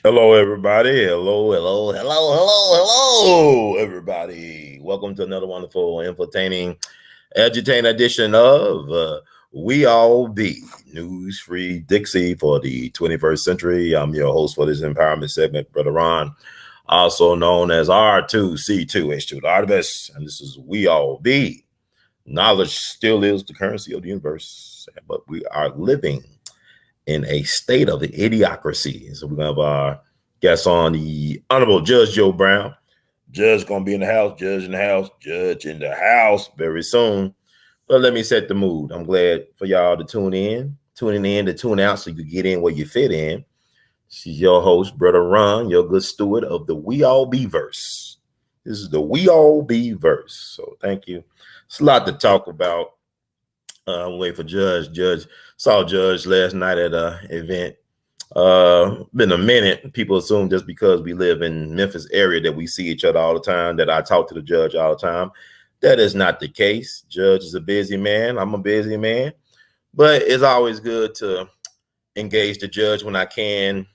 Hello, everybody. Hello, everybody. Welcome to another wonderful, entertaining, agitating edition of We All Be News Free Dixie for the 21st century. I'm your host for this empowerment segment, Brother Ron, also known as R2C2H2, the Artemis. And this is We All Be. Knowledge still is the currency of the universe, but we are living in a state of the idiocracy. So we're going to have our guest on, the Honorable Judge Joe Brown. Judge going to be in the house, judge in the house very soon. But let me set the mood. I'm glad for y'all to tuning in to tune out so you can get in where you fit in. She's your host, Brother Ron, your good steward of the We All Be verse. This is the We All Be verse. So thank you. It's a lot to talk about. Wait for Judge. Saw Judge last night at an event. Been a minute. People assume just because we live in Memphis area that we see each other all the time, that I talk to the judge all the time. That is not the case. Judge is a busy man. I'm a busy man. But it's always good to engage the judge when I can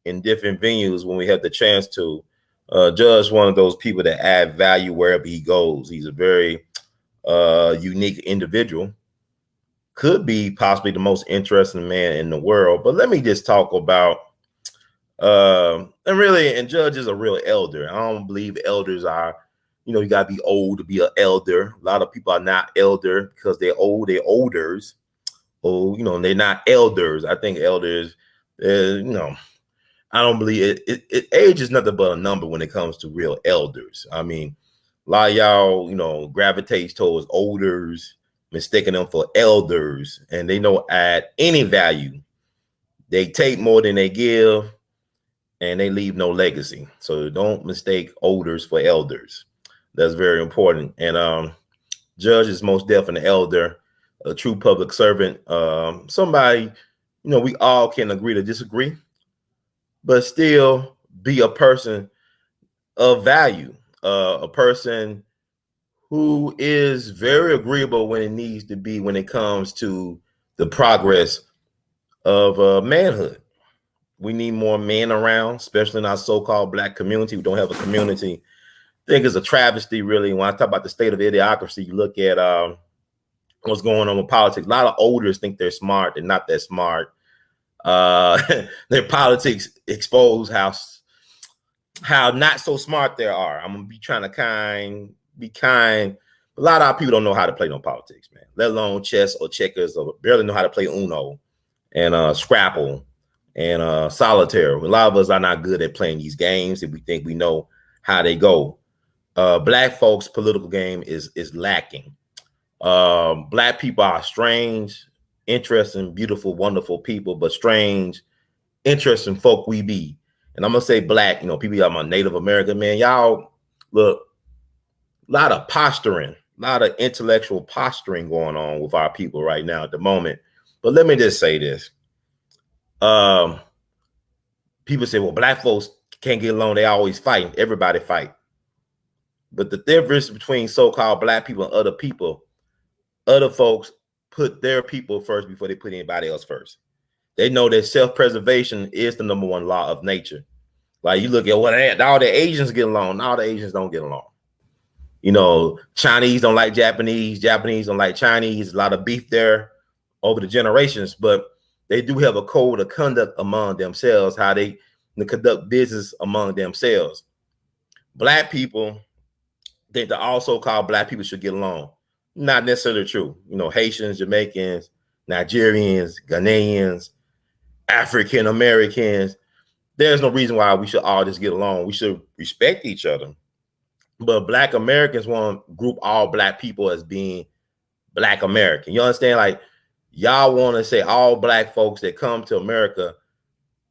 in different venues when we have the chance to. Judge one of those people that add value wherever he goes. He's a very unique individual. Could be possibly the most interesting man in the world. But let me just talk about and Judge is a real elder. I don't believe elders are, you got to be old to be an elder. A lot of people are not elder because they're old, they're olders. They're not elders. I think elders, I don't believe it. Age is nothing but a number when it comes to real elders. I mean, a lot of y'all, gravitates towards olders, mistaking them for elders, and they don't add any value. They take more than they give, and they leave no legacy. So don't mistake olders for elders. That's very important. And Judge is most definitely an elder, a true public servant, somebody, we all can agree to disagree, but still be a person of value, a person who is very agreeable when it needs to be, when it comes to the progress of manhood. We need more men around, especially in our so-called Black community. We don't have a community. I think it's a travesty, really. When I talk about the state of idiocracy, you look at what's going on with politics. A lot of olders think they're smart. They're not that smart. Their politics expose how not so smart they are. I'm going to be trying to be kind. A lot of our people don't know how to play no politics, man, let alone chess or checkers, or barely know how to play Uno and Scrabble and solitaire. A lot of us are not good at playing these games if we think we know how they go. Black folks' political game is lacking. Black people are strange, interesting, beautiful, wonderful people, but strange, interesting folk we be. And I'm going to say Black, people, I'm a Native American, man. Y'all, look, a lot of posturing, a lot of intellectual posturing going on with our people right now at the moment. But let me just say this. People say, well, Black folks can't get along. They always fighting. Everybody fight. But the difference between so-called Black people and other people, other folks put their people first before they put anybody else first. They know that self-preservation is the number one law of nature. Like you look at what all the Asians get along. All the Asians don't get along. Chinese don't like Japanese. Japanese don't like Chinese. A lot of beef there over the generations, but they do have a code of conduct among themselves, how they conduct business among themselves. Black people think that all so-called Black people should get along. Not necessarily true. Haitians, Jamaicans, Nigerians, Ghanaians, African Americans. There's no reason why we should all just get along. We should respect each other. But Black Americans want to group all Black people as being Black American. You understand? Like, y'all want to say all Black folks that come to America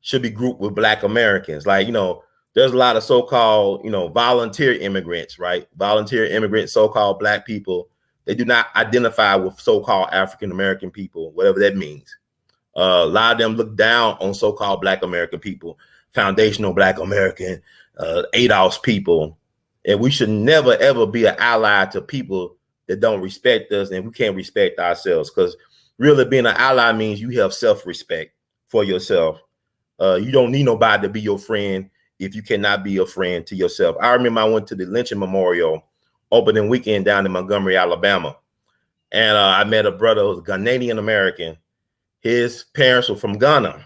should be grouped with Black Americans. Like, there's a lot of so-called, volunteer immigrants, right? Volunteer immigrants, so-called Black people. They do not identify with so-called African American people, whatever that means. A lot of them look down on so-called Black American people, foundational Black American, ADOS people. And we should never, ever be an ally to people that don't respect us, and we can't respect ourselves, because really being an ally means you have self-respect for yourself. You don't need nobody to be your friend if you cannot be a friend to yourself. I remember I went to the lynching memorial opening weekend down in Montgomery, Alabama. And I met a brother who was Ghanaian American. His parents were from Ghana.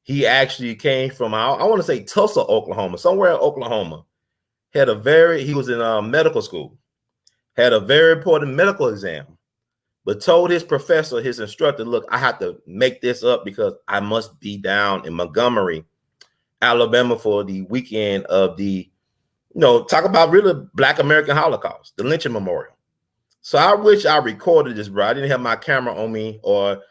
He actually came from, I want to say Tulsa, Oklahoma, somewhere in Oklahoma. He was in medical school, had a very important medical exam, but told his professor, his instructor, look, I have to make this up because I must be down in Montgomery, Alabama for the weekend of the, talk about really Black American Holocaust, the lynching memorial. So I wish I recorded this, bro. I didn't have my camera on me, or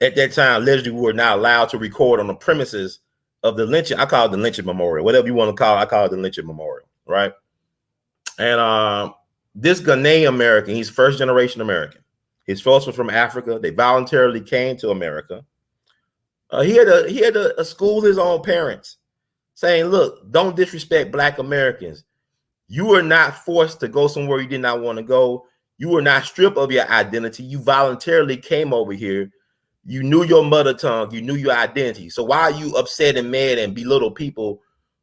at that time, allegedly, we were not allowed to record on the premises of the lynching. I call it the lynching memorial, whatever you want to call it. I call it the lynching memorial, right? And this Ghanaian American, he's first generation American. His folks were from Africa. They voluntarily came to America. He had to school his own parents, saying, look, don't disrespect Black Americans. You were not forced to go somewhere you did not want to go. You were not stripped of your identity. You voluntarily came over here. You knew your mother tongue. You knew your identity. So why are you upset and mad and belittle people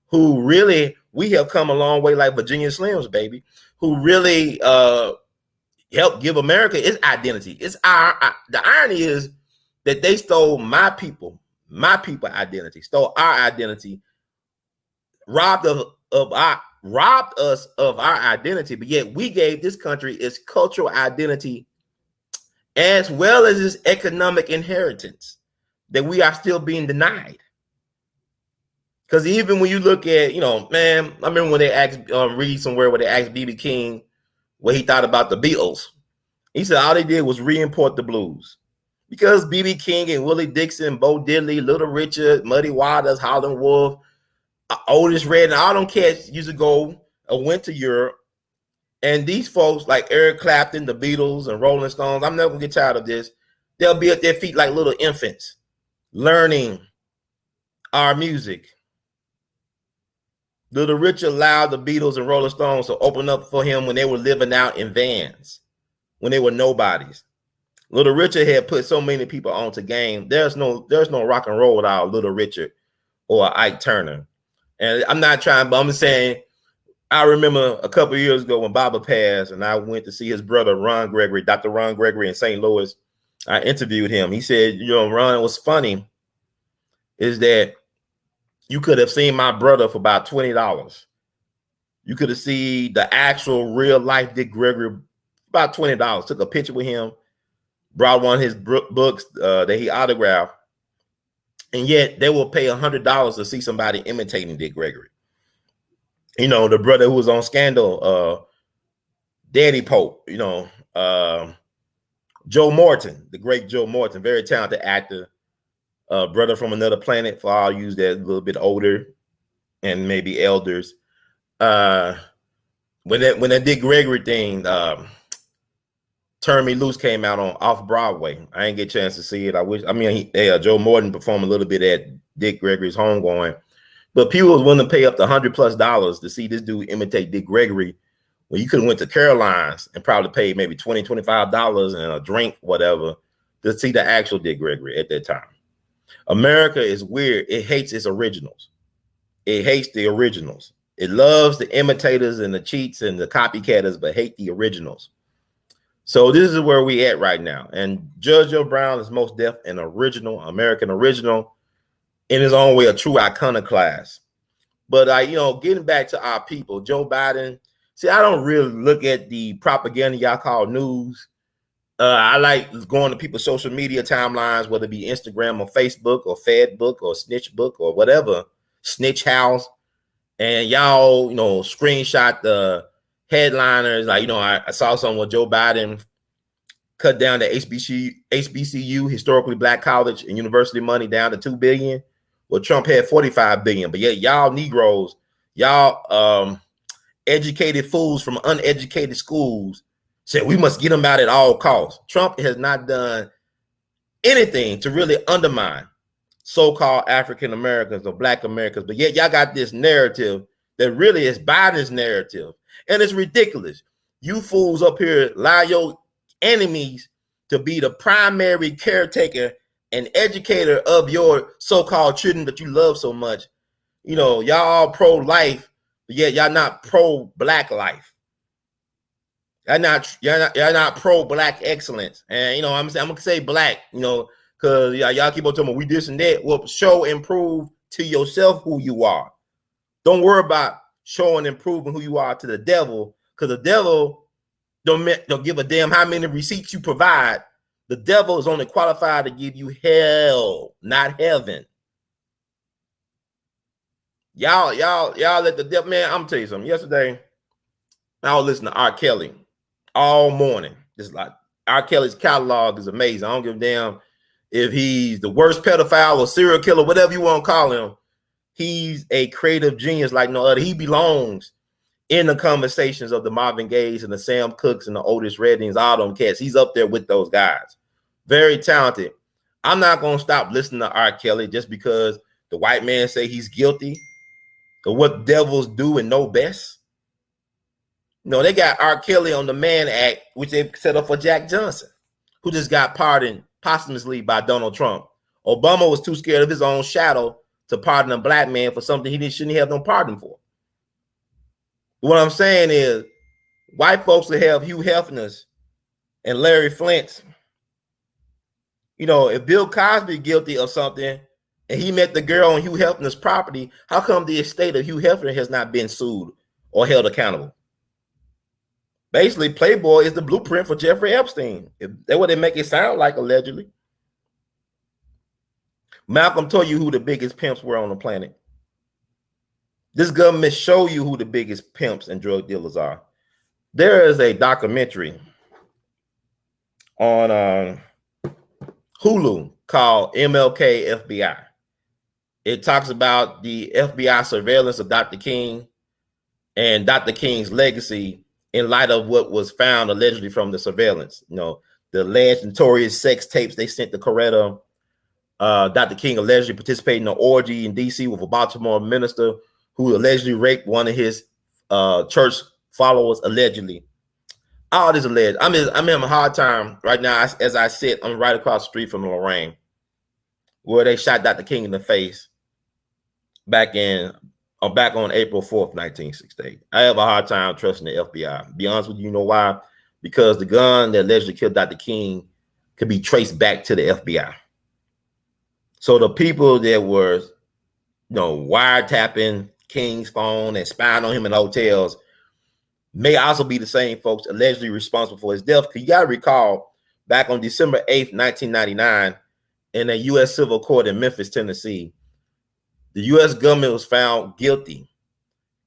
who really, we have come a long way, like Virginia Slims, baby, who really helped give America its identity. It's the irony is that they stole my people identity, stole our identity, robbed us of our identity, but yet we gave this country its cultural identity as well as its economic inheritance that we are still being denied. Because even when you look at, man, I remember when they asked, read somewhere where they asked B.B. King what he thought about the Beatles. He said all they did was re-import the blues. Because B.B. King and Willie Dixon, Bo Diddley, Little Richard, Muddy Waters, Howlin' Wolf, Otis Redding, all them cats used to go or went to Europe. And these folks like Eric Clapton, the Beatles, and Rolling Stones, I'm never gonna get tired of this. They'll be at their feet like little infants, learning our music. Little Richard allowed the Beatles and Rolling Stones to open up for him when they were living out in vans, when they were nobodies. Little Richard had put so many people onto game. There's no rock and roll without Little Richard or Ike Turner. And I'm not trying, but I'm saying, I remember a couple of years ago when Baba passed, and I went to see his brother, Ron Gregory, Dr. Ron Gregory in St. Louis. I interviewed him. He said, Ron, what's funny is that you could have seen my brother for about $20. You could have seen the actual real life Dick Gregory, about $20. Took a picture with him, brought one of his books that he autographed, and yet they will pay $100 to see somebody imitating Dick Gregory. The brother who was on Scandal, Daddy Pope, Joe Morton, the great Joe Morton, very talented actor, brother from another planet, for all you that a little bit older and maybe elders. When that Dick Gregory thing, Turn Me Loose came out on Off Broadway. I didn't get a chance to see it. Joe Morton performed a little bit at Dick Gregory's homegoing. But people was willing to pay up to $100+ to see this dude imitate Dick Gregory, when you could have went to Caroline's and probably paid maybe $20, $25 and a drink, whatever, to see the actual Dick Gregory at that time. America is weird. It hates its originals. It hates the originals. It loves the imitators and the cheats and the copycatters, but hate the originals. So this is where we at right now. And Judge Joe Brown is most definitely an original, American original, in his own way, a true iconoclast. But getting back to our people, Joe Biden. See, I don't really look at the propaganda y'all call news. I like going to people's social media timelines, whether it be Instagram or Facebook or Fedbook or Snitchbook or whatever, Snitch House, and y'all, screenshot the headliners. I saw something where Joe Biden cut down the HBCU, historically Black college and university money, down to $2 billion. Well, Trump had $45 billion, but yet y'all Negroes, y'all educated fools from uneducated schools said we must get them out at all costs. Trump has not done anything to really undermine so-called African Americans or Black Americans, but yet y'all got this narrative that really is Biden's narrative, and it's ridiculous. You fools up here allow your enemies to be the primary caretaker an educator of your so-called children that you love so much. You know, y'all all pro-life, but yet y'all not pro-black life. Y'all not pro-black excellence. And you know, I'm gonna say black, you know, because y'all keep on telling me we this and that. Well, show and prove to yourself who you are. Don't worry about showing and proving who you are to the devil, because the devil don't give a damn how many receipts you provide. The devil is only qualified to give you hell, not heaven. Y'all let the devil, man, I'm gonna tell you something. Yesterday, I was listening to R. Kelly all morning. Just like R. Kelly's catalog is amazing. I don't give a damn if he's the worst pedophile or serial killer, whatever you want to call him. He's a creative genius like no other. He belongs in the conversations of the Marvin Gayes and the Sam Cookes and the Otis Reddings, all them cats. He's up there with those guys. Very talented. I'm not going to stop listening to R. Kelly just because the white man say he's guilty of what devils do and know best. No, they got R. Kelly on the Mann Act, which they set up for Jack Johnson, who just got pardoned posthumously by Donald Trump. Obama was too scared of his own shadow to pardon a black man for something he shouldn't have no pardon for. What I'm saying is, white folks will have Hugh Hefner's and Larry Flint's. You know, if Bill Cosby guilty of something and he met the girl on Hugh Hefner's property, how come the estate of Hugh Hefner has not been sued or held accountable? Basically, Playboy is the blueprint for Jeffrey Epstein. That's what they make it sound like, allegedly. Malcolm told you who the biggest pimps were on the planet. This government show you who the biggest pimps and drug dealers are. There is a documentary on Hulu called MLK FBI. It talks about the FBI surveillance of Dr. King and Dr. King's legacy in light of what was found allegedly from the surveillance. You know, the alleged notorious sex tapes they sent to Coretta. Dr. King allegedly participated in an orgy in D.C. with a Baltimore minister who allegedly raped one of his church followers, allegedly. All this alleged. I'm having a hard time right now. As I sit, I'm right across the street from Lorraine, where they shot Dr. King in the face back on April 4th, 1968. I have a hard time trusting the FBI. Be honest with you, you know why? Because the gun that allegedly killed Dr. King could be traced back to the FBI. So the people that were, you know, wiretapping King's phone and spying on him in hotels may also be the same folks allegedly responsible for his death. Because you got to recall, back on December 8th, 1999, in a U.S. civil court in Memphis, Tennessee, the U.S. government was found guilty.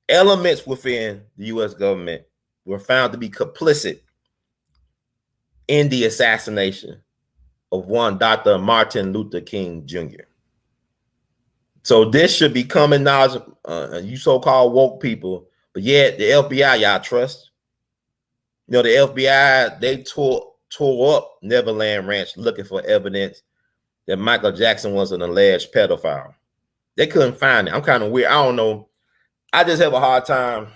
Elements within the U.S. government were found to be complicit in the assassination of one Dr. Martin Luther King Jr. So this should be common knowledge, you so-called woke people, but yet the FBI, y'all trust. You know, the FBI, they tore up Neverland Ranch looking for evidence that Michael Jackson was an alleged pedophile. They couldn't find it. I'm kind of weird. I don't know. I just have a hard time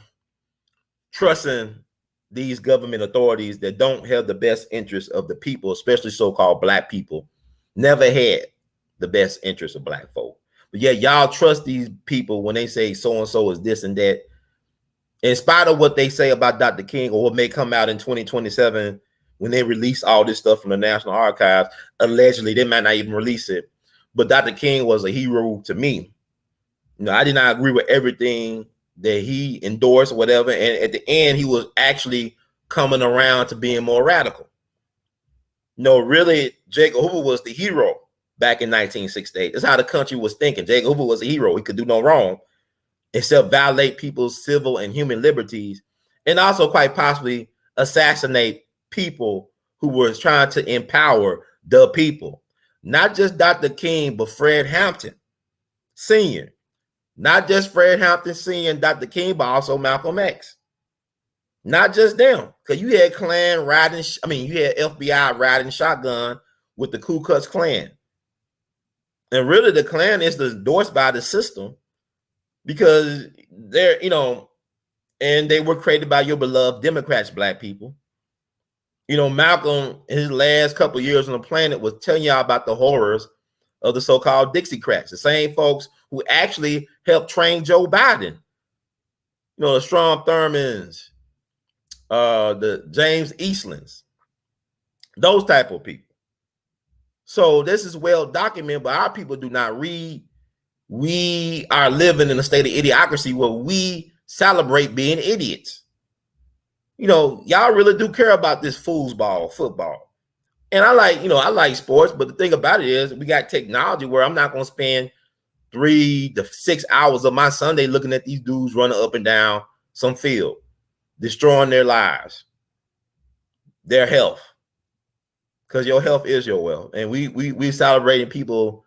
trusting these government authorities that don't have the best interests of the people, especially so-called black people. Never had the best interests of black folk. But yeah, y'all trust these people when they say so-and-so is this and that. In spite of what they say about Dr. King or what may come out in 2027 when they release all this stuff from the National Archives, allegedly, they might not even release it. But Dr. King was a hero to me. You know, I did not agree with everything that he endorsed or whatever. And at the end, he was actually coming around to being more radical. No, really, Jacob Hoover was the hero back in 1968. That's how the country was thinking. Jacob Hoover was a hero. He could do no wrong except violate people's civil and human liberties and also quite possibly assassinate people who were trying to empower the people. Not just Dr. King, but Fred Hampton Sr. Not just Fred Hampton Sr. and Dr. King, but also Malcolm X. Not just them, because you had Klan riding, you had FBI riding shotgun with the Ku Klux Klan. And really the Klan is endorsed by the system because they're, and they were created by your beloved Democrats, black people. You know, Malcolm, in his last couple of years on the planet, was telling y'all about the horrors of the so-called Dixiecrats, the same folks who actually helped train Joe Biden. You know, the Strom Thurmonds, the James Eastlands, those type of people. So this is well documented, but our people do not read. We are living in a state of idiocracy where we celebrate being idiots. You know, y'all really do care about this foosball, football. And I like sports, but the thing about it is we got technology where I'm not going to spend 3 to 6 hours of my Sunday looking at these dudes running up and down some field, destroying their lives, their health, because your health is your wealth. And we celebrating people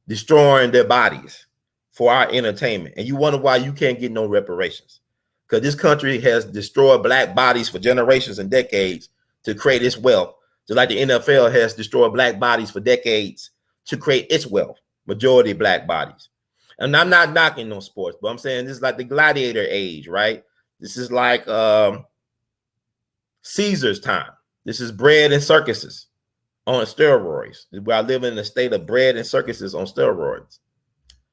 destroying their bodies for our entertainment. And you wonder why you can't get no reparations, because this country has destroyed black bodies for generations and decades to create its wealth, just like the NFL has destroyed black bodies for decades to create its wealth, majority black bodies. And I'm not knocking no sports, but I'm saying this is like the gladiator age, right? This is like Caesar's time. This is bread and circuses on steroids. We are living in a state of bread and circuses on steroids.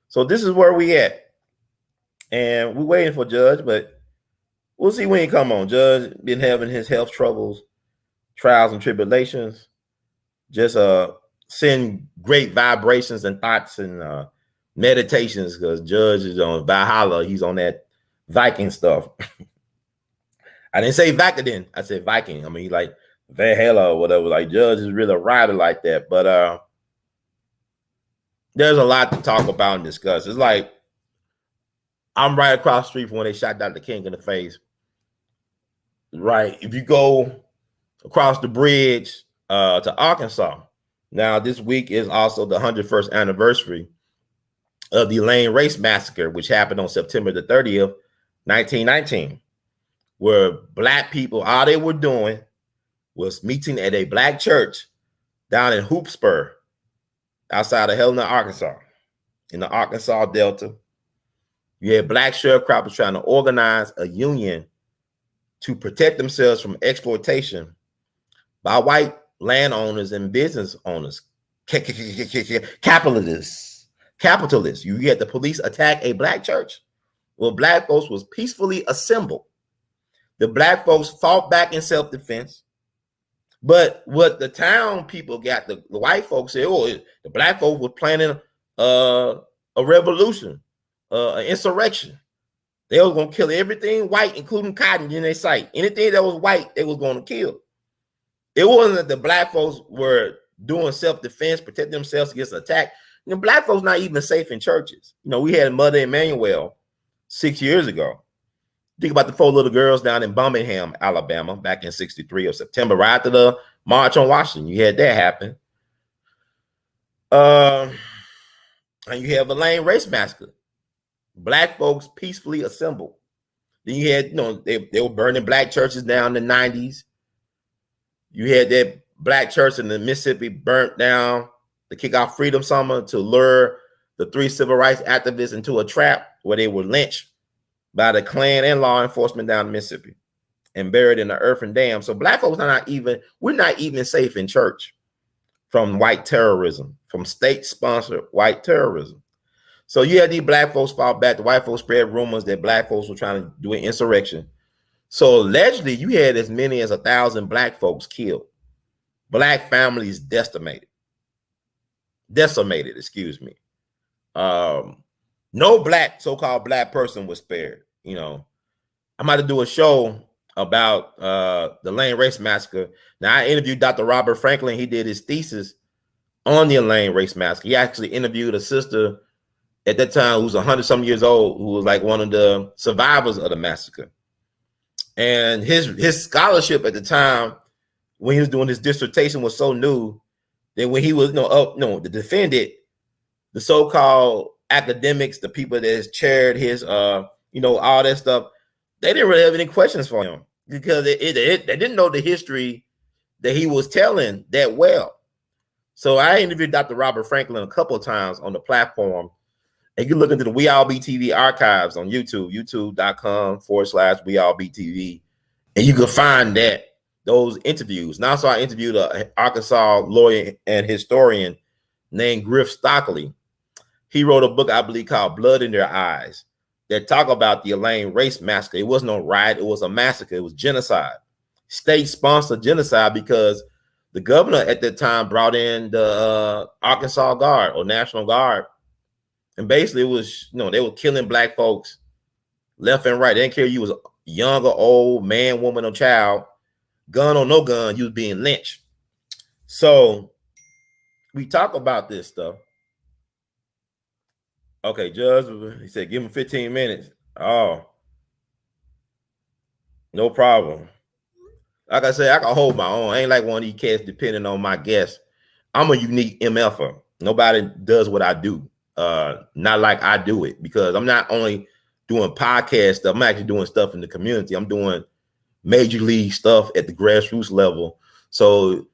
So this is where we at. And we're waiting for Judge, but we'll see when he come on. Judge been having his health troubles, trials and tribulations. Just send great vibrations and thoughts and meditations, because Judge is on Valhalla. He's on that Viking stuff. I didn't say Vicodin. I said Viking. I mean, like Valhalla or whatever. Like Judge is really a rider like that. But there's a lot to talk about and discuss. It's like I'm right across the street from when they shot Dr. King in the face. Right. If you go across the bridge to Arkansas, now this week is also the 101st anniversary of the Elaine race massacre, which happened on September the 30th, 1919, where black people, all they were doing was meeting at a black church down in Hoopspur, outside of Helena, Arkansas, in the Arkansas Delta. You had black sharecroppers trying to organize a union to protect themselves from exploitation by white landowners and business owners, capitalists. You get the police attack a black church. Well, black folks was peacefully assembled. The black folks fought back in self-defense. But what the town people got, the white folks said, oh, the black folks were planning a revolution, an insurrection. They was going to kill everything white, including cotton in their sight. Anything that was white, they was going to kill. It wasn't that the black folks were doing self-defense, protecting themselves against attack. You know, black folks not even safe in churches. You know, we had Mother Emanuel 6 years ago. Think about the 4 little girls down in Birmingham, Alabama, back in '63 of September, right after the March on Washington. You had that happen. And you have the Elaine race massacre. Black folks peacefully assembled. Then you had, you know, they were burning black churches down in the 90s. You had that black church in the Mississippi burnt down to kick off Freedom Summer to lure the 3 civil rights activists into a trap where they were lynched by the Klan and law enforcement down in Mississippi and buried in the earthen dam. So black folks we're not even safe in church from white terrorism, from state-sponsored white terrorism. So you had these black folks fought back. The white folks spread rumors that black folks were trying to do an insurrection. So allegedly, you had as many as 1,000 black folks killed. Black families decimated, excuse me. No black, so-called black person was spared. You know, I'm about to do a show about the Elaine race massacre. Now, I interviewed Dr. Robert Franklin. He did his thesis on the Elaine race massacre. He actually interviewed a sister at that time who was 100-some years old, who was like one of the survivors of the massacre. And his scholarship at the time, when he was doing his dissertation, was so new that when he was to defend it, the so-called academics, the people that has chaired his all that stuff, they didn't really have any questions for him, because they didn't know the history that he was telling that well. So I interviewed Dr. Robert Franklin a couple of times on the platform. And you can look into the We All Be TV archives on YouTube, youtube.com/WeAllBeTV. And you can find those interviews. And also I interviewed an Arkansas lawyer and historian named Griff Stockley. He wrote a book, I believe, called Blood in Their Eyes, that talk about the Elaine race massacre. It wasn't a riot, it was a massacre, it was genocide. State-sponsored genocide, because the governor at that time brought in the Arkansas Guard or National Guard. And basically it was, they were killing black folks left and right. They didn't care if you was young or old, man, woman, or child, gun or no gun, you was being lynched. So we talk about this stuff. Okay, Judge, he said, give him 15 minutes. Oh, no problem. Like I said, I can hold my own. I ain't like one of these cats depending on my guests. I'm a unique MFer. Nobody does what I do. Not like I do it, because I'm not only doing podcast stuff, I'm actually doing stuff in the community. I'm doing major league stuff at the grassroots level. So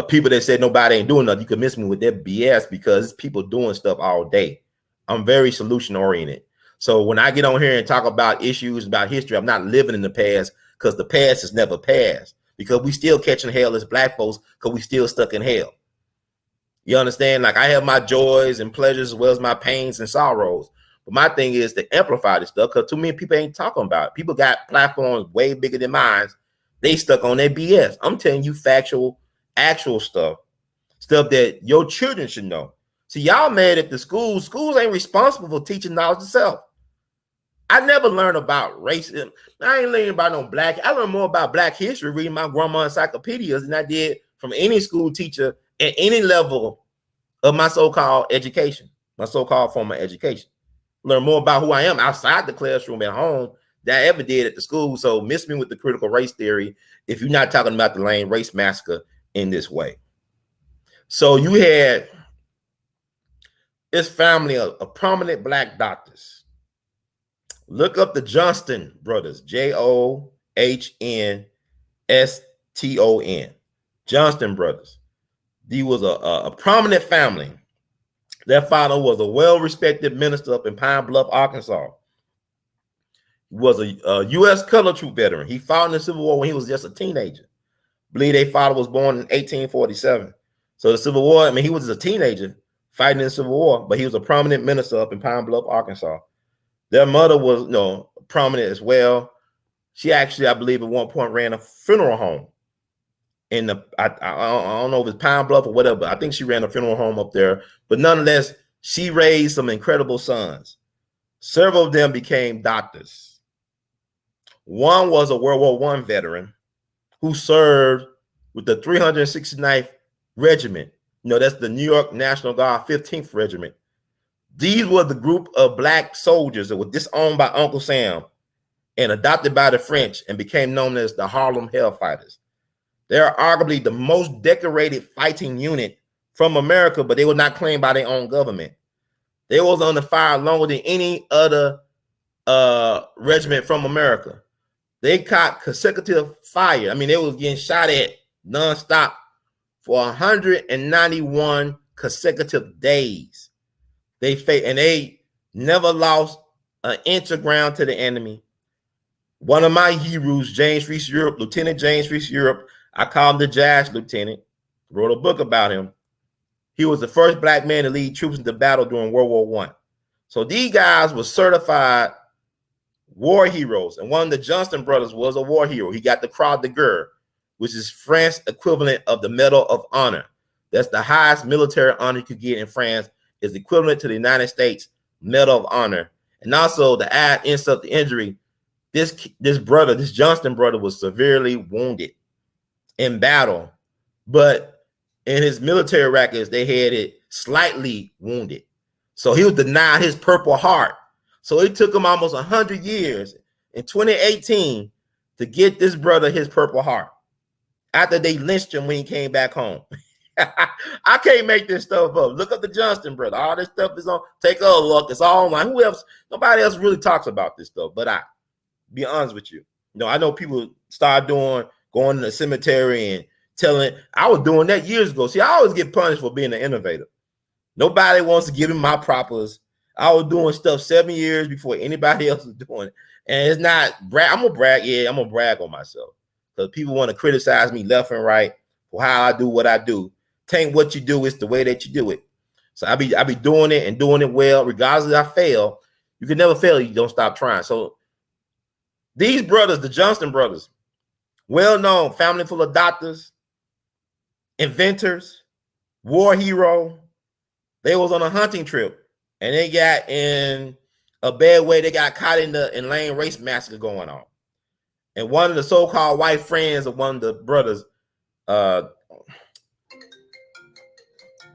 people that said nobody ain't doing nothing, you can miss me with that BS, because people doing stuff all day. I'm very solution oriented. So when I get on here and talk about issues, about history, I'm not living in the past, because the past is never past, because we still catching hell as black folks, because we still stuck in hell. You understand? Like, I have my joys and pleasures as well as my pains and sorrows. But my thing is to amplify this stuff, because too many people ain't talking about it. People got platforms way bigger than mine. They stuck on their BS. I'm telling you factual, actual stuff that your children should know. See, y'all mad at the schools. Schools ain't responsible for teaching knowledge itself. I never learned about racism. I ain't learning about no black. I learned more about black history reading my grandma encyclopedias than I did from any school teacher at any level of my so-called education, my so-called formal education. Learn more about who I am outside the classroom at home than I ever did at the school. So miss me with the critical race theory if you're not talking about the Elaine race massacre in this way. So you had this family of prominent black doctors. Look up the Johnston brothers, Johnston, Johnston brothers. He was a prominent family. Their father was a well-respected minister up in Pine Bluff, Arkansas. He was a U.S. color troop veteran. He fought in the Civil War when he was just a teenager. I believe their father was born in 1847. So the Civil War, he was a teenager fighting in the Civil War, but he was a prominent minister up in Pine Bluff, Arkansas. Their mother was, prominent as well. She actually, I believe, at one point ran a funeral home in the, I don't know if it's Pine Bluff or whatever, but I think she ran a funeral home up there. But nonetheless, she raised some incredible sons. Several of them became doctors. One was a World War I veteran who served with the 369th Regiment. That's the New York National Guard 15th Regiment. These were the group of black soldiers that were disowned by Uncle Sam and adopted by the French and became known as the Harlem Hellfighters. They're arguably the most decorated fighting unit from America, but they were not claimed by their own government. They was under fire longer than any other regiment from America. They caught consecutive fire. They was getting shot at nonstop for 191 consecutive days. They never lost an inch of ground to the enemy. One of my heroes, James Reese Europe, Lieutenant James Reese Europe, I call him the Jazz Lieutenant, wrote a book about him. He was the first black man to lead troops into battle during World War I. So these guys were certified war heroes, and one of the Johnston brothers was a war hero. He got the Croix de Guerre, which is France's equivalent of the Medal of Honor. That's the highest military honor you could get in France, is equivalent to the United States Medal of Honor. And also, to add insult to injury, this Johnston brother was severely wounded in battle, but in his military records, they had it slightly wounded. So he was denied his Purple Heart. So it took him almost 100 years in 2018 to get this brother his Purple Heart after they lynched him when he came back home. I can't make this stuff up. Look up the Johnston brother. All this stuff is on. Take a look. It's all online. Who else? Nobody else really talks about this stuff. But I be honest with you. I know people start going to the cemetery and telling. I was doing that years ago. See, I always get punished for being an innovator. Nobody wants to give me my propers. I was doing stuff 7 years before anybody else was doing it. And it's not brag. I'm gonna brag. Yeah, I'm gonna brag on myself because people want to criticize me left and right for how I do what I do. Tank what you do is the way that you do it. So I be doing it and doing it well, regardless if I fail. You can never fail. You don't stop trying. So these brothers, the Johnston brothers, well-known, family full of doctors, inventors, war hero. They was on a hunting trip and they got in a bad way. They got caught in the Elaine race massacre going on. And one of the so-called white friends of one of the brothers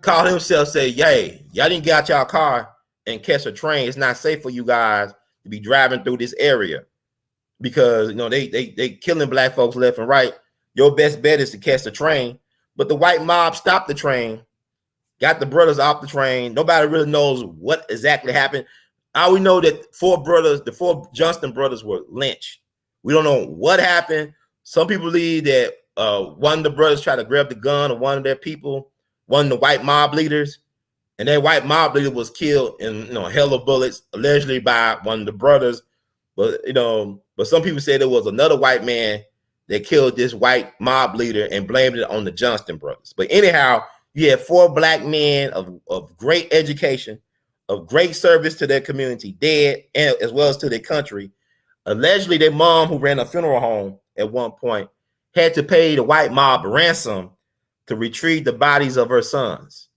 called himself, say, "Yay, y'all didn't get out y'all car and catch a train. It's not safe for you guys to be driving through this area because they killing black folks left and right. Your best bet is to catch the train." But the white mob stopped the train, got the brothers off the train. Nobody really knows what exactly happened. All we know that the four Johnston brothers were lynched. We don't know what happened. Some people believe that one of the brothers tried to grab the gun of one of their people, one of the white mob leaders, and that white mob leader was killed in hell of bullets, allegedly by one of the brothers. But some people said it was another white man that killed this white mob leader and blamed it on the Johnston brothers. But anyhow, you had four black men of great education, of great service to their community, dead, and as well as to their country. Allegedly, their mom, who ran a funeral home at one point, had to pay the white mob ransom to retrieve the bodies of her sons.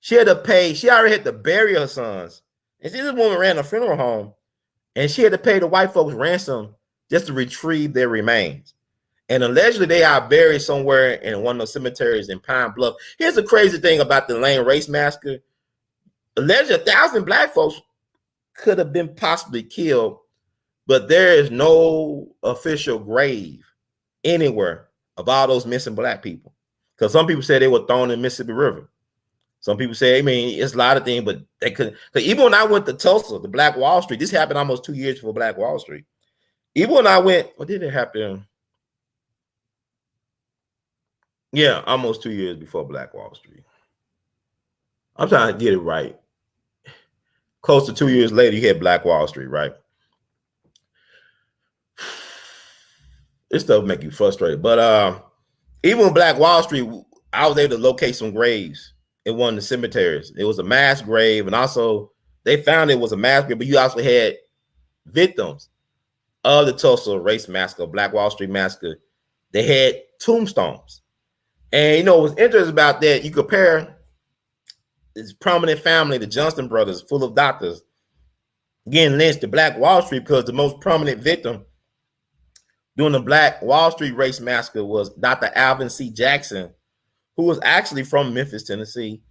She already had to bury her sons. And see, this woman ran a funeral home, and she had to pay the white folks ransom just to retrieve their remains. And allegedly, they are buried somewhere in one of those cemeteries in Pine Bluff. Here's the crazy thing about the Elaine race massacre. Allegedly, 1,000 black folks could have been possibly killed, but there is no official grave anywhere of all those missing black people. Because some people say they were thrown in the Mississippi River. Some people say, it's a lot of things, but they couldn't. Because even when I went to Tulsa, the Black Wall Street, this happened almost 2 years before Black Wall Street. Even when I went, what did it happen? Yeah, almost 2 years before Black Wall Street. I'm trying to get it right. Close to 2 years later, you had Black Wall Street, right? This stuff make you frustrated. But even with Black Wall Street, I was able to locate some graves in one of the cemeteries. It was a mass grave, and also they found it was a mass grave, but you also had victims of the Tulsa race massacre, Black Wall Street massacre. They had tombstones. And what's interesting about that, you compare this prominent family, the Johnston brothers, full of doctors, getting lynched to Black Wall Street because the most prominent victim during the Black Wall Street race massacre was Dr. Alvin C. Jackson, who was actually from Memphis, Tennessee,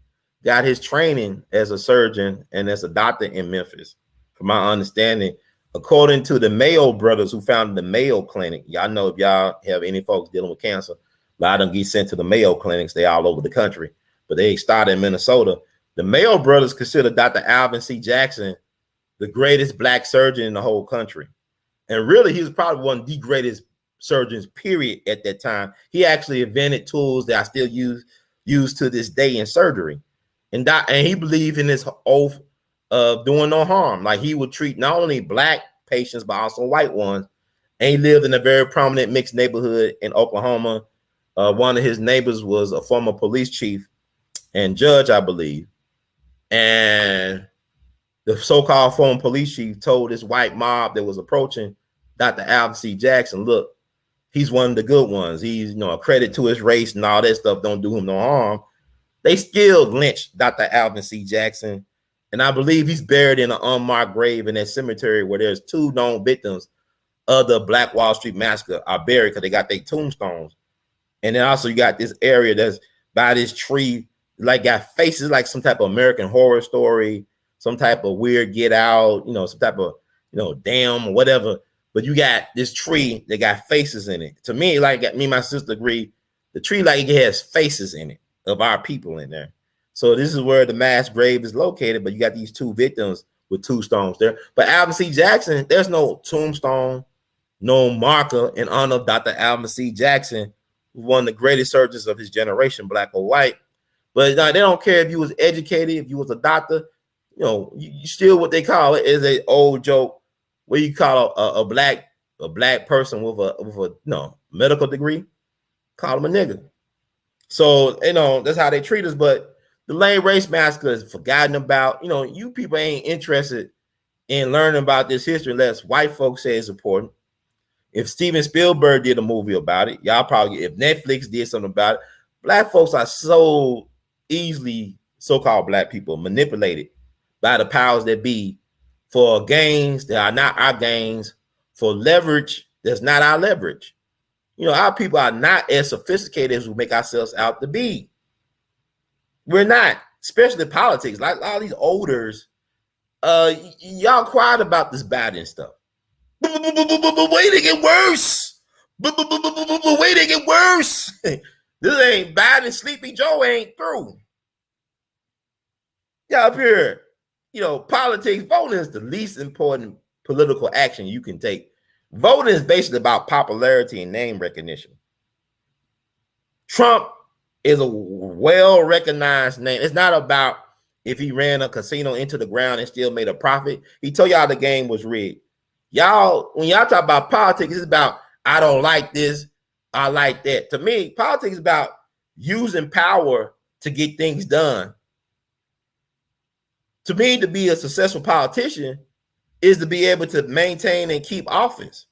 got his training as a surgeon and as a doctor in Memphis, from my understanding. According to the Mayo brothers who founded the Mayo Clinic, y'all know if y'all have any folks dealing with cancer, a lot of them get sent to the Mayo clinics. They all over the country, but they started in Minnesota. The Mayo brothers consider Dr. Alvin C. Jackson the greatest black surgeon in the whole country. And really, he was probably one of the greatest surgeons, period, at that time. He actually invented tools that I still use to this day in surgery. And he believed in this oath of doing no harm. Like, he would treat not only black patients, but also white ones. And he lived in a very prominent mixed neighborhood in Oklahoma. One of his neighbors was a former police chief and judge, I believe. And the so-called former police chief told this white mob that was approaching Dr. Alvin C. Jackson, look, he's one of the good ones. He's, a credit to his race and all that stuff. Don't do him no harm. They still lynched Dr. Alvin C. Jackson. And I believe he's buried in an unmarked grave in that cemetery where there's 2 known victims of the Black Wall Street massacre are buried because they got their tombstones. And then also you got this area that's by this tree, like got faces like some type of American Horror Story, some type of weird Get Out, some type of, Damn or whatever. But you got this tree that got faces in it. To me, like me and my sister agree, the tree like it has faces in it of our people in there. So this is where the mass grave is located, but you got these 2 victims with 2 stones there. But Alvin C. Jackson, there's no tombstone, no marker in honor of Dr. Alvin C. Jackson, one of the greatest surgeons of his generation, black or white. But they don't care if you was educated, if you was a doctor, you still, what they call it is an old joke where you call a black person with a medical degree, call them a nigga. So that's how they treat us. But The Elaine race massacre is forgotten about. You know, you people ain't interested in learning about this history unless white folks say it's important. If Steven Spielberg did a movie about it, y'all probably, if Netflix did something about it, black folks are so easily, so-called black people, manipulated by the powers that be for gains that are not our gains, for leverage that's not our leverage. You know, our people are not as sophisticated as we make ourselves out to be. We're not, especially politics. Like a lot of these olders, y'all quiet about this Biden stuff. But wait, they get worse. But wait, they get worse. This ain't Biden. Sleepy Joe ain't through. Yeah, up here, you know, politics, voting is the least important political action you can take. Voting is basically about popularity and name recognition. Trump is a well-recognized name. It's not about if he ran a casino into the ground and still made a profit. He told y'all the game was rigged. Y'all, when y'all talk about politics, it's about, I don't like this, I like that. To me, politics is about using power to get things done. To me, to be a successful politician is to be able to maintain and keep office.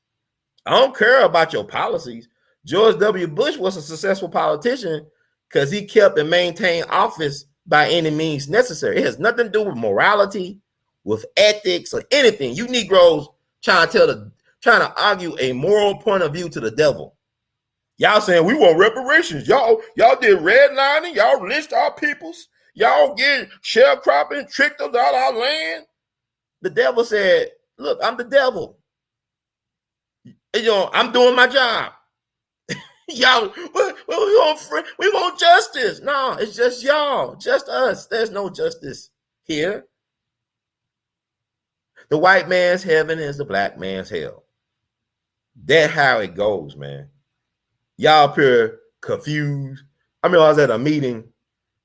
I don't care about your policies. George W. Bush was a successful politician because he kept and maintained office by any means necessary. It has nothing to do with morality, with ethics, or anything. You Negroes trying to argue a moral point of view to the devil. Y'all saying we want reparations. Y'all did redlining. Y'all lynched our peoples. Y'all get sharecropping, tricked us out our land. The devil said, look, I'm the devil. You know, I'm doing my job. Y'all, we want justice. No, it's just y'all, just us. There's no justice here. The white man's heaven is the black man's hell. That's how it goes, man. Y'all up here confused. I mean, I was at a meeting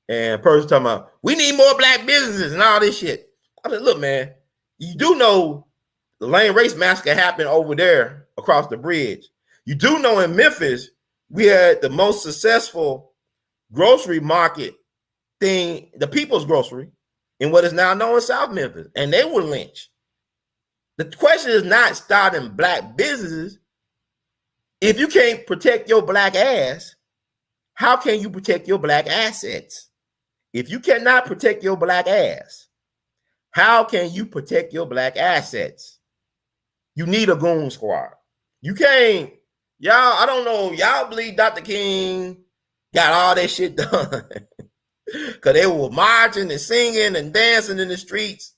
and a person talking about, we need more black businesses and all this shit. I said, look, man, you do know the Elaine race massacre happened over there across the bridge. You do know in Memphis, we had the most successful grocery market thing, the People's Grocery, in what is now known as South Memphis, and they were lynched. The question is not starting black businesses. If you can't protect your black ass, how can you protect your black assets? If you cannot protect your black ass, how can you protect your black assets? You need a goon squad. You can't, y'all, I don't know, y'all believe Dr. King got all that shit done because they were marching and singing and dancing in the streets.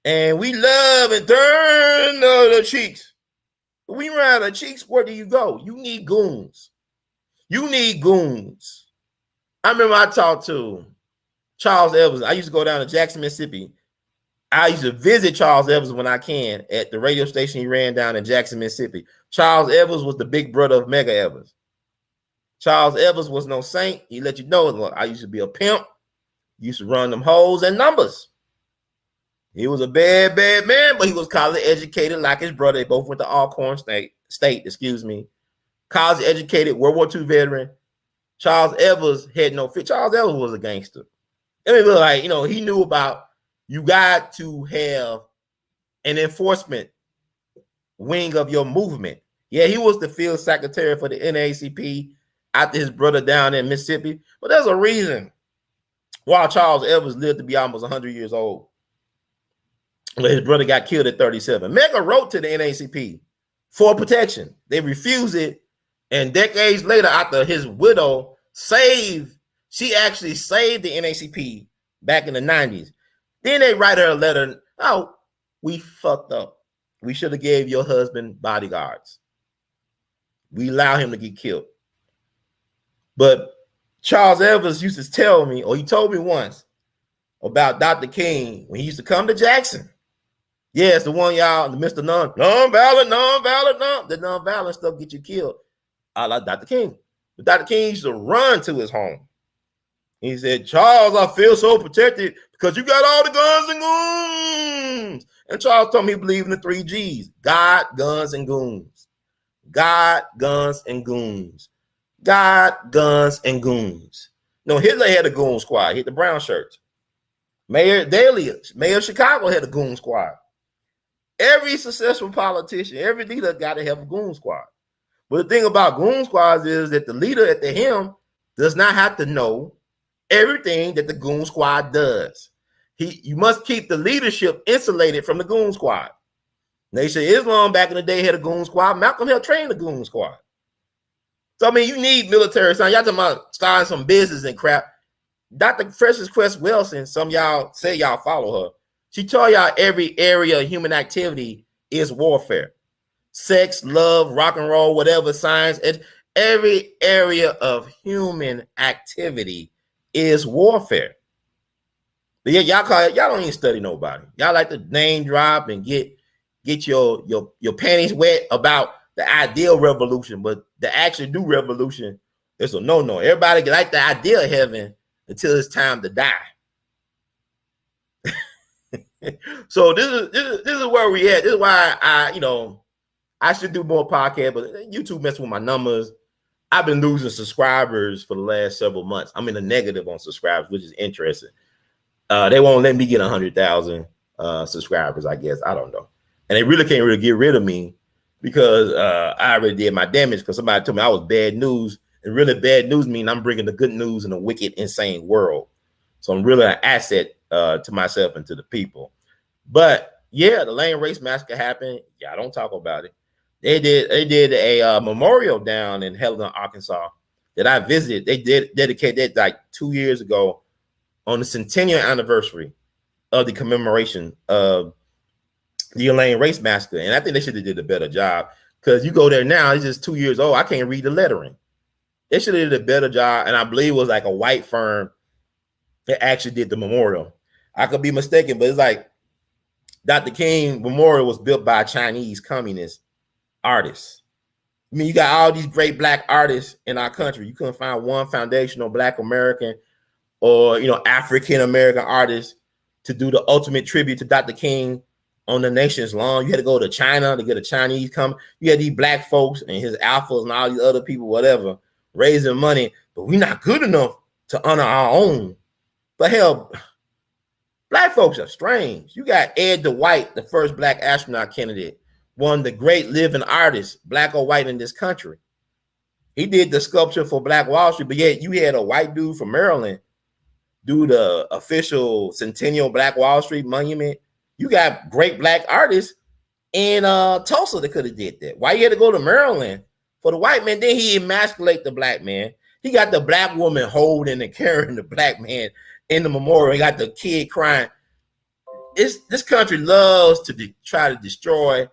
And we love and turn the cheeks. When we run out of cheeks, where do you go? You need goons. You need goons. I remember I talked to Charles Evans. I used to go down to Jackson, Mississippi. I used to visit Charles Evans when I can at the radio station he ran down in Jackson, Mississippi. Charles Evans was the big brother of Mega Evans. Charles Evans was no saint. He let you know, look, I used to be a pimp. Used to run them hoes and numbers. He was a bad man, but he was college educated like his brother. They both went to Alcorn State, college educated, World War II veteran. Charles Evans had no fit. Charles Evans was a gangster. I mean, like, you know, he knew about, you got to have an enforcement wing of your movement. Yeah, he was the field secretary for the NAACP after his brother down in Mississippi. But there's a reason why Charles Evans lived to be almost 100 years old. His brother got killed at 37. Mega wrote to the NAACP for protection. They refused it. And decades later, after his widow she actually saved the NAACP back in the 90s. Then they write her a letter. Oh, we fucked up. We should have gave your husband bodyguards. We allow him to get killed. But Charles Evans used to tell me, or he told me once about Dr. King when he used to come to Jackson. Yes, the one y'all, Mr. Non-violent, the non-violent stuff get you killed. I like Dr. King. But Dr. King used to run to his home. He said, Charles, I feel so protected because you got all the guns and goons. And Charles told me he believed in the 3 Gs. God, guns, and goons. God, guns, and goons. God, guns, and goons. No, Hitler had a goon squad. He had the brown shirts. Mayor Daley, Mayor of Chicago had a goon squad. Every successful politician, every leader got to have a goon squad. But the thing about goon squads is that the leader at the helm does not have to know everything that the goon squad does. You must keep the leadership insulated from the goon squad. Nation of Islam back in the day had a goon squad. Malcolm helped train the goon squad. So, I mean, you need military. So y'all talking about starting some business and crap. Dr. Frances Cress Wilson, some y'all say y'all follow her. She told y'all every area of human activity is warfare. Sex, love, rock and roll, whatever, science, every area of human activity is warfare. But yeah, y'all don't even study nobody. Y'all like to name drop and get your panties wet about the ideal revolution, but the actual do revolution is a no. Everybody like the idea of heaven until it's time to die. So this is where we at. This is why I should do more podcasts, but YouTube messing with my numbers. I've been losing subscribers for the last several months. I'm in a negative on subscribers, which is interesting. They won't let me get 100,000 subscribers, I guess. I don't know. And they really can't get rid of me because I already did my damage because somebody told me I was bad news. And really bad news means I'm bringing the good news in a wicked, insane world. So I'm really an asset to myself and to the people. But yeah, the Elaine race massacre happened. Yeah, don't talk about it. They did a memorial down in Helena, Arkansas that I visited. They dedicated that like 2 years ago on the centennial anniversary of the commemoration of the Elaine race massacre. And I think they should have did a better job because you go there now, it's just 2 years old. I can't read the lettering. They should have did a better job. And I believe it was like a white firm that actually did the memorial. I could be mistaken, but it's like Dr. King Memorial was built by a Chinese communist artist. I mean, you got all these great black artists in our country. You couldn't find one foundational black American or African American artist to do the ultimate tribute to Dr. King on the nation's lawn. You had to go to China to get a Chinese come. You had these black folks and his alphas and all these other people, whatever, raising money, but we're not good enough to honor our own. But hell, black folks are strange. You got Ed Dwight, the first black astronaut candidate, one of the great living artists, black or white, in this country. He did the sculpture for Black Wall Street, but yet you had a white dude from Maryland do the official centennial Black Wall Street monument. You got great black artists in Tulsa that could have did that. Why you had to go to Maryland for the white man? Then he emasculate the black man. He got the black woman holding and carrying the black man in the memorial. He got the kid crying. This country loves to try to destroy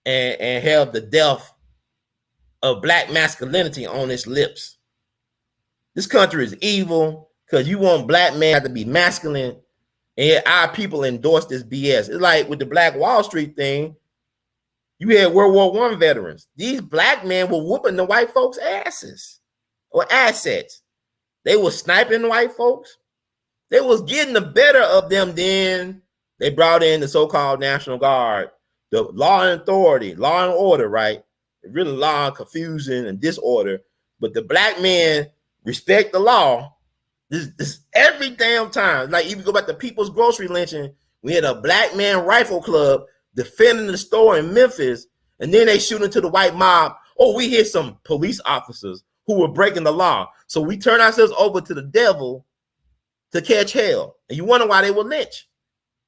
and have the death of black masculinity on its lips. This country is evil because you want black men to be masculine, and yet our people endorse this BS. It's like with the Black Wall Street thing, you had World War I veterans. These black men were whooping the white folks' asses or assets. They were sniping white folks. They was getting the better of them. Then they brought in the so-called National Guard, the law and authority, law and order, right? Really law and confusion and disorder. But the black men respect the law. This every damn time. Like even go back to People's Grocery lynching, we had a black man rifle club defending the store in Memphis, and then they shoot into the white mob. Oh, we hit some police officers who were breaking the law. So we turn ourselves over to the devil to catch hell. And you wonder why they were lynched.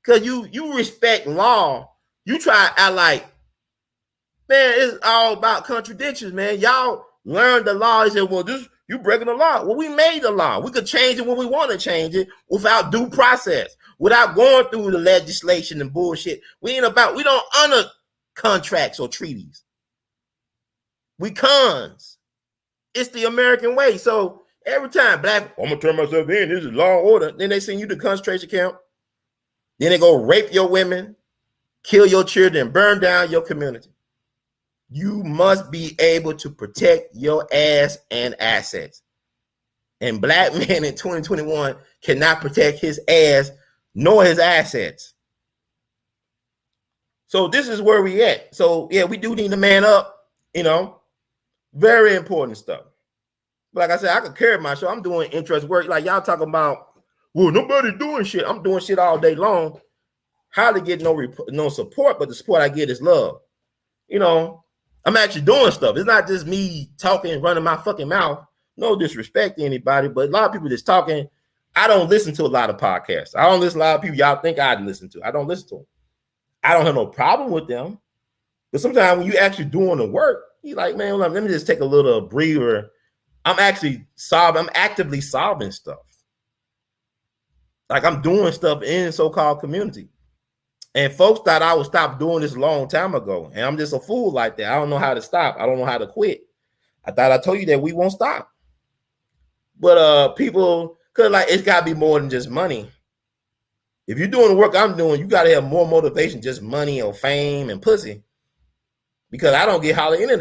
Because you respect law. You try to act like, man, it's all about contradictions, man. Y'all learned the law. They said, well, you breaking the law. Well, we made the law. We could change it when we want to change it without due process, without going through the legislation and bullshit. We don't honor contracts or treaties. We cons. It's the American way. So every time black, I'm gonna turn myself in, this is law and order. Then they send you to concentration camp. Then they go rape your women, kill your children, burn down your community. You must be able to protect your ass and assets. And black man in 2021 cannot protect his ass nor his assets. So this is where we at. So yeah, we do need to man up, very important stuff. But like I said, I could carry myself. I'm doing interest work. Like y'all talking about, well, nobody doing shit. I'm doing shit all day long. Hardly get no support, but the support I get is love. You know, I'm actually doing stuff. It's not just me talking, running my fucking mouth. No disrespect to anybody, but a lot of people just talking. I don't listen to a lot of podcasts. I don't listen to a lot of people y'all think I'd listen to. I don't listen to them. I don't have no problem with them. But sometimes when you actually doing the work, you like, man, let me just take a little breather. I'm actively solving stuff. Like I'm doing stuff in so-called community. And folks thought I would stop doing this a long time ago. And I'm just a fool like that. I don't know how to stop. I don't know how to quit. I thought I told you that we won't stop. But people, cause like it's gotta be more than just money. If you're doing the work I'm doing, you gotta have more motivation, just money or fame and pussy. Because I don't get holler into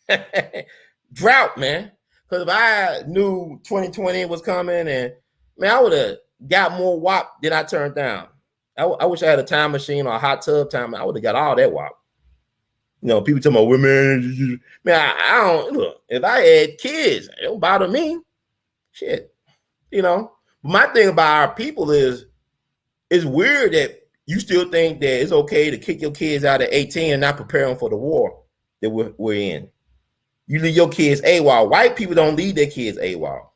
that. Drought, man. Because if I knew 2020 was coming, and man, I would have got more WAP than I turned down. I wish I had a time machine or a hot tub time. I would have got all that WAP. You know, people talking about women. Man, I don't look. If I had kids, it don't bother me. Shit, you know. But my thing about our people is, it's weird that you still think that it's okay to kick your kids out at 18 and not prepare them for the war that we're in. You leave your kids AWOL. White people don't leave their kids AWOL.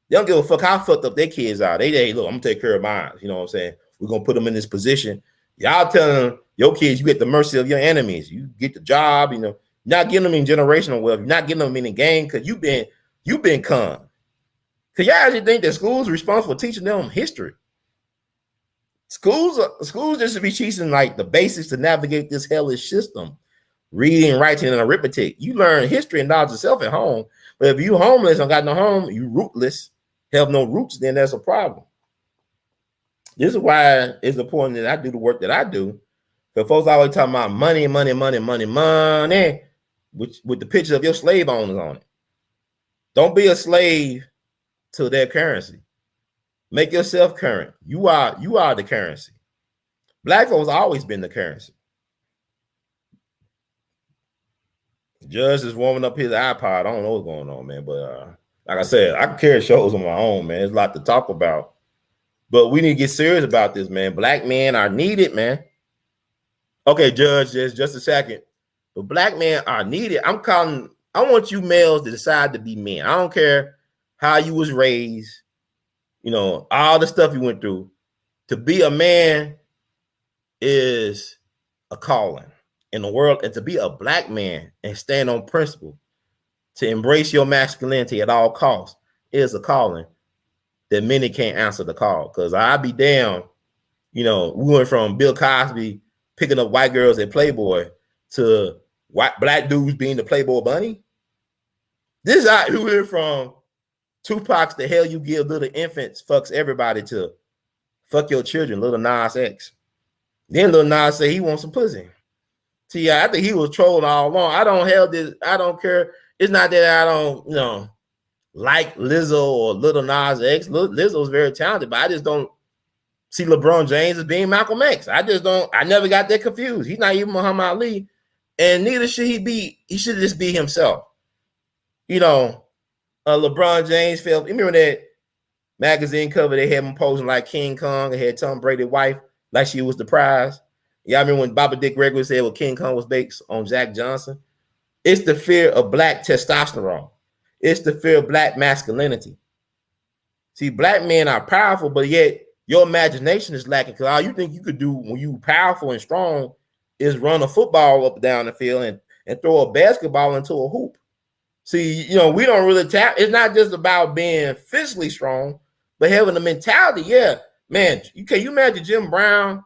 They don't give a fuck how fucked up their kids are. They look, I'm gonna take care of mine. You know what I'm saying? We're gonna put them in this position. Y'all telling your kids you get the mercy of your enemies. You get the job, you know, not getting them in generational wealth, you're not getting them in the game because you've been conned. Cause y'all actually think that schools are responsible for teaching them history. Schools just should be teaching like the basics to navigate this hellish system. Reading, writing, and arithmetic. You learn history and knowledge yourself at home. But if you homeless and got no home, you rootless, have no roots, then that's a problem. This is why it's important that I do the work that I do. Because folks always talking about money, money, money, money, money, with the picture of your slave owners on it. Don't be a slave to their currency. Make yourself current. You are the currency. Black folks always been the currency. Judge is warming up his iPod. I don't know what's going on, man. But like I said, I can carry shows on my own, man. There's a lot to talk about. But we need to get serious about this, man. Black men are needed, man. Okay, Judge, just a second. But black men are needed. I want you males to decide to be men. I don't care how you was raised, you know, all the stuff you went through. To be a man is a calling in the world, and to be a black man and stand on principle, to embrace your masculinity at all costs is a calling that many can't answer the call. Because I'd be damned, you know, we went from Bill Cosby picking up white girls at Playboy to black dudes being the Playboy bunny. This is we went from Tupac's "The Hell You Give Little Infants Fucks Everybody" to "Fuck Your Children," Little Nas X. Then Little Nas say he wants some pussy. See, I think he was trolling all along. I don't care. It's not that I don't, you know, like Lizzo or Little Nas X. Lizzo's very talented, but I just don't see LeBron James as being Malcolm X. I never got that confused. He's not even Muhammad Ali, and neither should he be. He should just be himself. You know, LeBron James felt. You remember that magazine cover? They had him posing like King Kong. They had Tom Brady's wife like she was the prize. Yeah, I remember when Baba Dick Gregory said, well, King Kong was based on Jack Johnston. It's the fear of black testosterone. It's the fear of black masculinity. See, black men are powerful, but yet your imagination is lacking, because all you think you could do when you powerful and strong is run a football up and down the field and throw a basketball into a hoop. See, you know, we don't really tap. It's not just about being physically strong, but having the mentality. Yeah, man, can you imagine Jim Brown?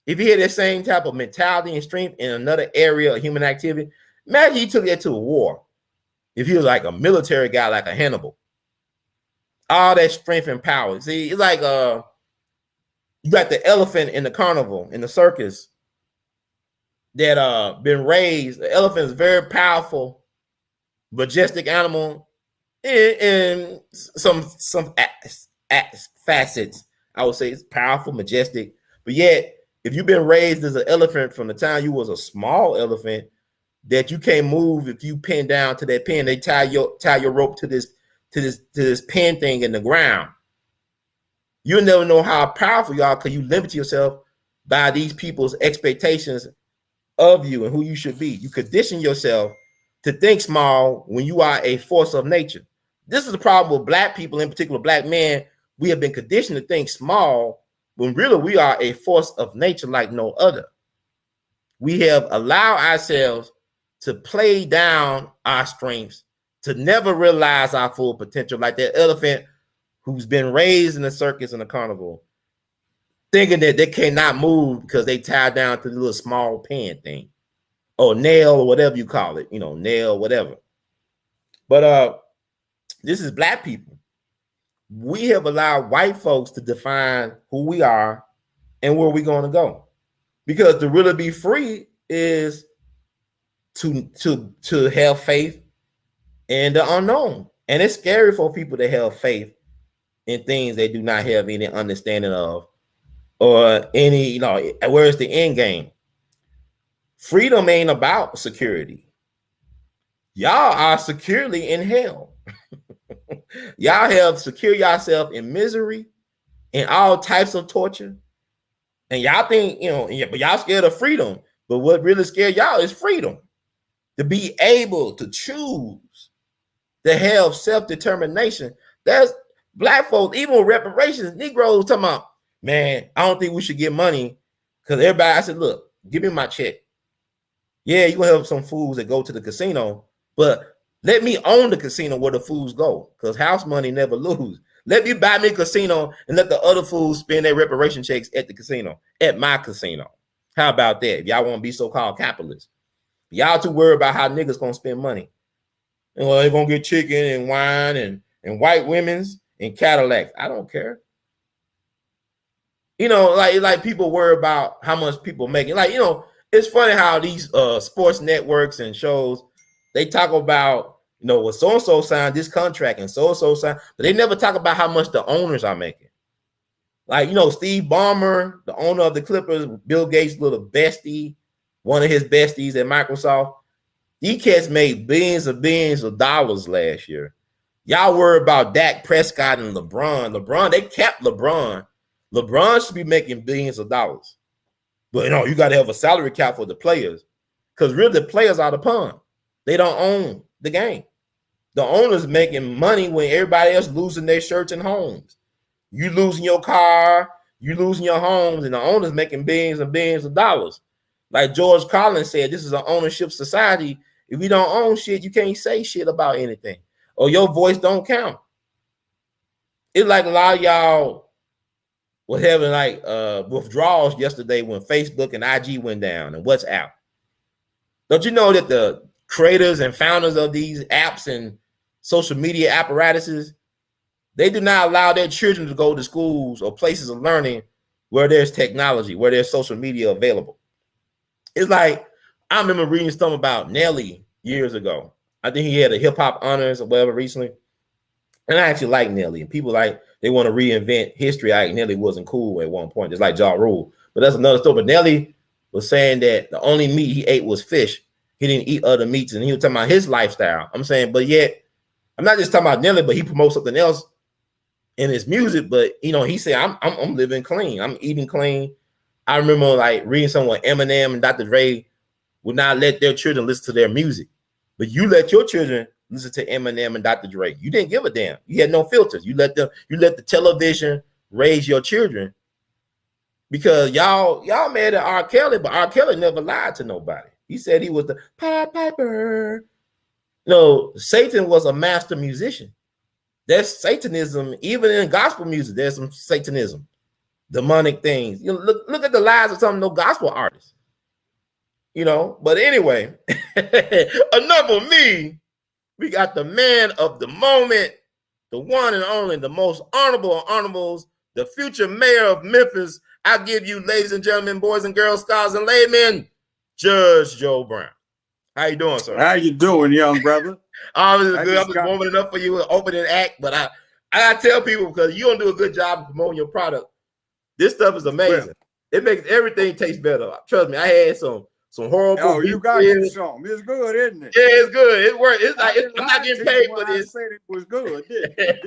If he had that same type of mentality and strength in another area of human activity, imagine he took that to a war. If he was like a military guy, like a Hannibal, all that strength and power. See, it's like you got the elephant in the carnival, in the circus, that been raised. The elephant is very powerful, majestic animal in some facets. I would say it's powerful, majestic, but yet, if you've been raised as an elephant from the time you was a small elephant, that you can't move if you pin down to that pin. They tie your rope to this pin thing in the ground. You'll never know how powerful you are because you limit yourself by these people's expectations of you and who you should be. You condition yourself to think small when you are a force of nature. This is the problem with black people, in particular black men. We have been conditioned to think small when really we are a force of nature like no other. We have allowed ourselves to play down our strengths, to never realize our full potential, like that elephant who's been raised in a circus and a carnival, thinking that they cannot move because they tied down to the little small pin thing or nail or whatever you call it, nail, whatever. But this is black people. We have allowed white folks to define who we are and where we're going to go. Because to really be free is to have faith in the unknown. And it's scary for people to have faith in things they do not have any understanding of or any, where's the end game? Freedom ain't about security. Y'all are securely in hell. Y'all have secured yourself in misery and all types of torture. And y'all think, but y'all scared of freedom. But what really scared y'all is freedom. To be able to choose, to have self-determination. That's black folks, even with reparations, Negroes talking about, man, I don't think we should get money. Because everybody, I said, look, give me my check. Yeah, you're going to have some fools that go to the casino, but let me own the casino where the fools go, because house money never lose. Let me buy me a casino and let the other fools spend their reparation checks at the casino, at my casino. How about that? If y'all want to be so-called capitalists. Y'all too worried about how niggas going to spend money. And well, they're going to get chicken and wine and white women's and Cadillacs. I don't care. Like people worry about how much people making. It's funny how these sports networks and shows, they talk about, well, so-and-so signed this contract and so-and-so signed, but they never talk about how much the owners are making. Like, Steve Ballmer, the owner of the Clippers, Bill Gates' little bestie, one of his besties at Microsoft, these cats made billions of dollars last year. Y'all worry about Dak Prescott and LeBron. They capped LeBron. LeBron should be making billions of dollars. But, you got to have a salary cap for the players, because really the players are the pawn. They don't own the game. The owner's making money when everybody else losing their shirts and homes. You losing your car, you losing your homes, and the owner's making billions and billions of dollars. Like George Carlin said, this is an ownership society. If you don't own shit, you can't say shit about anything, or your voice don't count. It's like a lot of y'all was having withdrawals yesterday when Facebook and IG went down and WhatsApp. Don't you know that the creators and founders of these apps and social media apparatuses, they do not allow their children to go to schools or places of learning where there's technology, where there's social media available. It's like, I remember reading something about Nelly years ago. I think he had a hip hop honors or whatever recently. And I actually like Nelly. And people they want to reinvent history. Nelly wasn't cool at one point, just like Ja Rule. But that's another story. But Nelly was saying that the only meat he ate was fish. He didn't eat other meats, and he was talking about his lifestyle. I'm saying, but yet, I'm not just talking about Nelly, but he promotes something else in his music. But he said, I'm living clean. I'm eating clean. I remember reading somewhere Eminem and Dr. Dre would not let their children listen to their music, but you let your children listen to Eminem and Dr. Dre. You didn't give a damn. You had no filters. You let the television raise your children, because y'all mad at R. Kelly, but R. Kelly never lied to nobody. He said he was the Pied Piper. Satan was a master musician. There's Satanism, even in gospel music. There's some Satanism, demonic things. Look at the lives of some of those gospel artists. But anyway, enough of me. We got the man of the moment, the one and only, the most honorable of honorables, the future mayor of Memphis. I give you, ladies and gentlemen, boys and girls, scholars and laymen, Judge Joe Brown. How you doing, sir? How you doing, young brother? Good. I'm just warming it up for you, opening act. But I gotta tell people, because you don't do a good job of promoting your product. This stuff is amazing. It makes everything taste better. Trust me, I had some some horrible Oh, you beef got you ribs. some. It's good, isn't it? Yeah, it's good. It works. It's like I'm I'm not getting paid for I this. said it was good, didn't it?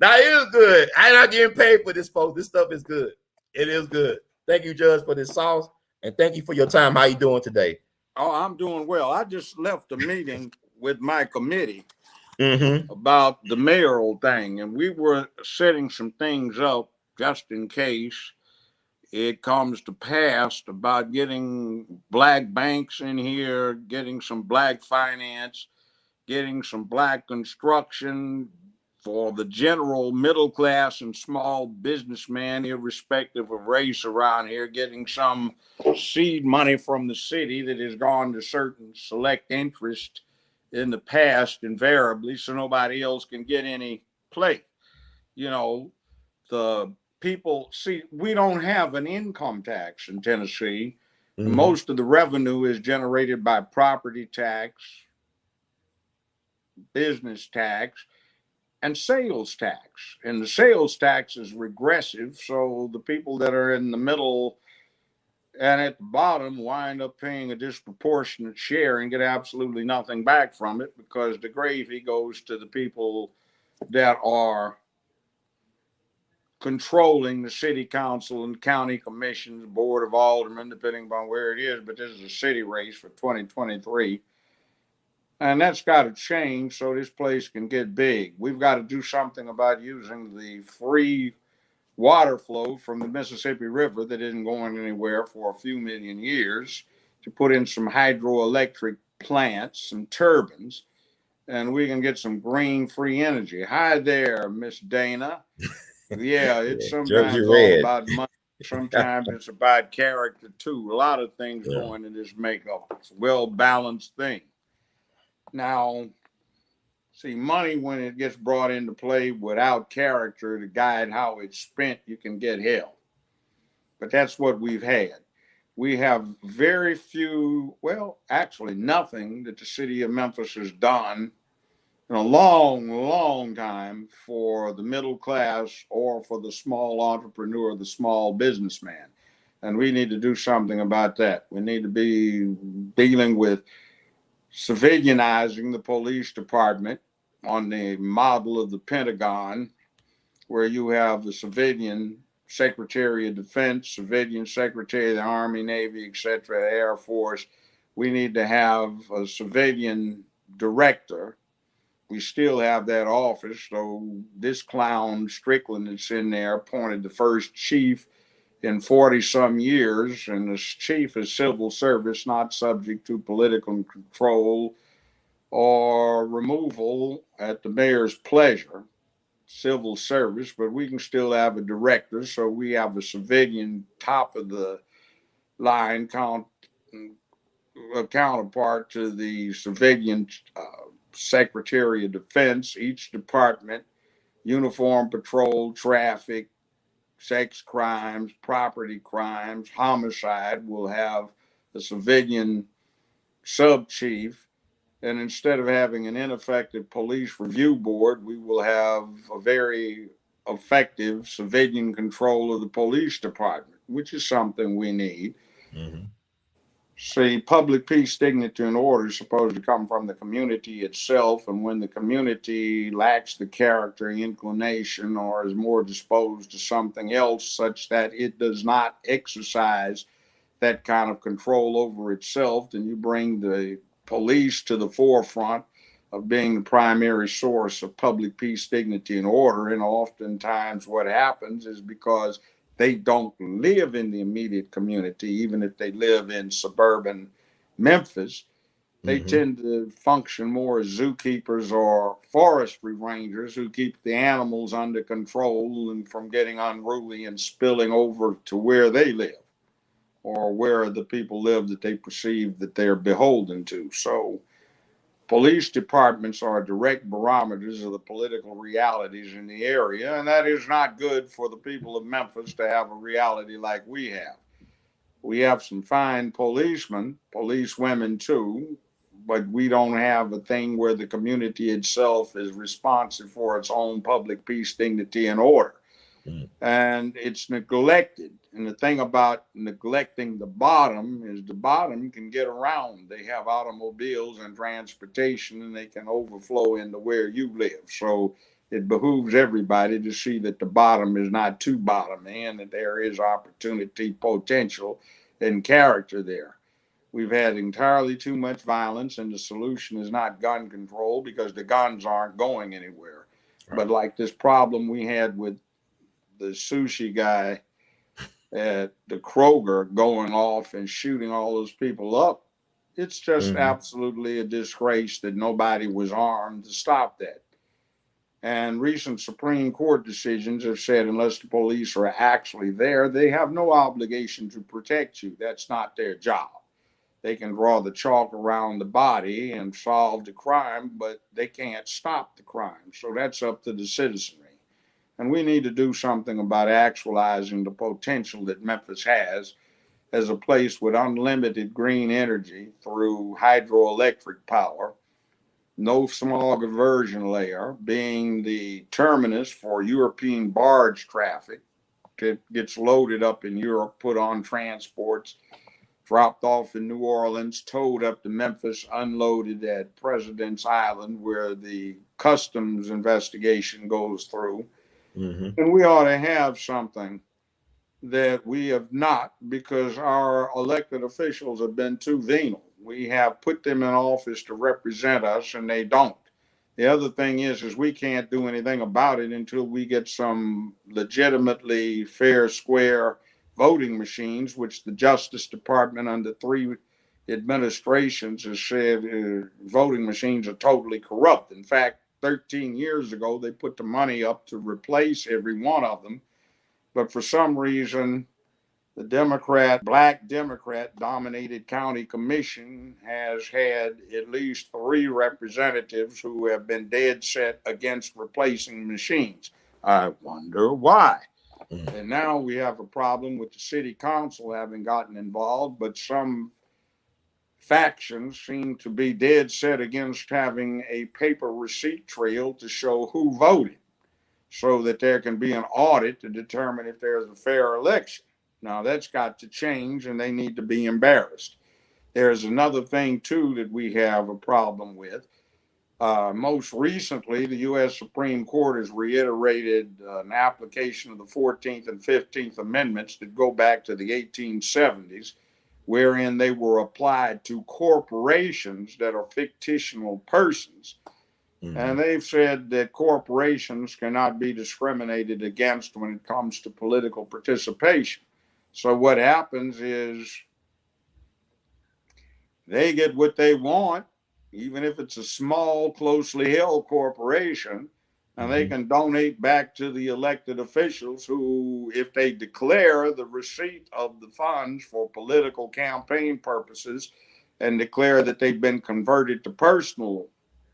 Now it is good. I'm not getting paid for this, folks. This stuff is good. It is good. Thank you, Judge, for this sauce, and thank you for your time. How you doing today? Oh, I'm doing well. I just left a meeting with my committee Mm-hmm. about the mayoral thing, and we were setting some things up just in case it comes to pass about getting black banks in here, getting some black finance, getting some black construction for the general middle class and small businessman, irrespective of race around here, getting some seed money from the city that has gone to certain select interest in the past, invariably, so nobody else can get any play. You know, the people see, we don't have an income tax in Tennessee. Mm-hmm. Most of the revenue is generated by property tax, business tax, and sales tax. And the sales tax is regressive, so the people that are in the middle and at the bottom wind up paying a disproportionate share and get absolutely nothing back from it, because the gravy goes to the people that are controlling the city council and county commissions, board of aldermen, depending upon where it is. But this is a city race for 2023. And that's got to change so this place can get big. We've got to do something about using the free water flow from the Mississippi River that isn't going anywhere for a few million years to put in some hydroelectric plants, some turbines, and we can get some green free energy. Hi there, Miss Dana. Yeah, it's sometimes all about money. Sometimes it's about character too. A lot of things go into this makeup. It's a well-balanced thing. Now, see, money, when it gets brought into play without character to guide how it's spent, you can get hell. But that's what we've had. We have very few, well, actually nothing that the city of Memphis has done in a long, long time for the middle class or for the small entrepreneur, the small businessman. And we need to do something about that. We need to be dealing with civilianizing the police department on the model of the Pentagon, where you have the civilian Secretary of Defense, civilian Secretary of the Army, Navy, etc., Air Force. We need to have a civilian director. We still have that office, so this clown Strickland that's in there appointed the first chief in 40-some years, and the chief is civil service, not subject to political control or removal at the mayor's pleasure. Civil service, but we can still have a director, so we have a civilian top of the line counterpart to the civilian Secretary of Defense. Each department, uniform patrol, traffic, sex crimes, property crimes, homicide, will have a civilian sub chief. And instead of having an ineffective police review board, we will have a very effective civilian control of the police department, which is something we need. Mm-hmm. See, public peace, dignity, and order is supposed to come from the community itself. And when the community lacks the character, inclination, or is more disposed to something else, such that it does not exercise that kind of control over itself, then you bring the police to the forefront of being the primary source of public peace, dignity, and order. And oftentimes what happens is because they don't live in the immediate community, even if they live in suburban Memphis, they tend to function more as zookeepers or forestry rangers who keep the animals under control and from getting unruly and spilling over to where they live, or where the people live that they perceive that they're beholden to. So police departments are direct barometers of the political realities in the area, and that is not good for the people of Memphis to have a reality like we have. We have some fine policemen, police women too, but we don't have a thing where the community itself is responsive for its own public peace, dignity, and order. And it's neglected. And the thing about neglecting the bottom is the bottom can get around. They have automobiles and transportation, and they can overflow into where you live. So it behooves everybody to see that the bottom is not too bottom and that there is opportunity, potential, and character there. We've had entirely too much violence, and the solution is not gun control because the guns aren't going anywhere. Right. But like this problem we had with the sushi guy at the Kroger going off and shooting all those people up, it's just absolutely a disgrace that nobody was armed to stop that. And recent Supreme Court decisions have said unless the police are actually there, they have no obligation to protect you. That's not their job. They can draw the chalk around the body and solve the crime, but they can't stop the crime. So that's up to the citizenry. And we need to do something about actualizing the potential that Memphis has as a place with unlimited green energy through hydroelectric power, no smog aversion layer, being the terminus for European barge traffic that gets loaded up in Europe, put on transports, dropped off in New Orleans, towed up to Memphis, unloaded at President's Island, where the customs investigation goes through. And we ought to have something that we have not because our elected officials have been too venal. We have put them in office to represent us and they don't. The other thing is we can't do anything about it until we get some legitimately fair, square voting machines, which the Justice Department under 3 administrations has said voting machines are totally corrupt. In fact, 13 years ago, they put the money up to replace every one of them. But for some reason, the black Democrat dominated county commission has had at least 3 representatives who have been dead set against replacing machines. I wonder why. And now we have a problem with the city council having gotten involved, but some factions seem to be dead set against having a paper receipt trail to show who voted so that there can be an audit to determine if there's a fair election. Now, that's got to change, and they need to be embarrassed. There's another thing, too, that we have a problem with. Most recently, the U.S. Supreme Court has reiterated an application of the 14th and 15th Amendments that go back to the 1870s, wherein they were applied to corporations that are fictional persons. And they've said that corporations cannot be discriminated against when it comes to political participation. So what happens is they get what they want, even if it's a small, closely held corporation, and they can donate back to the elected officials who, if they declare the receipt of the funds for political campaign purposes and declare that they've been converted to personal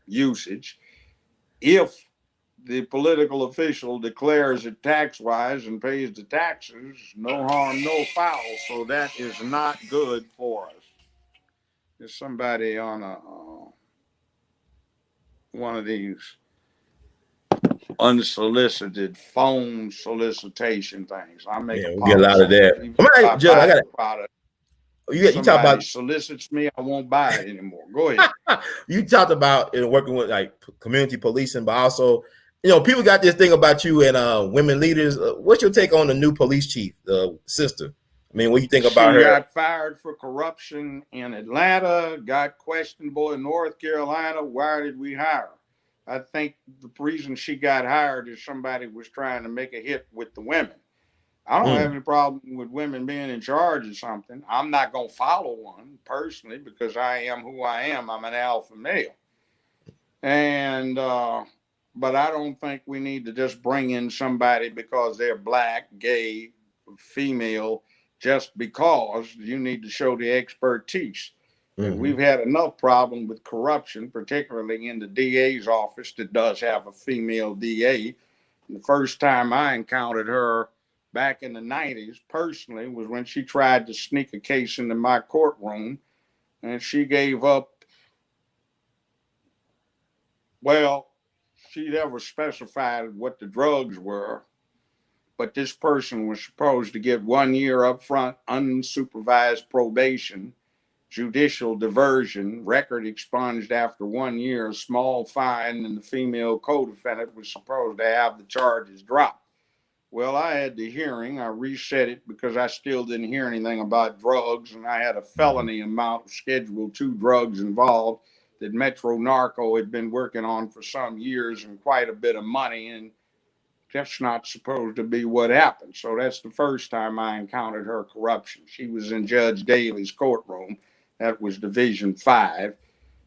usage, if the political official declares it tax-wise and pays the taxes, no harm, no foul. So that is not good for us. There's somebody on one of these unsolicited phone solicitation things. I make a We get a lot of policy. that. Even All if right, I Joe, I buy got the it. product, You talk somebody about solicits me, I won't buy it anymore. Go ahead. you talked about working with like community policing, but also, people got this thing about you and women leaders. What's your take on the new police chief, the sister? I mean, what do you think about She her? got fired for corruption in Atlanta, got questionable in North Carolina. Why did we hire her? I think the reason she got hired is somebody was trying to make a hit with the women. I don't have any problem with women being in charge of something. I'm not going to follow one personally because I am who I am. I'm an alpha male. And, but I don't think we need to just bring in somebody because they're black, gay, female, just because. You need to show the expertise. And we've had enough problem with corruption, particularly in the DA's office that does have a female DA. And the first time I encountered her back in the 90s personally was when she tried to sneak a case into my courtroom, and she gave up. Well, she never specified what the drugs were, but this person was supposed to get 1 year up front, unsupervised probation, judicial diversion, record expunged after 1 year, small fine, and the female co-defendant was supposed to have the charges dropped. Well, I had the hearing. I reset it because I still didn't hear anything about drugs, and I had a felony amount of Schedule II drugs involved that Metro Narco had been working on for some years and quite a bit of money, and that's not supposed to be what happened. So that's the first time I encountered her corruption. She was in Judge Daly's courtroom. That was Division 5.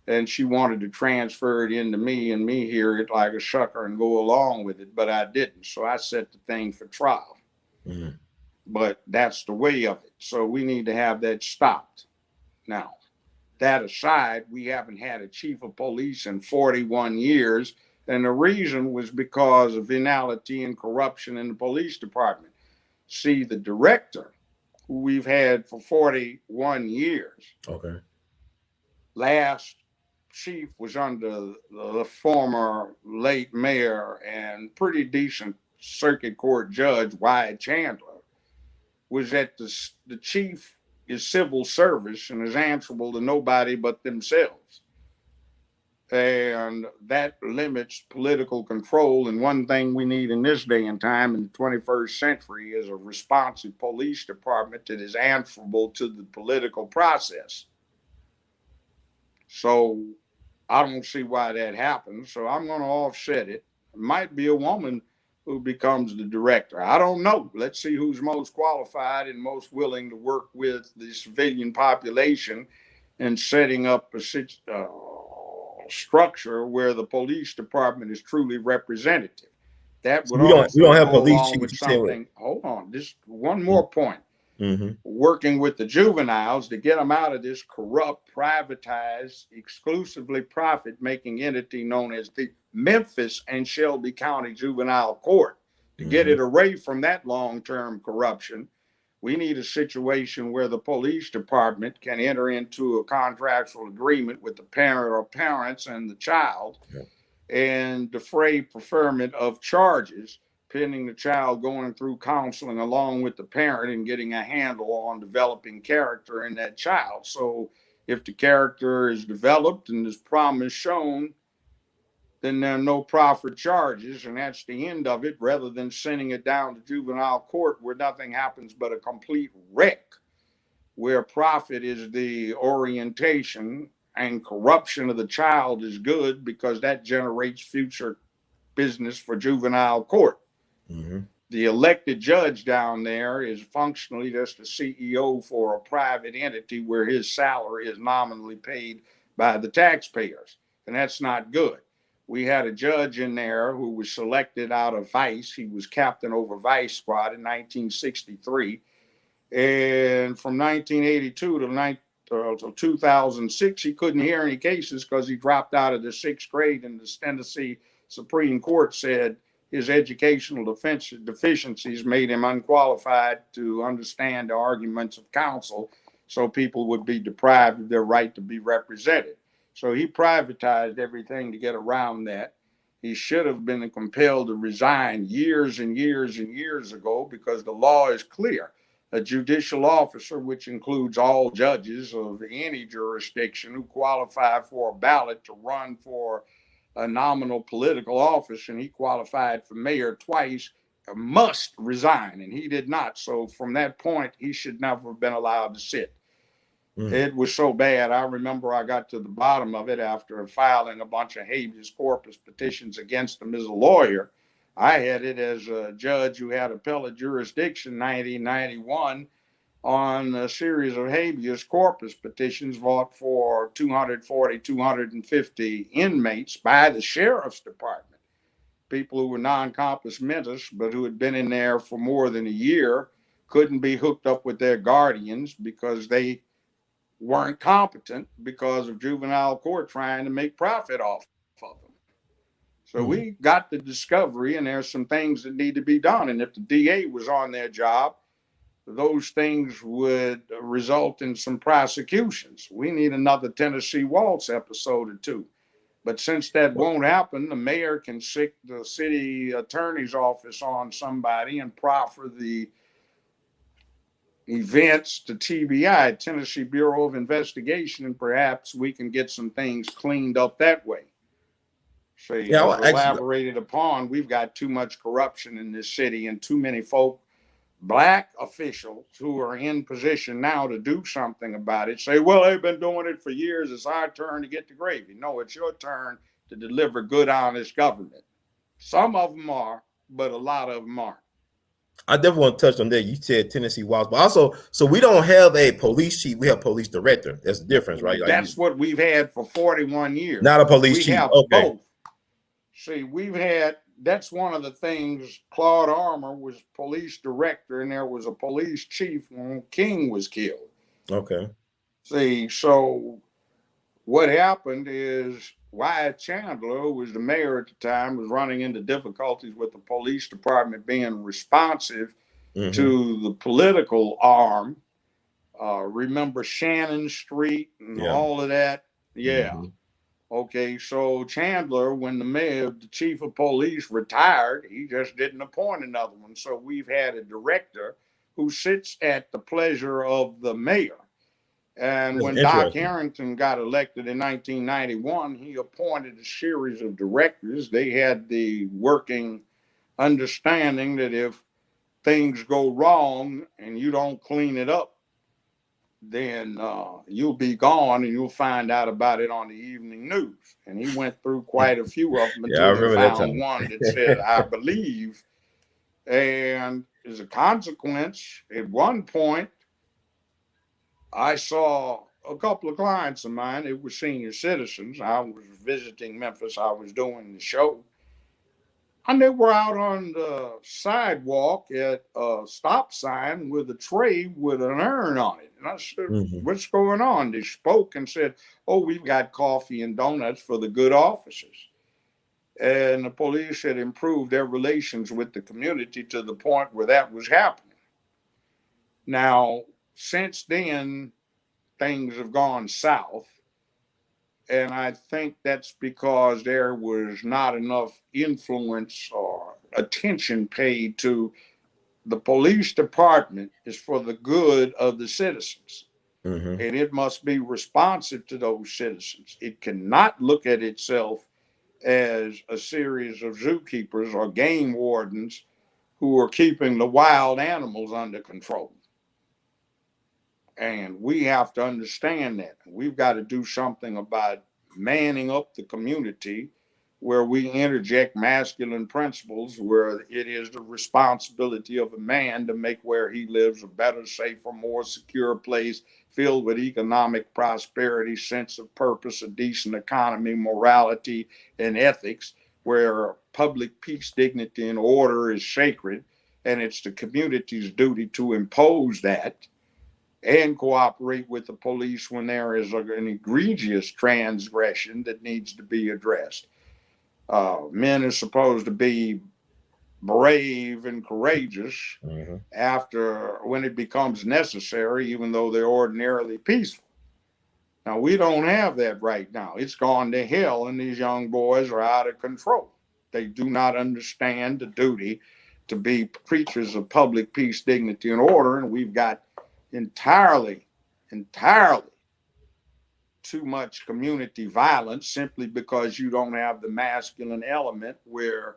And she wanted to transfer it into me and me hear it like a sucker and go along with it, but I didn't. So I set the thing for trial. Mm-hmm. But that's the way of it. So we need to have that stopped. Now, that aside, we haven't had a chief of police in 41 years. And the reason was because of venality and corruption in the police department. See, the director, who we've had for 41 years, last chief was under the former late mayor and pretty decent circuit court judge, Wyatt Chandler, was that the chief is civil service and is answerable to nobody but themselves. And that limits political control. And one thing we need in this day and time in the 21st century is a responsive police department that is answerable to the political process. So I don't see why that happens. So I'm going to offset it. It might be a woman who becomes the director. I don't know. Let's see who's most qualified and most willing to work with the civilian population and setting up a structure where the police department is truly representative. That would we don't have police chiefs with something. Hold on, just one more point. Mm-hmm. Working with the juveniles to get them out of this corrupt, privatized, exclusively profit-making entity known as the Memphis and Shelby County Juvenile Court. To get it away from that long-term corruption, we need a situation where the police department can enter into a contractual agreement with the parent or parents and the child and defray preferment of charges pending the child going through counseling along with the parent and getting a handle on developing character in that child. So if the character is developed and is promise shown, then there are no profit charges, and that's the end of it, rather than sending it down to juvenile court where nothing happens but a complete wreck, where profit is the orientation and corruption of the child is good because that generates future business for juvenile court. Mm-hmm. The elected judge down there is functionally just a CEO for a private entity where his salary is nominally paid by the taxpayers, and that's not good. We had a judge in there who was selected out of Vice. He was captain over Vice Squad in 1963. And from 1982 to 2006, he couldn't hear any cases because he dropped out of the 6th grade, and the Tennessee Supreme Court said his educational deficiencies made him unqualified to understand the arguments of counsel, so people would be deprived of their right to be represented. So he privatized everything to get around that. He should have been compelled to resign years and years and years ago because the law is clear. A judicial officer, which includes all judges of any jurisdiction who qualify for a ballot to run for a nominal political office, and he qualified for mayor twice, must resign, and he did not. So from that point, he should never have been allowed to sit. It was so bad. I remember I got to the bottom of it after filing a bunch of habeas corpus petitions against him as a lawyer. I had it as a judge who had appellate jurisdiction 1991 on a series of habeas corpus petitions fought for 240, 250 inmates by the sheriff's department, people who were non-compos mentis, but who had been in there for more than a year, couldn't be hooked up with their guardians because they weren't competent because of juvenile court trying to make profit off of them. So we got the discovery, and there's some things that need to be done. And if the DA was on their job, those things would result in some prosecutions. We need another Tennessee Waltz episode or two. But since that won't happen, the mayor can sick the city attorney's office on somebody and proffer the events to TBI, Tennessee Bureau of Investigation, and perhaps we can get some things cleaned up that way. See, Yeah, as well, actually, elaborated upon, we've got too much corruption in this city and too many folk, black officials who are in position now to do something about it, say, well, they've been doing it for years. It's our turn to get the gravy. No, it's your turn to deliver good, honest government. Some of them are, but a lot of them aren't. I definitely want to touch on that. You said Tennessee Wilds, but also, so we don't have a police chief. We have police director. That's the difference, right? That's what we've had for 41 years. Not a police we chief. have Okay. both. See, that's one of the things. Claude Armour was police director, and there was a police chief when King was killed. Okay. See, so what happened is Wyatt Chandler, who was the mayor at the time, was running into difficulties with the police department being responsive to the political arm. Remember Shannon Street and all of that? Yeah. Okay, so Chandler, when the chief of police retired, he just didn't appoint another one. So we've had a director who sits at the pleasure of the mayor. And when Doc Harrington got elected in 1991, he appointed a series of directors. They had the working understanding that if things go wrong and you don't clean it up, then you'll be gone and you'll find out about it on the evening news. And he went through quite a few of them until they found one that said, I believe. And as a consequence, at one point, I saw a couple of clients of mine. It were senior citizens. I was visiting Memphis. I was doing the show. And they were out on the sidewalk at a stop sign with a tray with an urn on it. And I said, what's going on? They spoke and said, oh, we've got coffee and donuts for the good officers. And the police had improved their relations with the community to the point where that was happening. Now, since then, things have gone south. And I think that's because there was not enough influence or attention paid to the police department is for the good of the citizens. And it must be responsive to those citizens. It cannot look at itself as a series of zookeepers or game wardens who are keeping the wild animals under control. And we have to understand that. We've got to do something about manning up the community where we interject masculine principles, where it is the responsibility of a man to make where he lives a better, safer, more secure place filled with economic prosperity, sense of purpose, a decent economy, morality, and ethics, where public peace, dignity, and order is sacred. And it's the community's duty to impose that and cooperate with the police when there is an egregious transgression that needs to be addressed. Men are supposed to be brave and courageous when it becomes necessary, even though they're ordinarily peaceful. Now, we don't have that right now. It's gone to hell, and these young boys are out of control. They do not understand the duty to be preachers of public peace, dignity, and order, and we've got entirely too much community violence simply because you don't have the masculine element where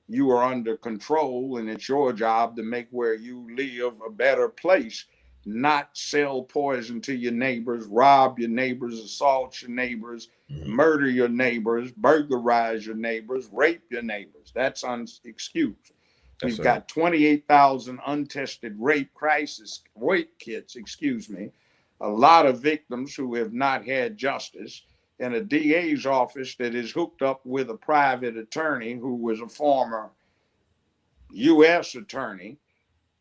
you are under control and it's your job to make where you live a better place, not sell poison to your neighbors, rob your neighbors, assault your neighbors, murder your neighbors, burglarize your neighbors, rape your neighbors. That's unexcused. We've got 28,000 untested rape kits, a lot of victims who have not had justice, and a DA's office that is hooked up with a private attorney who was a former U.S. attorney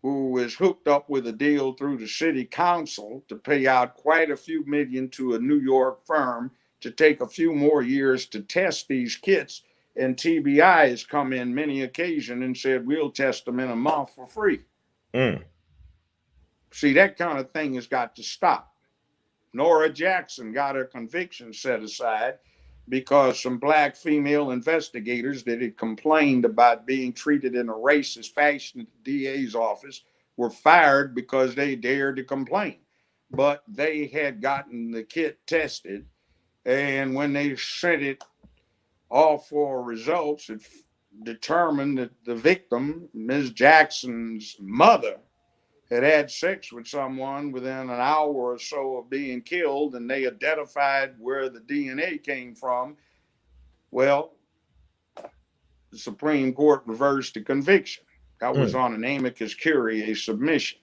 who is hooked up with a deal through the city council to pay out quite a few million to a New York firm to take a few more years to test these kits. And TBI has come in many occasions and said, we'll test them in a month for free. See, that kind of thing has got to stop. Nora Jackson got her conviction set aside because some black female investigators that had complained about being treated in a racist fashion at the DA's office were fired because they dared to complain. But they had gotten the kit tested, and when they sent it off for results, it determined that the victim, Ms. Jackson's mother, had had sex with someone within an hour or so of being killed, and they identified where the DNA came from. Well, the Supreme Court reversed the conviction. That was on an amicus curiae submission.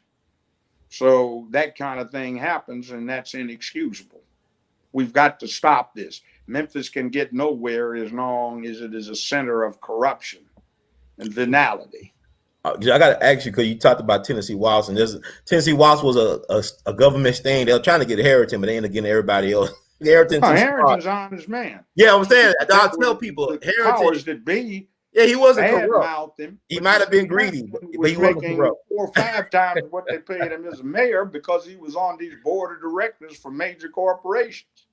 So that kind of thing happens, and that's inexcusable. We've got to stop this. Memphis can get nowhere as long as it is a center of corruption and venality. I got to ask you, because you talked about Tennessee Waltz, and Tennessee Waltz was a government stain. They were trying to get Harrington, but they ended up getting everybody else. Harrington's an honest man. Yeah, I'm saying, I tell people, Harrington, powers that be, yeah, he wasn't corrupt. Him, he might have been greedy, but he wasn't corrupt. 4 or 5 times what they paid him as a mayor because he was on these board of directors for major corporations.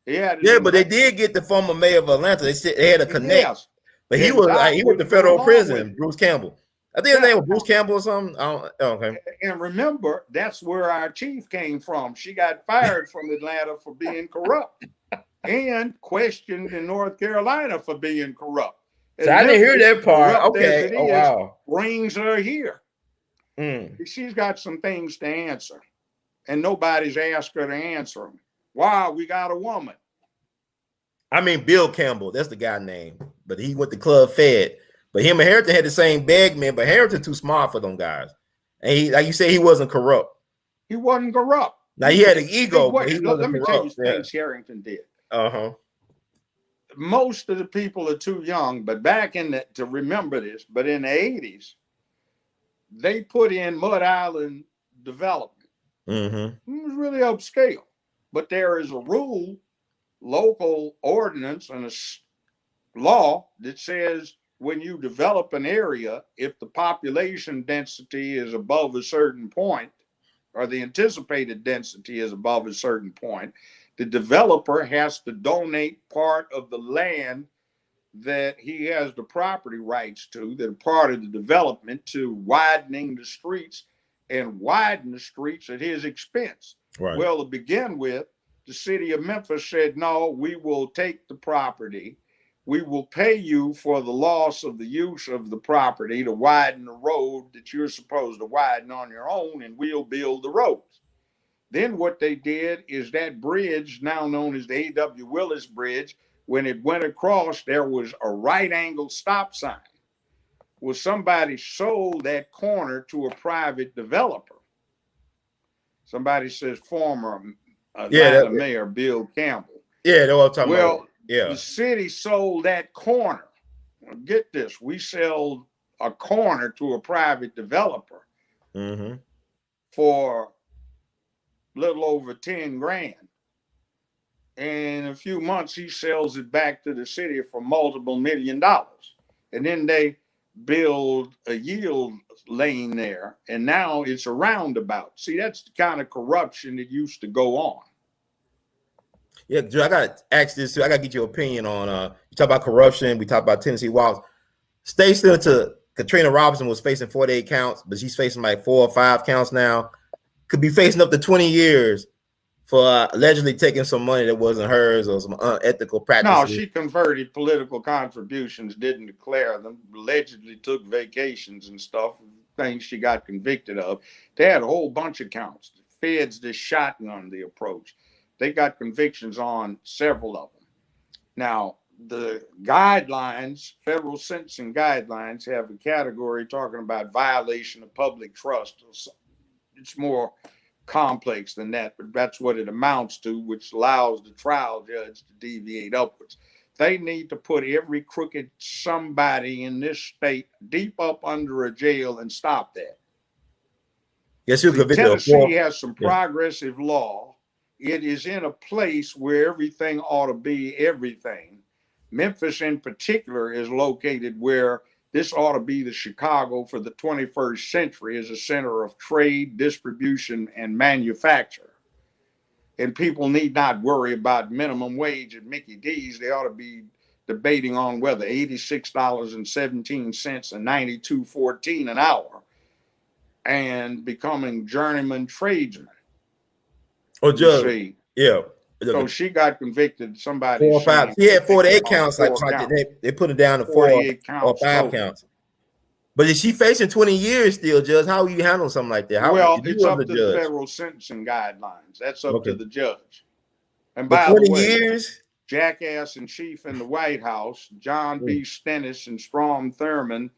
But they did get the former mayor of Atlanta. They said they had a connect, yes. But he went to federal prison. Bruce Campbell. I think his name was Bruce Campbell or something. Okay. And remember, that's where our chief came from. She got fired from Atlanta for being corrupt and questioned in North Carolina for being corrupt. So I didn't hear that part. Okay. Oh, wow. Brings her here. She's got some things to answer, and nobody's asked her to answer them. Wow, we got a woman. I mean, Bill Campbell. That's the guy name. But he went to Club Fed. But him and Harrington had the same bag, man. But Harrington too smart for them guys. And he, like you said, he wasn't corrupt. He wasn't corrupt. Now he had an ego, but he wasn't Let me corrupt. tell you things Harrington did. Uh-huh. Most of the people are too young, but back in the, to remember this, but in the 80s, they put in Mud Island development. It was really upscale. But there is a rule, local ordinance, and a law that says when you develop an area, if the population density is above a certain point, or the anticipated density is above a certain point, the developer has to donate part of the land that he has the property rights to, that are part of the development, to widening the streets and widen the streets at his expense. Right. Well, to begin with, the city of Memphis said, no, we will take the property. We will pay you for the loss of the use of the property to widen the road that you're supposed to widen on your own, and we'll build the roads. Then what they did is that bridge, now known as the A.W. Willis Bridge, when it went across, there was a right-angle stop sign. Well, somebody sold that corner to a private developer. Somebody says former Atlanta Mayor Bill Campbell. Yeah, that's what I'm talking about. Well, the city sold that corner. Now, get this, we sold a corner to a private developer for a little over 10 grand. And in a few months, he sells it back to the city for multiple $1 million. And then they build a yield lane there, and now it's a roundabout. See, that's the kind of corruption that used to go on. Yeah, Drew, I got to ask this too. I got to get your opinion on, you talk about corruption, we talk about Tennessee Waltz. State Senator Katrina Robinson was facing 48 counts, but she's facing like 4 or 5 counts now. Could be facing up to 20 years for allegedly taking some money that wasn't hers or some unethical practices. No, she converted political contributions, didn't declare them, allegedly took vacations and stuff, things she got convicted of. They had a whole bunch of counts. The feds just shotgun the approach. They got convictions on several of them. Now, the guidelines, federal sentencing guidelines, have a category talking about violation of public trust. It's more complex than that, but that's what it amounts to, which allows the trial judge to deviate upwards. They need to put every crooked somebody in this state deep up under a jail and stop that. Yes, Tennessee has some progressive law. It is in a place where everything ought to be everything. Memphis in particular is located where this ought to be the Chicago for the 21st century, as a center of trade, distribution, and manufacture. and people need not worry about minimum wage at Mickey D's. They ought to be debating on whether $86.17 and $92.14 an hour, and becoming journeyman tradesmen. Oh, You Judge, see, yeah. so she got convicted. Somebody 4 or 5. saying She had 48 on counts. Like 4 counts, they put it down to 4 48 or counts 5 total. counts. But is she facing 20 years still, Judge? How will you handle something like that? How, Well, if you it's was up the to the judge? federal sentencing guidelines. That's up to Okay. the judge. And But by the 20 way, years? Jackass in Chief in the White House, John Mm. B. Stennis and Strom Thurmond,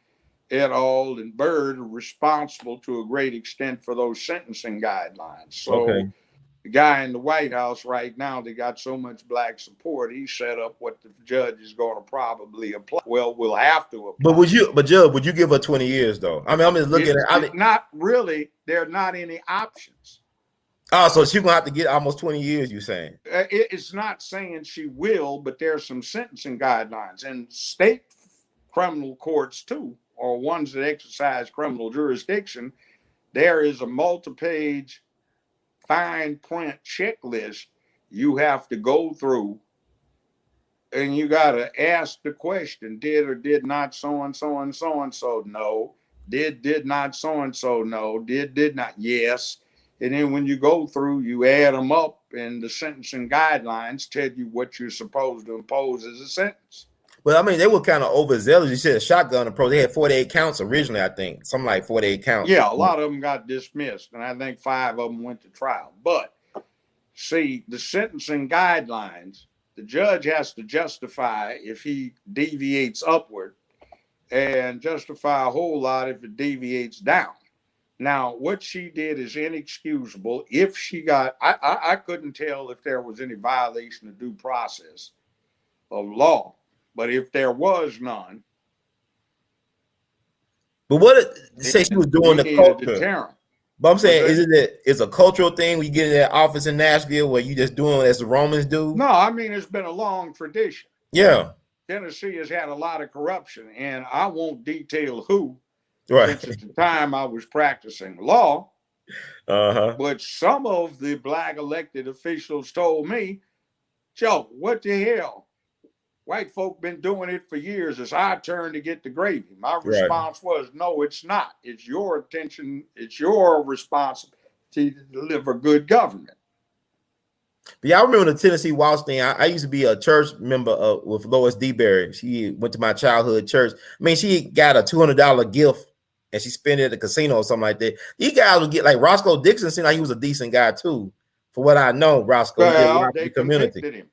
et al., and Byrd are responsible to a great extent for those sentencing guidelines. So Okay. the guy in the White House right now, they got so much black support, he set up what the judge is going to probably apply. Well, we'll have to apply. But Judge, would you give her 20 years though? I mean, I'm just looking at not really, there are not any options. Oh, so she's gonna have to get almost 20 years, you saying? It's not saying she will, but there's some sentencing guidelines, and state criminal courts too, or ones that exercise criminal jurisdiction. There is a multi-page fine print checklist you have to go through, and you got to ask the question: did or did not so and so and so and so? No. Did not so and so? No. Did not? Yes. And then when you go through, you add them up, and the sentencing guidelines tell you what you're supposed to impose as a sentence. Well, I mean, they were kind of overzealous. You said a shotgun approach. They had 48 counts originally, I think. Something like 48 counts. Yeah, a lot of them got dismissed, and I think 5 of them went to trial. But see, the sentencing guidelines, the judge has to justify if he deviates upward, and justify a whole lot if it deviates down. Now, what she did is inexcusable. If she got, I couldn't tell if there was any violation of due process of law, but if there was none. But what say she was doing the culture? But I'm saying, it's a cultural thing when you get in that office in Nashville where you just doing as the Romans do? No, I mean, it's been a long tradition. Yeah. Tennessee has had a lot of corruption, and I won't detail who. Right. Since at the time I was practicing law. Uh-huh. But some of the black elected officials told me, Joe, what the hell? White folk been doing it for years. It's our turn to get the gravy. My response was, no, it's not. It's your attention. It's your responsibility to deliver good government. But yeah, I remember the Tennessee Waltz thing. I used to be a church member with Lois D. Berry. She went to my childhood church. I mean, she got a $200 gift and she spent it at the casino or something like that. These guys would get, like Roscoe Dixon seemed like he was a decent guy too. For what I know, Roscoe, well, they convicted him.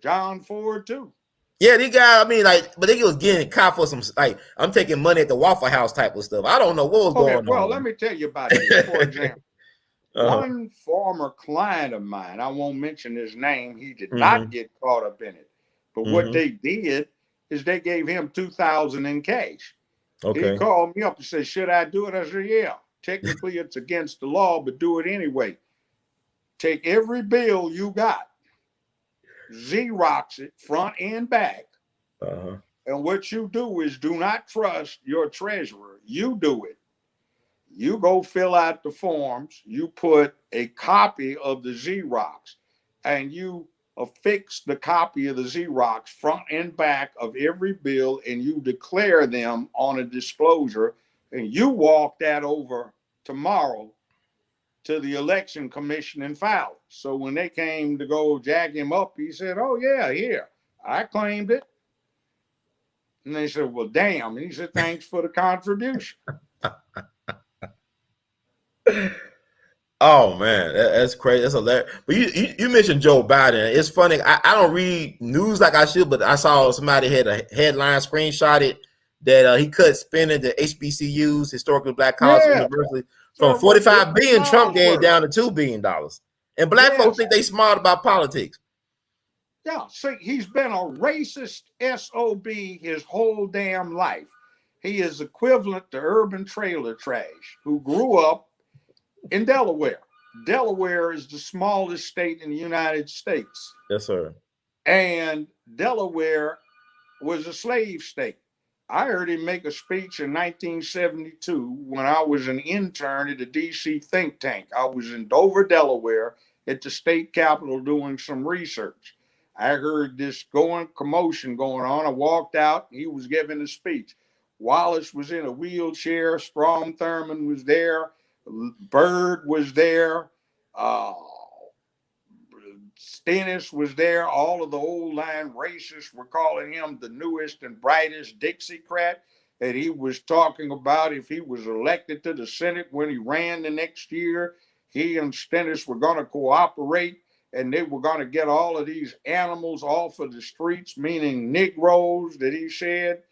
John Ford too. Yeah, these guys, I mean, like, but they was getting caught for some, like, I'm taking money at the Waffle House type of stuff. I don't know what was going on. Well, let me tell you about this, for example. One former client of mine, I won't mention his name, he did not get caught up in it. But what they did is they gave him $2,000 in cash. Okay. He called me up and said, should I do it? I said, yeah. Technically, it's against the law, but do it anyway. Take every bill you got, Xerox it front and back. And what you do is do not trust your treasurer. You do it. You go fill out the forms. You put a copy of the Xerox, and you affix the copy of the Xerox front and back of every bill, and you declare them on a disclosure, and you walk that over tomorrow to the election commission and file it. So when they came to go jack him up, he said, oh yeah, here, I claimed it. And they said, well, damn. And he said, thanks for the contribution. Oh man, that's crazy. That's hilarious. But you mentioned Joe Biden. It's funny. I don't read news like I should, but I saw somebody had a headline screenshotted that he cut spending the HBCUs, historically black college university, from $45 billion Trump gave down to $2 billion. And black folks think they smart about politics. Yeah, see, he's been a racist SOB his whole damn life. He is equivalent to urban trailer trash who grew up in Delaware. Delaware is the smallest state in the United States. Yes, sir. And Delaware was a slave state. I heard him make a speech in 1972 when I was an intern at a DC think tank. I was in Dover, Delaware at the state capitol doing some research. I heard this commotion going on. I walked out. He was giving a speech. Wallace was in a wheelchair. Strom Thurmond was there. Byrd was there. Stennis was there. All of the old line racists were calling him the newest and brightest Dixiecrat. And he was talking about if he was elected to the Senate when he ran the next year, he and Stennis were going to cooperate and they were going to get all of these animals off of the streets, meaning Negroes, that he said,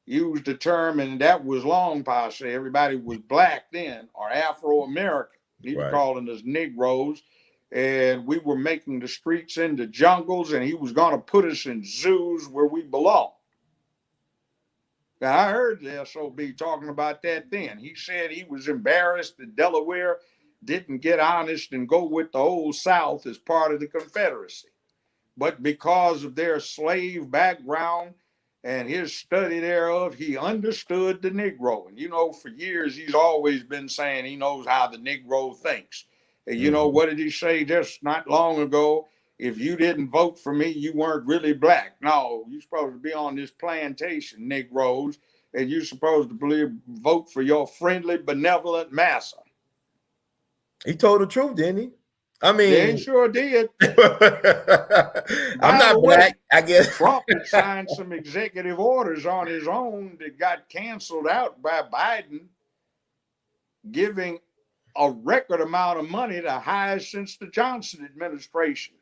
used the term, and that was long past. Everybody was black then, or Afro-American. He was calling us Negroes. And we were making the streets into jungles, and he was going to put us in zoos where we belong. Now, I heard the SOB talking about that then. He said he was embarrassed that Delaware didn't get honest and go with the old South as part of the Confederacy. But because of their slave background and his study thereof, he understood the Negro. And, you know, for years, he's always been saying he knows how the Negro thinks. And, you know, what did he say just not long ago? If you didn't vote for me, you weren't really black. No, you're supposed to be on this plantation, Negroes, and you're supposed to vote for your friendly, benevolent massa. He told the truth, didn't he? I mean, yeah, he sure did. I'm not black, I guess. Trump had signed some executive orders on his own that got canceled out by Biden, giving a record amount of money, the highest since the Johnston administration,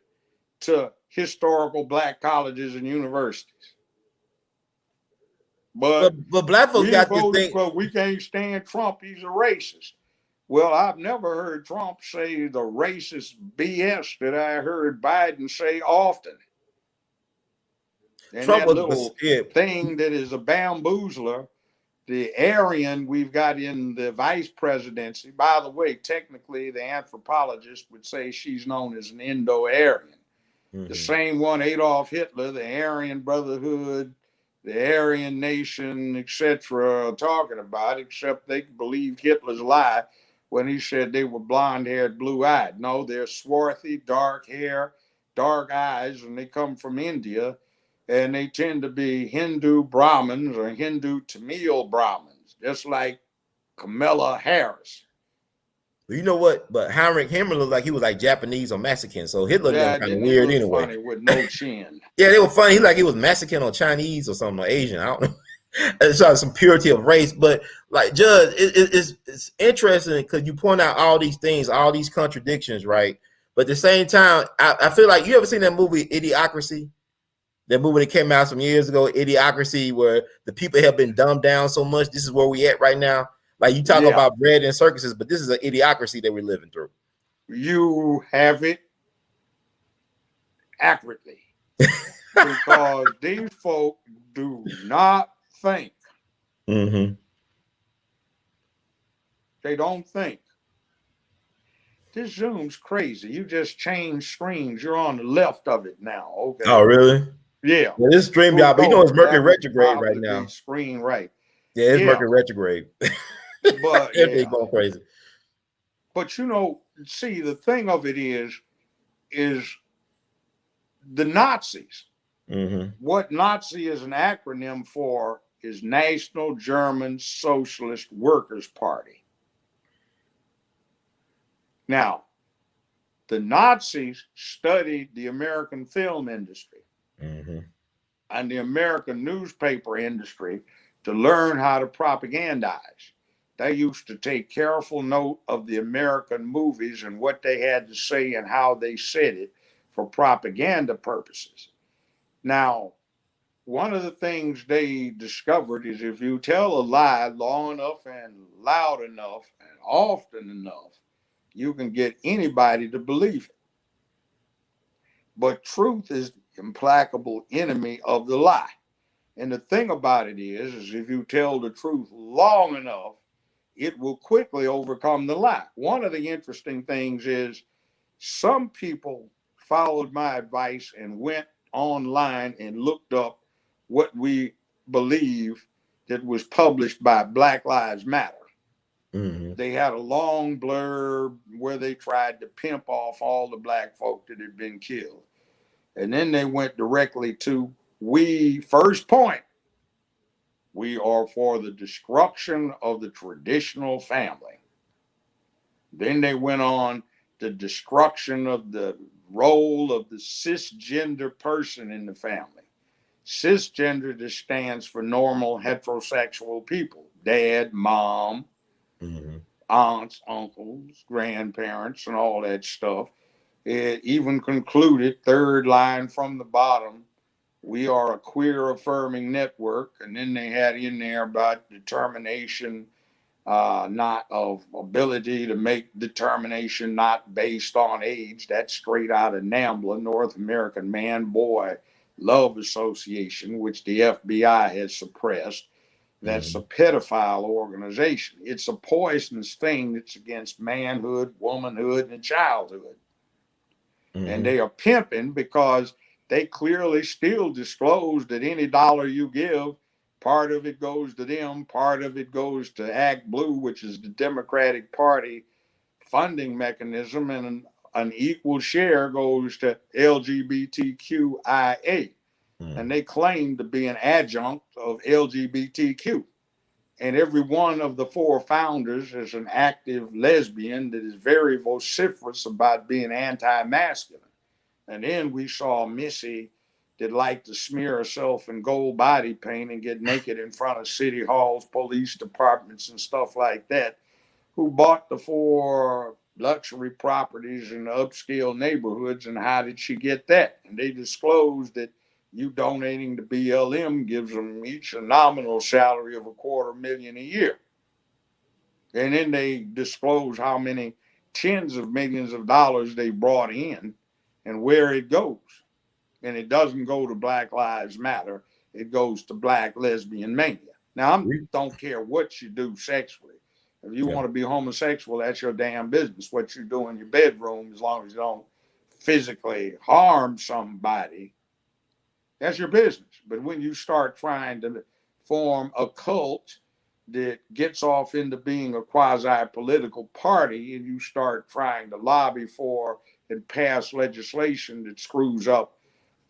to historical black colleges and universities. But black folks got this thing. But we can't stand Trump. He's a racist. Well, I've never heard Trump say the racist BS that I heard Biden say often. And Trump that little thing that is a bamboozler, the Aryan we've got in the vice presidency. By the way, technically, the anthropologist would say she's known as an Indo-Aryan. The same one Adolf Hitler, the Aryan Brotherhood, the Aryan Nation, etc., talking about, except they believed Hitler's lie when he said they were blonde-haired, blue-eyed. No, they're swarthy, dark hair, dark eyes, and they come from India, and they tend to be Hindu Brahmins or Hindu Tamil Brahmins, just like Kamala Harris. You know what? But Heinrich Himmler looked like he was like Japanese or Mexican, so Hitler looked kind of weird anyway. Funny with no chin. Yeah, they were funny. He like he was Mexican or Chinese or something, or Asian. I don't know. It's some purity of race, but like Judge, it's interesting because you point out all these things, all these contradictions, right? But at the same time, I feel like you ever seen that movie Idiocracy? That movie that came out some years ago, Idiocracy, where the people have been dumbed down so much. This is where we at right now. Like you talk about bread and circuses, but this is an idiocracy that we're living through. You have it accurately. Because these folk do not think. They don't think. This Zoom's crazy. You just changed screens. You're on the left of it now. Okay. Oh, really? Yeah. Well, this stream, y'all, but you know it's Mercury retrograde right now. Screen right. Yeah, it's Mercury retrograde. But everything going crazy. But you know, see, the thing of it is the Nazis. What Nazi is an acronym for is National German Socialist Workers' Party. Now, the Nazis studied the American film industry and the American newspaper industry to learn how to propagandize. They used to take careful note of the American movies and what they had to say and how they said it for propaganda purposes. Now, one of the things they discovered is if you tell a lie long enough and loud enough and often enough, you can get anybody to believe it. But truth is the implacable enemy of the lie. And the thing about it is if you tell the truth long enough, it will quickly overcome the lie. One of the interesting things is some people followed my advice and went online and looked up what we believe that was published by Black Lives Matter. They had a long blurb where they tried to pimp off all the black folk that had been killed. And then they went directly to, first point, we are for the destruction of the traditional family. Then they went on the destruction of the role of the cisgender person in the family. Cisgender just stands for normal heterosexual people, dad, mom, aunts, uncles, grandparents, and all that stuff. It even concluded, third line from the bottom, we are a queer affirming network. And then they had in there about determination, not of ability to make determination not based on age. That's straight out of NAMBLA, North American Man Boy Love Association, which the FBI has suppressed. That's a pedophile organization. It's a poisonous thing that's against manhood, womanhood, and childhood. And they are pimping because they clearly still disclose that any dollar you give, part of it goes to them, part of it goes to Act Blue, which is the Democratic Party funding mechanism, and an equal share goes to LGBTQIA. And they claim to be an adjunct of LGBTQ. And every one of the four founders is an active lesbian that is very vociferous about being anti-masculine. And then we saw Missy that liked to smear herself in gold body paint and get naked in front of city halls, police departments, and stuff like that, who bought the four luxury properties in the upscale neighborhoods. And how did she get that? And they disclosed that you donating to BLM gives them each a nominal salary of $250,000 a year. And then they disclose how many tens of millions of dollars they brought in and where it goes. And it doesn't go to Black Lives Matter. It goes to Black Lesbian Mania. Now, I don't care what you do sexually. If you want to be homosexual, that's your damn business. What you do in your bedroom, as long as you don't physically harm somebody, that's your business. But when you start trying to form a cult that gets off into being a quasi-political party, and you start trying to lobby for and pass legislation that screws up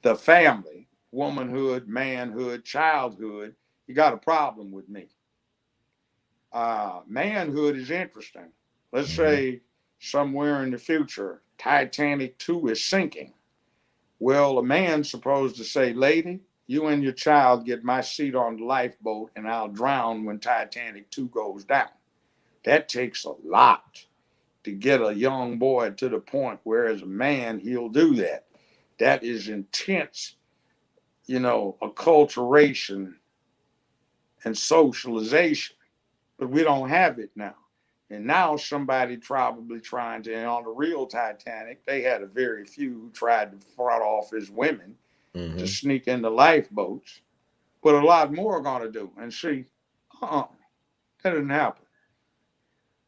the family, womanhood, manhood, childhood, you got a problem with me. Manhood is interesting. Let's say somewhere in the future, Titanic 2 is sinking. Well, a man's supposed to say, lady, you and your child get my seat on the lifeboat and I'll drown when Titanic 2 goes down. That takes a lot to get a young boy to the point where as a man, he'll do that. That is intense, acculturation and socialization. But we don't have it now. And now somebody probably trying to, and on the real Titanic, they had a very few who tried to front off as women to sneak into lifeboats. But a lot more are going to do. And see, that didn't happen.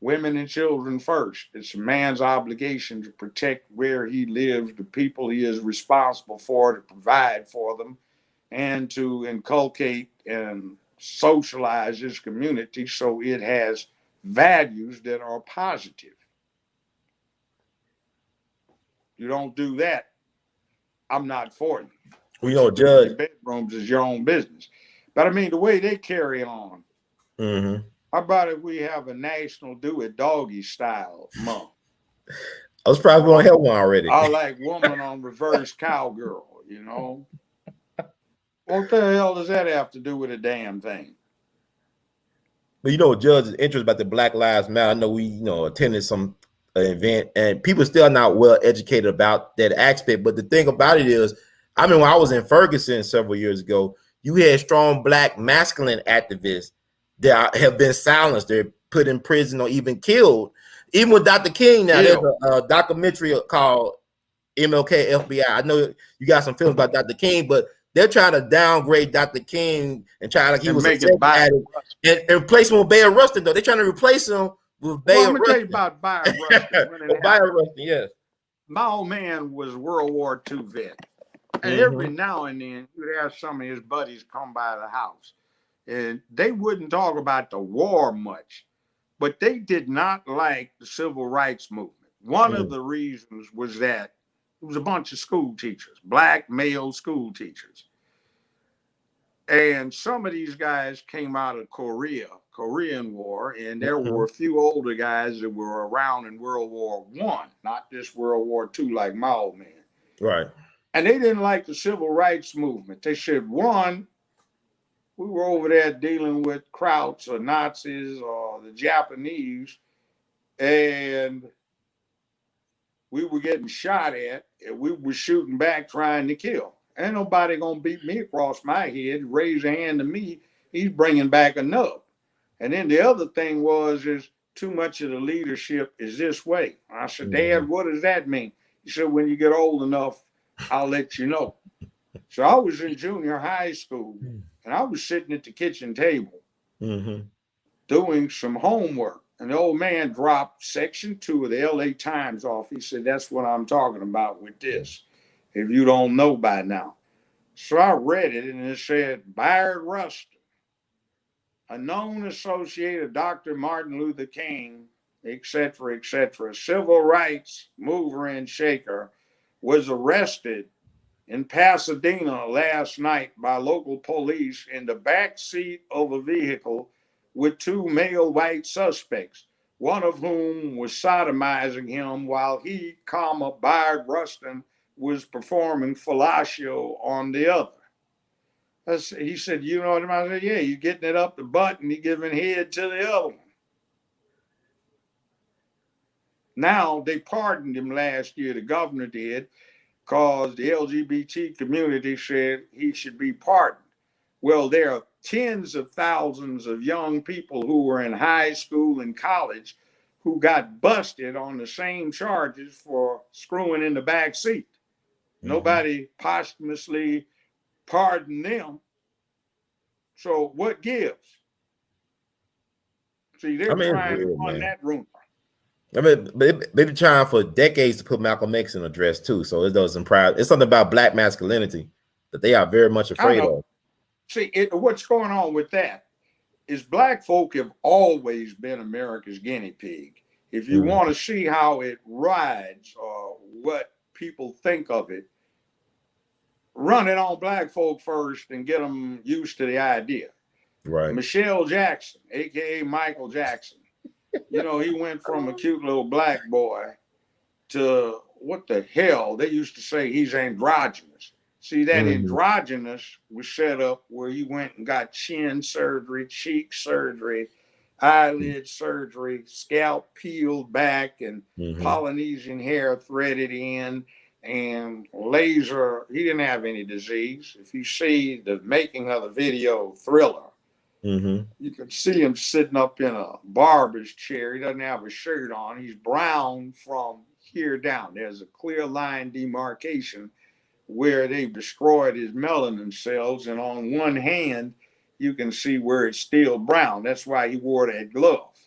Women and children first. It's a man's obligation to protect where he lives, the people he is responsible for, to provide for them, and to inculcate and socialize his community so it has values that are positive. You don't do that, I'm not for you. We don't judge. Bedrooms is your own business. But I mean, the way they carry on, how about if we have a national do it doggy style month? I was probably going to have one already. I like woman on reverse cowgirl, What the hell does that have to do with a damn thing? But Judge is interested about the Black Lives Matter. I know we, attended some event, and people still not well educated about that aspect. But the thing about it is, I mean, when I was in Ferguson several years ago, you had strong Black masculine activists that have been silenced. They're put in prison or even killed. Even with Dr. King now, there's a documentary called MLK FBI. I know you got some films about Dr. King, but they're trying to downgrade Dr. King and try like he was a sex addict and replace him with Bayard Rustin, though. They're trying to replace him with Bayard Rustin. Let me tell you about Bayard Rustin. Bayard Rustin, yes. My old man was a World War II vet. And every now and then, you'd have some of his buddies come by the house. And they wouldn't talk about the war much. but they did not like the civil rights movement. One of the reasons was that it was a bunch of school teachers, black male school teachers. And some of these guys came out of Korean War, and there were a few older guys that were around in World War I, not just World War II like my old man. Right. And they didn't like the civil rights movement. They said, one, we were over there dealing with Krauts or Nazis or the Japanese, and we were getting shot at, and we were shooting back trying to kill. Ain't nobody gonna beat me across my head, raise a hand to me. He's bringing back a nub. And then the other thing is too much of the leadership is this way. I said, Dad, what does that mean? He said, when you get old enough, I'll let you know. So I was in junior high school, and I was sitting at the kitchen table doing some homework. And the old man dropped section 2 of the LA Times off. He said, that's what I'm talking about with this, if you don't know by now. So I read it, and it said, Bayard Rustin, a known associate of Dr. Martin Luther King, etc., civil rights mover and shaker, was arrested in Pasadena last night by local police in the back seat of a vehicle with 2 male white suspects, one of whom was sodomizing him while he, Bayard Rustin, was performing fellatio on the other. He said, you know what I mean? I said, yeah, he's getting it up the butt and he's giving head to the other one. Now, they pardoned him last year, the governor did, because the LGBT community said he should be pardoned. Well, there are tens of thousands of young people who were in high school and college who got busted on the same charges for screwing in the back seat. Nobody posthumously pardoned them. So what gives? See, they're trying to run that rumor. I mean, they've been trying for decades to put Malcolm X in a dress too. So it doesn't pride. It's something about black masculinity that they are very much afraid of. See, what's going on with that is black folk have always been America's guinea pig. If you want to see how it rides or what people think of it, run it on black folk first and get them used to the idea. Right. Michelle Jackson, a.k.a. Michael Jackson. You know, he went from a cute little black boy to what the hell? They used to say he's androgynous. See, that androgynous was set up where he went and got chin surgery, cheek surgery, eyelid surgery, scalp peeled back, and Polynesian hair threaded in, and laser. He didn't have any disease. If you see the making of the video Thriller, you can see him sitting up in a barber's chair. He doesn't have a shirt on. He's brown from here down. There's a clear line demarcation where they've destroyed his melanin cells. And on one hand, you can see where it's still brown. That's why he wore that glove.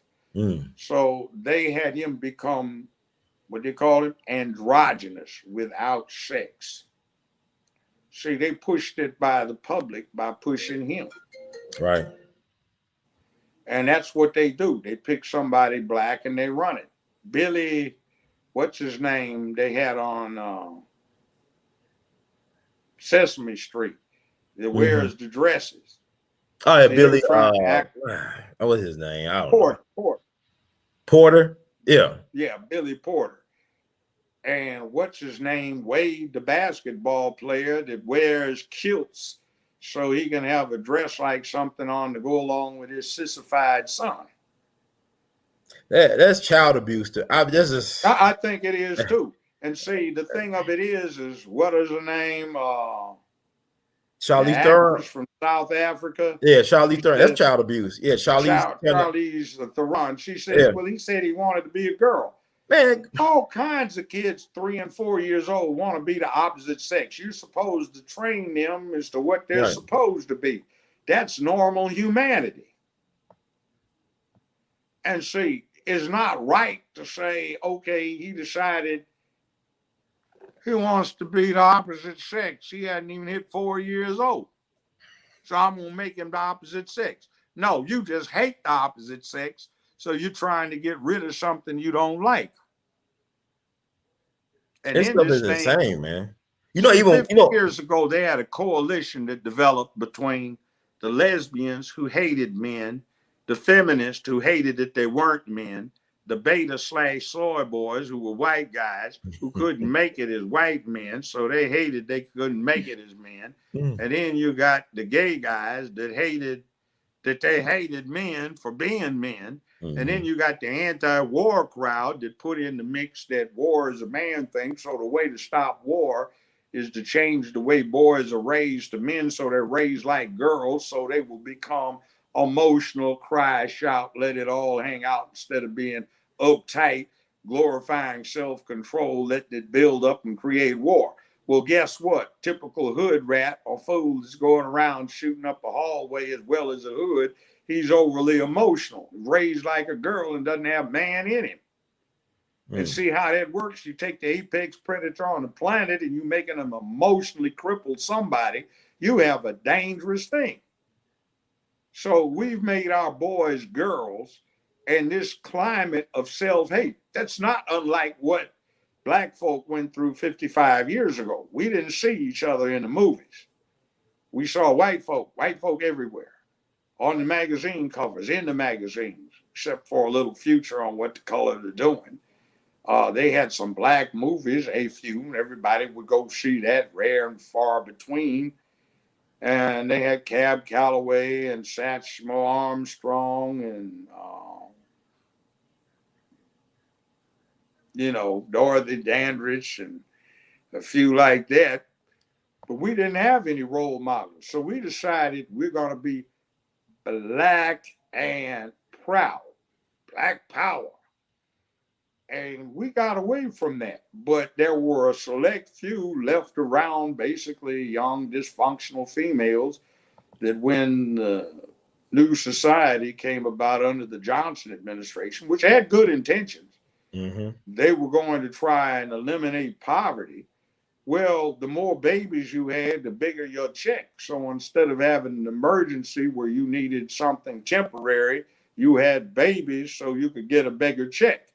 So they had him become, what they call it, androgynous, without sex. See, they pushed it by the public by pushing him. Right. And that's what they do. They pick somebody black and they run it. Billy, what's his name, they had on Sesame Street that wears the dresses. Oh, yeah, Billy. What's his name? I don't know. Porter. Yeah. Yeah, Billy Porter. And what's his name? Wade, the basketball player that wears kilts so he can have a dress like something on to go along with his sissified son. That's child abuse. I think it is too. And see, the thing of it is what is her name? Charlize Theron from South Africa. Yeah, Charlize Theron. That's child abuse. Yeah, Charlize Theron. She said, well, he said he wanted to be a girl. Man, all kinds of kids 3 and 4 years old want to be the opposite sex. You're supposed to train them as to what they're supposed to be. That's normal humanity. And see, it's not right to say, okay, he decided he wants to be the opposite sex. He hadn't even hit 4 years old. So I'm going to make him the opposite sex. No, you just hate the opposite sex. So you're trying to get rid of something you don't like. And This then stuff this is thing, insane, man. see, Even 50 years ago, they had a coalition that developed between the lesbians who hated men, the feminists who hated that they weren't men, the beta/soy boys who were white guys who couldn't make it as white men, so they hated they couldn't make it as men. And then you got the gay guys that they hated men for being men. And then you got the anti-war crowd that put in the mix that war is a man thing. So the way to stop war is to change the way boys are raised to men, so they're raised like girls, so they will become emotional, cry, shout, let it all hang out instead of being uptight, glorifying self-control, letting it build up and create war. Well, guess what? Typical hood rat or fool is going around shooting up a hallway as well as a hood. He's overly emotional, raised like a girl, and doesn't have man in him. And see how that works? You take the apex predator on the planet and you making them emotionally crippled somebody, you have a dangerous thing. So we've made our boys girls, and this climate of self-hate, that's not unlike what black folk went through 55 years ago. We didn't see each other in the movies. We saw white folk everywhere, on the magazine covers, in the magazines, except for a little future on what the color they're doing. They had some black movies, a few, everybody would go see that, rare and far between. And they had Cab Calloway and Satchmo Armstrong and, Dorothy Dandridge and a few like that. But we didn't have any role models. So we decided we're going to be black and proud, black power. And we got away from that. But there were a select few left around, basically young, dysfunctional females, that when the new society came about under the Johnston administration, which had good intentions, they were going to try and eliminate poverty. Well, the more babies you had, the bigger your check. So instead of having an emergency where you needed something temporary, you had babies so you could get a bigger check.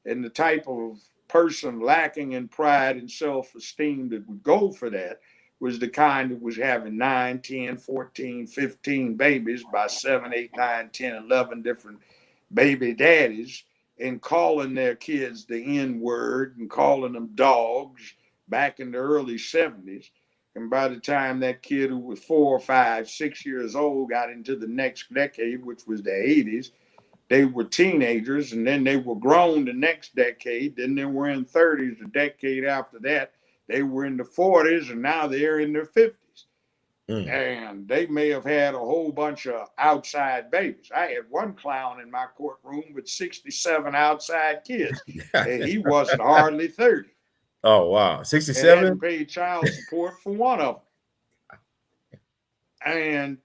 And the type of person lacking in pride and self-esteem that would go for that was the kind that was having 9, 10, 14, 15 babies by 7, 8, 9, 10, 11 different baby daddies, and calling their kids the N-word and calling them dogs back in the early 70s. And by the time that kid who was 4, 5, 6 years old got into the next decade, which was the 80s, they were teenagers, and then they were grown the next decade. Then they were in 30s the decade after that. They were in the 40s, and now they're in their 50s. And they may have had a whole bunch of outside babies. I had one clown in my courtroom with 67 outside kids, and he wasn't hardly 30. Oh, wow. 67? And hadn't paid child support for one of them. And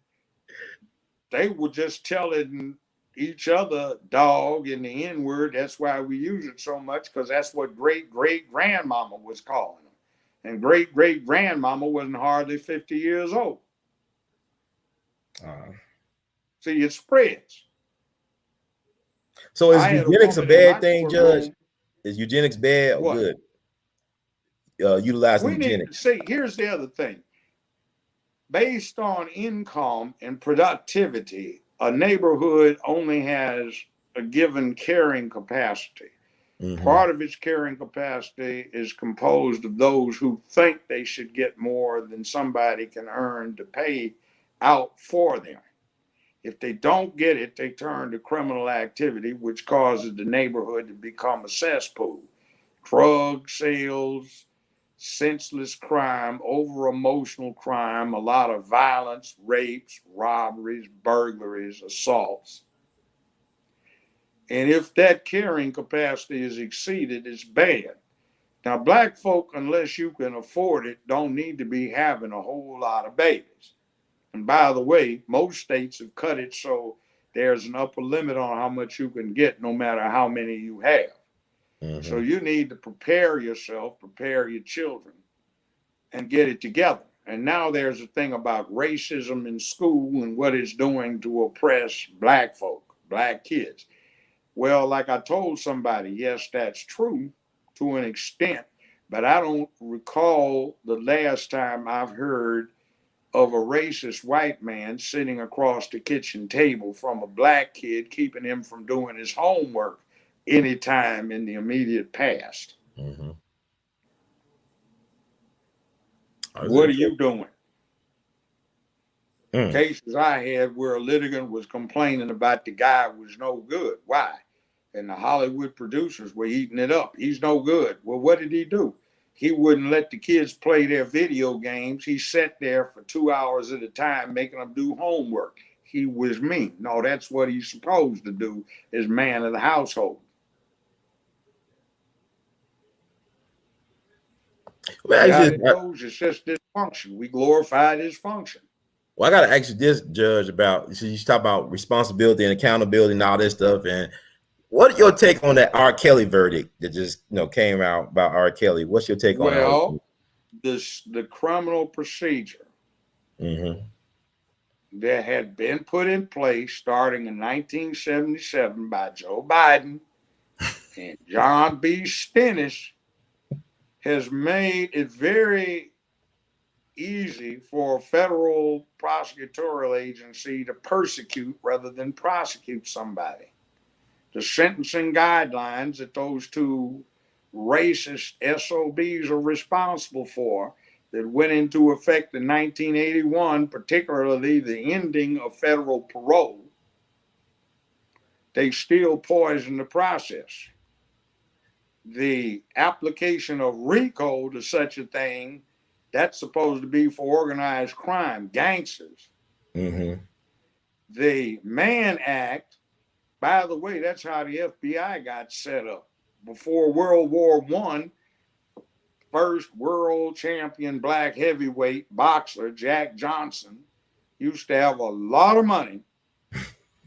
they were just telling each other dog and the N-word. That's why we use it so much, because that's what great-great-grandmama was calling them. And great-great-grandmama wasn't hardly 50 years old. See, it spreads. So is eugenics a bad thing, Judge? Is eugenics bad or good? Utilizing eugenics. See, here's the other thing. Based on income and productivity, a neighborhood only has a given carrying capacity. Part of its carrying capacity is composed of those who think they should get more than somebody can earn to pay out for them. If they don't get it, they turn to criminal activity, which causes the neighborhood to become a cesspool. Drug sales, senseless crime, over-emotional crime, a lot of violence, rapes, robberies, burglaries, assaults. And if that carrying capacity is exceeded, it's bad. Now, black folk, unless you can afford it, don't need to be having a whole lot of babies. And by the way, most states have cut it so there's an upper limit on how much you can get, no matter how many you have. So you need to prepare yourself, prepare your children, and get it together. And now there's a thing about racism in school and what it's doing to oppress black folk, black kids. Well, like I told somebody, yes, that's true to an extent, but I don't recall the last time I've heard of a racist white man sitting across the kitchen table from a black kid, keeping him from doing his homework anytime in the immediate past. Mm-hmm. What are you doing? Mm. Cases I had where a litigant was complaining about the guy was no good. Why? And the Hollywood producers were eating it up. He's no good. Well, what did he do? He wouldn't let the kids play their video games. He sat there for 2 hours at a time making them do homework. He was mean. No, that's what he's supposed to do as man of the household. Well, Yeah, it goes. It's just dysfunction. We glorify dysfunction. Well, I got to ask you this, Judge, about, so you talk about responsibility and accountability and all this stuff. And what your take on that R. Kelly verdict that just came out about R. Kelly? What's your take on that? Well, the criminal procedure that had been put in place starting in 1977 by Joe Biden and John B. Stennis has made it very easy for a federal prosecutorial agency to persecute rather than prosecute somebody. The sentencing guidelines that those two racist SOBs are responsible for that went into effect in 1981, particularly the ending of federal parole, they still poison the process. The application of RICO to such a thing, that's supposed to be for organized crime, gangsters. Mm-hmm. The Mann Act, by the way, that's how the FBI got set up. Before World War I, first world champion black heavyweight boxer, Jack Johnston, used to have a lot of money.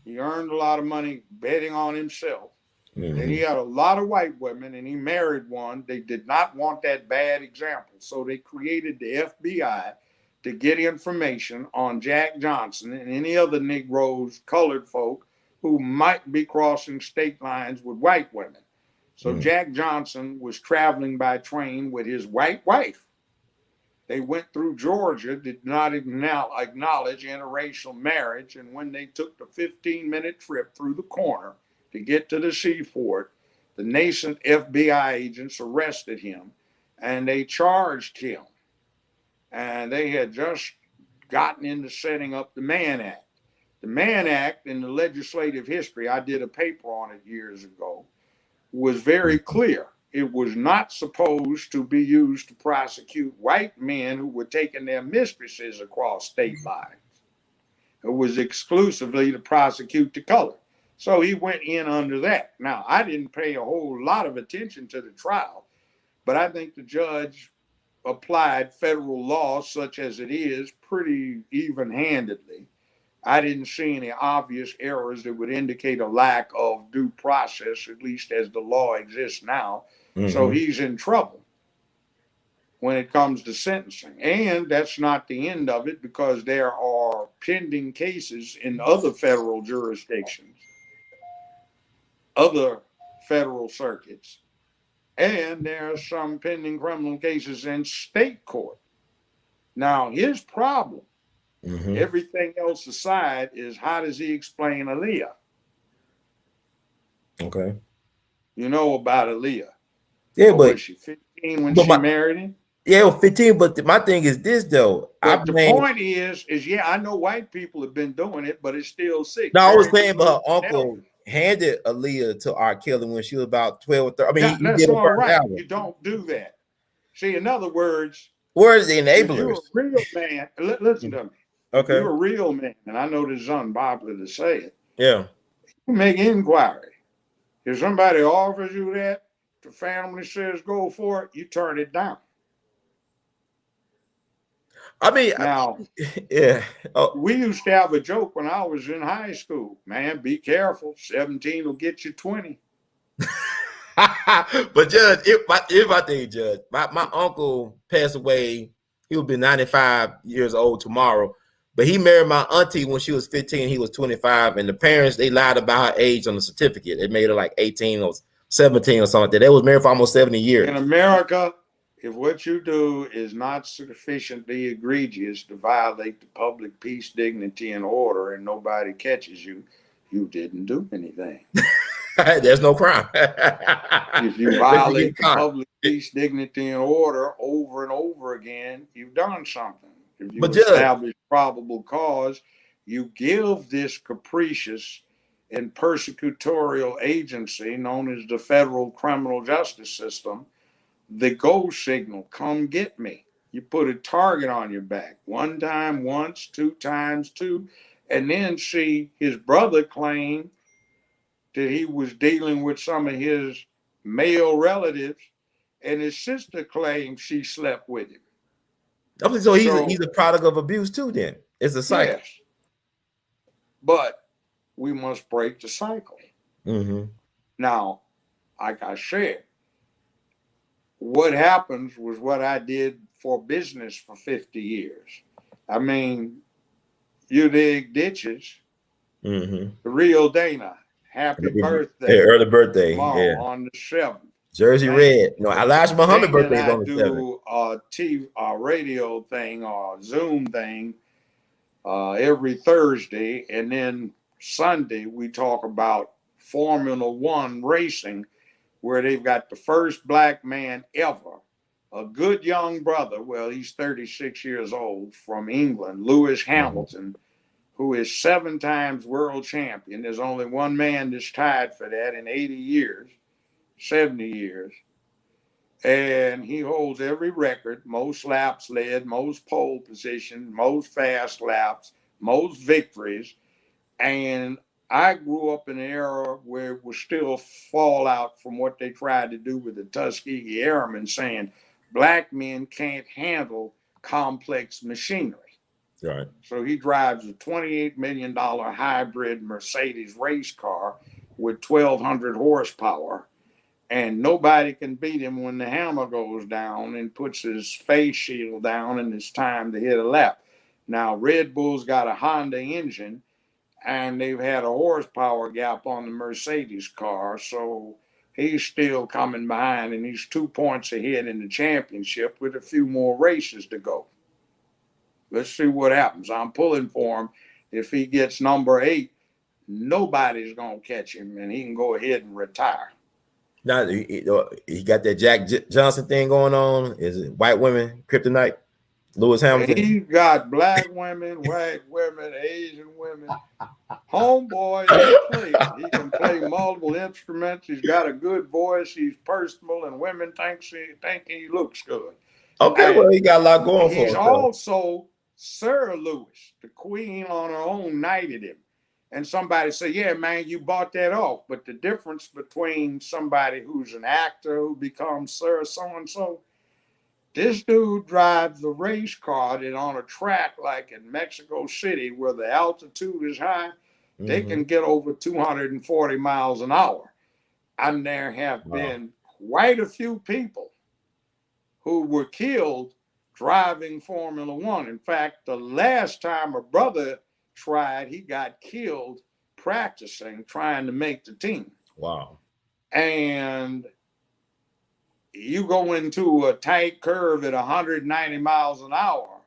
He earned a lot of money betting on himself. Mm-hmm. And he had a lot of white women, and he married one. They did not want that bad example. So they created the FBI to get information on Jack Johnston and any other Negroes, colored folk who might be crossing state lines with white women. So Jack Johnston was traveling by train with his white wife. They went through Georgia, did not acknowledge interracial marriage. And when they took the 15-minute trip through the corner to get to the seaport, the nascent FBI agents arrested him and they charged him. And they had just gotten into setting up the Mann Act. The Mann Act, in the legislative history, I did a paper on it years ago, was very clear. It was not supposed to be used to prosecute white men who were taking their mistresses across state lines. It was exclusively to prosecute the color. So he went in under that. Now, I didn't pay a whole lot of attention to the trial, but I think the judge applied federal law, such as it is, pretty even-handedly. I didn't see any obvious errors that would indicate a lack of due process, at least as the law exists now. Mm-hmm. So he's in trouble when it comes to sentencing. And that's not the end of it, because there are pending cases in other federal jurisdictions, other federal circuits, and there are some pending criminal cases in state court. Now, his problem, everything else aside, is how does he explain Aaliyah? Okay. You know about Aaliyah. Yeah, but was she 15 when she married him? Yeah, 15, but my thing is this, though. But the point is, yeah, I know white people have been doing it, but it's still sick. No, I was saying, but her uncle handed Aaliyah to R. Kelly when she was about 12 or 13. I mean, that's all right. You don't do that. See, in other words, where is the enablers? You're a real man. Listen to me. Okay. You're a real man, and I know this is unpopular to say it. Yeah. You make inquiry. If somebody offers you that, the family says go for it, you turn it down. I mean, now, yeah. We used to have a joke when I was in high school. Man, be careful. 17 will get you 20. But Judge, if I think, Judge, my uncle passed away. He will be 95 years old tomorrow. But he married my auntie when she was 15. He was 25, and the parents, they lied about her age on the certificate. They made her like 18 or 17 or something like that. They was married for almost 70 years. In America, if what you do is not sufficiently egregious to violate the public peace, dignity, and order, and nobody catches you, you didn't do anything. There's no crime. If you violate the public peace, dignity, and order over and over again, you've done something. If you establish probable cause, you give this capricious and persecutorial agency known as the federal criminal justice system the go signal, come get me. You put a target on your back, one time, once, two times, two, and then see his brother claim that he was dealing with some of his male relatives, and his sister claimed she slept with him. So he's a product of abuse too, then. It's a cycle. Yes. But we must break the cycle. Mm-hmm. Now, like I said, what happens was what I did for business for 50 years. I mean, you dig ditches. Mm-hmm. The real Dana, happy birthday. Hey, early birthday. Yeah. On the 7th. Jersey Red. No, Elijah Muhammad birthday is on the 7th. I do a radio thing or a Zoom thing every Thursday. And then Sunday, we talk about Formula One racing, where they've got the first black man ever, a good young brother, well, he's 36 years old, from England, Lewis Hamilton, who is 7 times world champion. There's only one man that's tied for that in 80 years, 70 years. And he holds every record, most laps led, most pole position, most fast laps, most victories. And I grew up in an era where it was still fallout from what they tried to do with the Tuskegee Airmen, saying black men can't handle complex machinery. Right. So he drives a $28 million hybrid Mercedes race car with 1,200 horsepower, and nobody can beat him when the hammer goes down and puts his face shield down and it's time to hit a lap. Now, Red Bull's got a Honda engine, and they've had a horsepower gap on the Mercedes car, so he's still coming behind, and he's 2 points ahead in the championship with a few more races to go. Let's see what happens. I'm pulling for him. If he gets number 8, nobody's going to catch him, and he can go ahead and retire. Now, he got that Jack Johnston thing going on. Is it white women, kryptonite? Lewis Hamilton. He's got black women, white women, Asian women. Homeboy, he can play multiple instruments. He's got a good voice. He's personable, and women think he looks good. Okay, well, he got a lot going for him. He's also Sir Lewis. The Queen on her own knighted him. And somebody say, yeah, man, you bought that off. But the difference between somebody who's an actor who becomes Sir so-and-so, this dude drives the race car that on a track like in Mexico City where the altitude is high, they can get over 240 miles an hour. And there have been quite a few people who were killed driving Formula One. In fact, the last time a brother tried, he got killed practicing, trying to make the team. Wow. And you go into a tight curve at 190 miles an hour,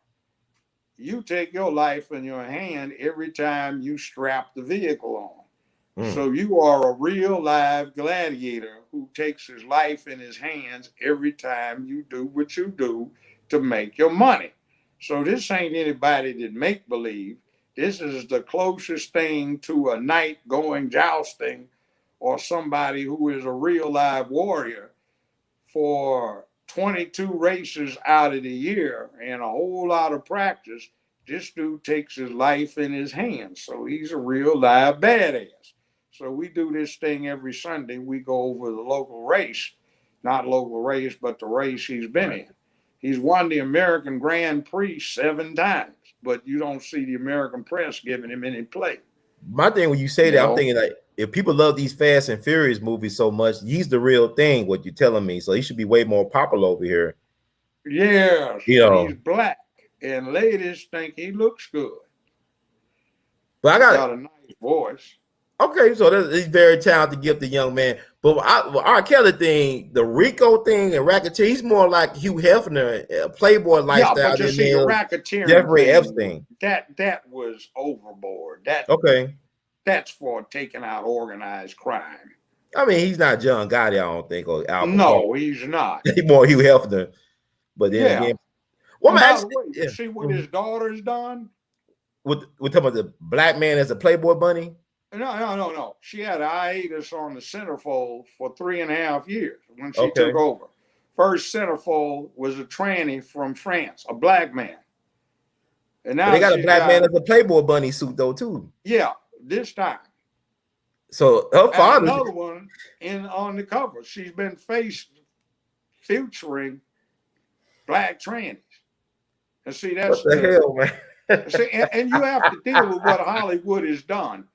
you take your life in your hand every time you strap the vehicle on. So you are a real live gladiator who takes his life in his hands every time you do what you do to make your money. So this ain't anybody that make believe. This is the closest thing to a knight going jousting or somebody who is a real live warrior. For 22 races out of the year and a whole lot of practice, this dude takes his life in his hands. So he's a real live badass. So we do this thing every Sunday. We go over the local race, not local race, but the race he's been in. He's won the American Grand Prix 7 times, but you don't see the American press giving him any play. My thing, when you say that, I'm thinking like, if people love these Fast and Furious movies so much, he's the real thing, what you're telling me. So he should be way more popular over here. Yeah, he's black, and ladies think he looks good. But I got got a nice voice. okay, so he's very talented, gifted young man. But R. Kelly thing, the Rico thing, and racketeer, he's more like Hugh Hefner, Playboy lifestyle. Yeah, but you than see, the racketeering Jeffrey thing, Epstein. that was overboard. Okay. That's for taking out organized crime. I mean, he's not John Gotti, I don't think, or Al Capone. No, he's not. He's more Hugh Hefner. But then again, and by the way, you see what his daughter's done? We're talking about the black man as a Playboy bunny? No. She had a hiatus on the centerfold for 3.5 years when she took over. First centerfold was a tranny from France, a black man. And now they got a black man as a Playboy bunny suit though too. Yeah, this time. So her father, another one on the cover. She's been featuring black trannies. And see, that's what the hell, man. See, and you have to deal with what Hollywood has done.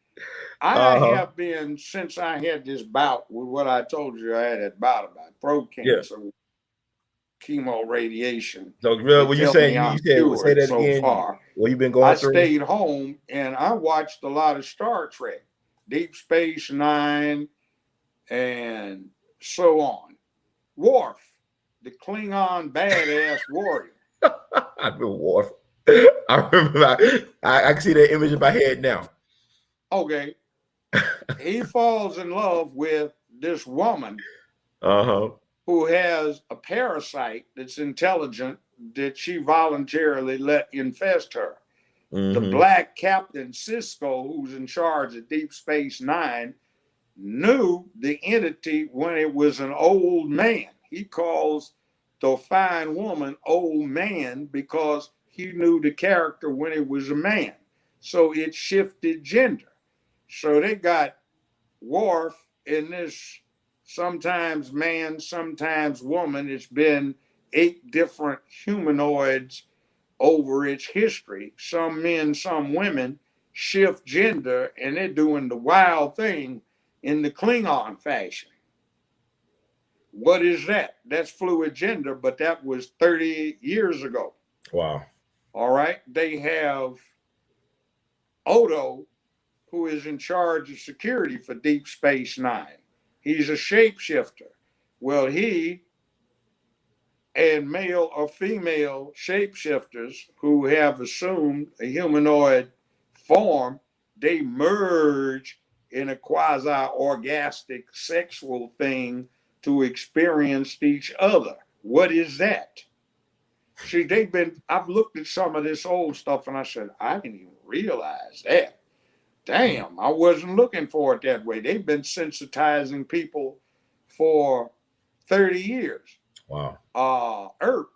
I have been, since I had this bout with what I told you I had that bout about throat cancer, chemo radiation. So, real, when you say say that so again, far, what you've been going through? I stayed home and I watched a lot of Star Trek, Deep Space Nine, and so on. Worf, the Klingon badass warrior. I remember Worf. I remember. I can see that image in my head now. Okay. He falls in love with this woman who has a parasite that's intelligent that she voluntarily let infest her. The black Captain Cisco, who's in charge of Deep Space Nine, knew the entity when it was an old man. He calls the fine woman old man because he knew the character when it was a man. So it shifted gender. So they got Worf in this sometimes man, sometimes woman. It's been 8 different humanoids over its history. Some men, some women shift gender, and they're doing the wild thing in the Klingon fashion. What is that? That's fluid gender, but that was 30 years ago. Wow. All right. They have Odo, who is in charge of security for Deep Space Nine. He's a shapeshifter. Well, he and male or female shapeshifters who have assumed a humanoid form, they merge in a quasi-orgastic sexual thing to experience each other. What is that? See, I've looked at some of this old stuff and I said, I didn't even realize that. Damn, I wasn't looking for it that way. They've been sensitizing people for 30 years. Wow. Earp,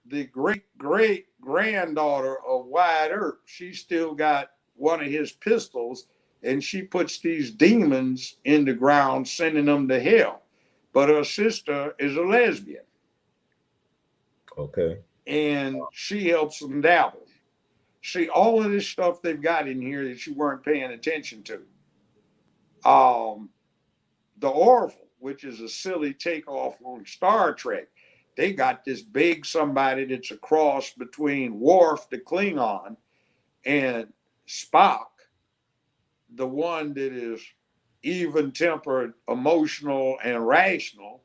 the great-great-granddaughter of Wyatt Earp, she still got one of his pistols, and she puts these demons in the ground, sending them to hell. But her sister is a lesbian. Okay. And she helps them dabble. See, all of this stuff they've got in here that you weren't paying attention to. The Orville, which is a silly takeoff on Star Trek, they got this big somebody that's a cross between Worf, the Klingon, and Spock, the one that is even-tempered, emotional, and rational.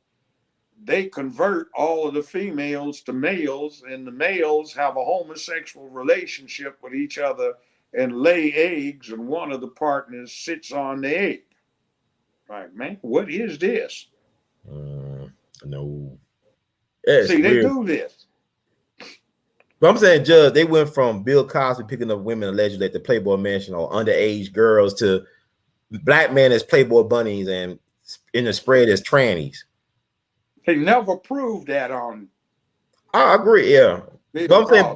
They convert all of the females to males, and the males have a homosexual relationship with each other and lay eggs, and one of the partners sits on the egg. Like, man, what is this? No. See, they do this. But I'm saying, Judge, they went from Bill Cosby picking up women allegedly at the Playboy Mansion or underage girls to black men as Playboy bunnies and in the spread as trannies. They never proved that on. I agree, yeah. But I'm saying,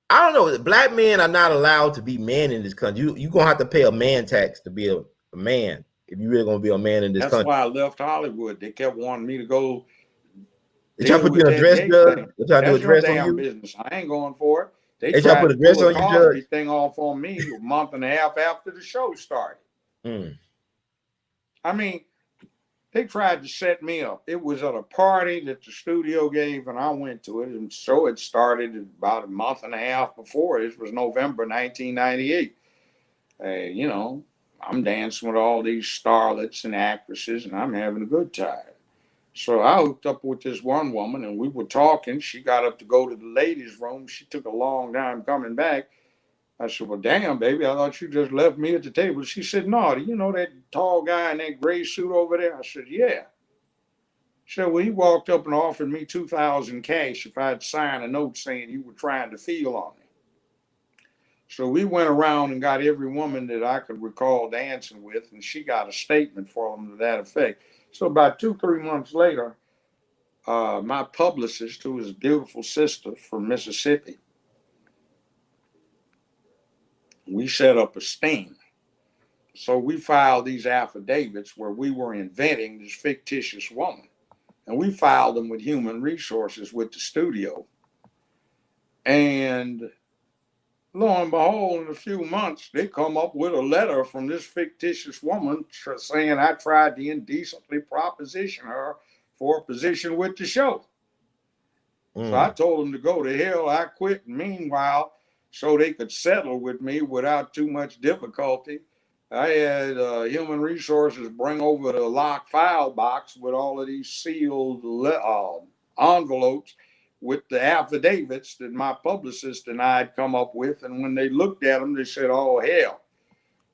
I don't know. Black men are not allowed to be men in this country. You're going to have to pay a man tax to be a man if you're really going to be a man in this country. That's why I left Hollywood. They kept wanting me to go. They try to put you in a dress, Judge? They try to do a dress on you? Business. I ain't going for it. They try to put a dress on you, Judge? Thing off on me a month and a half after the show started. I mean, They tried to set me up. It was at a party that the studio gave, and I went to it. And so it started about a month and a half before. This was November 1998. You know, I'm dancing with all these starlets and actresses, and I'm having a good time. So I hooked up with this one woman, and we were talking. She got up to go to the ladies' room. She took a long time coming back. I said, well, damn, baby, I thought you just left me at the table. She said, no, do you know that tall guy in that gray suit over there? I said, yeah. She said, well, he walked up and offered me $2,000 cash if I'd sign a note saying you were trying to feel on me. So we went around and got every woman that I could recall dancing with, and she got a statement for them to that effect. So about 2, 3 months later, my publicist, who was a beautiful sister from Mississippi, we set up a sting. So we filed these affidavits where we were inventing this fictitious woman. And we filed them with human resources with the studio. And lo and behold, in a few months, they come up with a letter from this fictitious woman saying I tried to indecently proposition her for a position with the show. So I told them to go to hell. I quit. And meanwhile, so they could settle with me without too much difficulty, I had human resources bring over the locked file box with all of these sealed envelopes with the affidavits that my publicist and I had come up with. And when they looked at them, they said, oh, hell.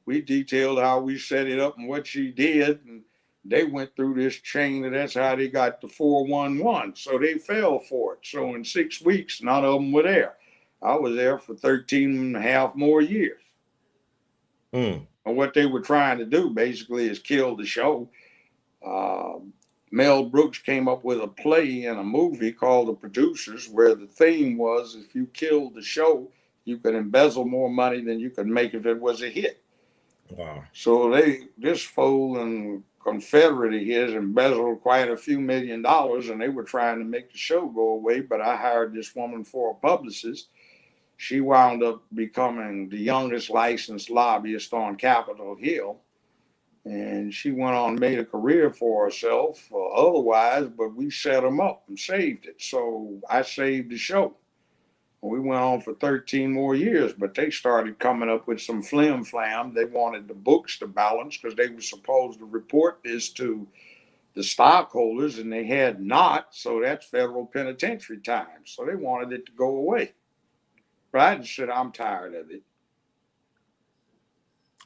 We detailed how we set it up and what she did. And they went through this chain, and that's how they got the 411. So they fell for it. So in 6 weeks, none of them were there. I was there for 13 and a half more years. And what they were trying to do basically is kill the show. Mel Brooks came up with a play and a movie called The Producers, where the theme was if you killed the show, you could embezzle more money than you could make if it was a hit. Wow. So this fool and Confederate of his embezzled quite a few $1 million, and they were trying to make the show go away, but I hired this woman for a publicist. She wound up becoming the youngest licensed lobbyist on Capitol Hill. And she went on and made a career for herself otherwise, but we set them up and saved it. So I saved the show. We went on for 13 more years, but they started coming up with some flim flam. They wanted the books to balance because they were supposed to report this to the stockholders, and they had not. So that's federal penitentiary time. So they wanted it to go away. But I just said, I'm tired of it.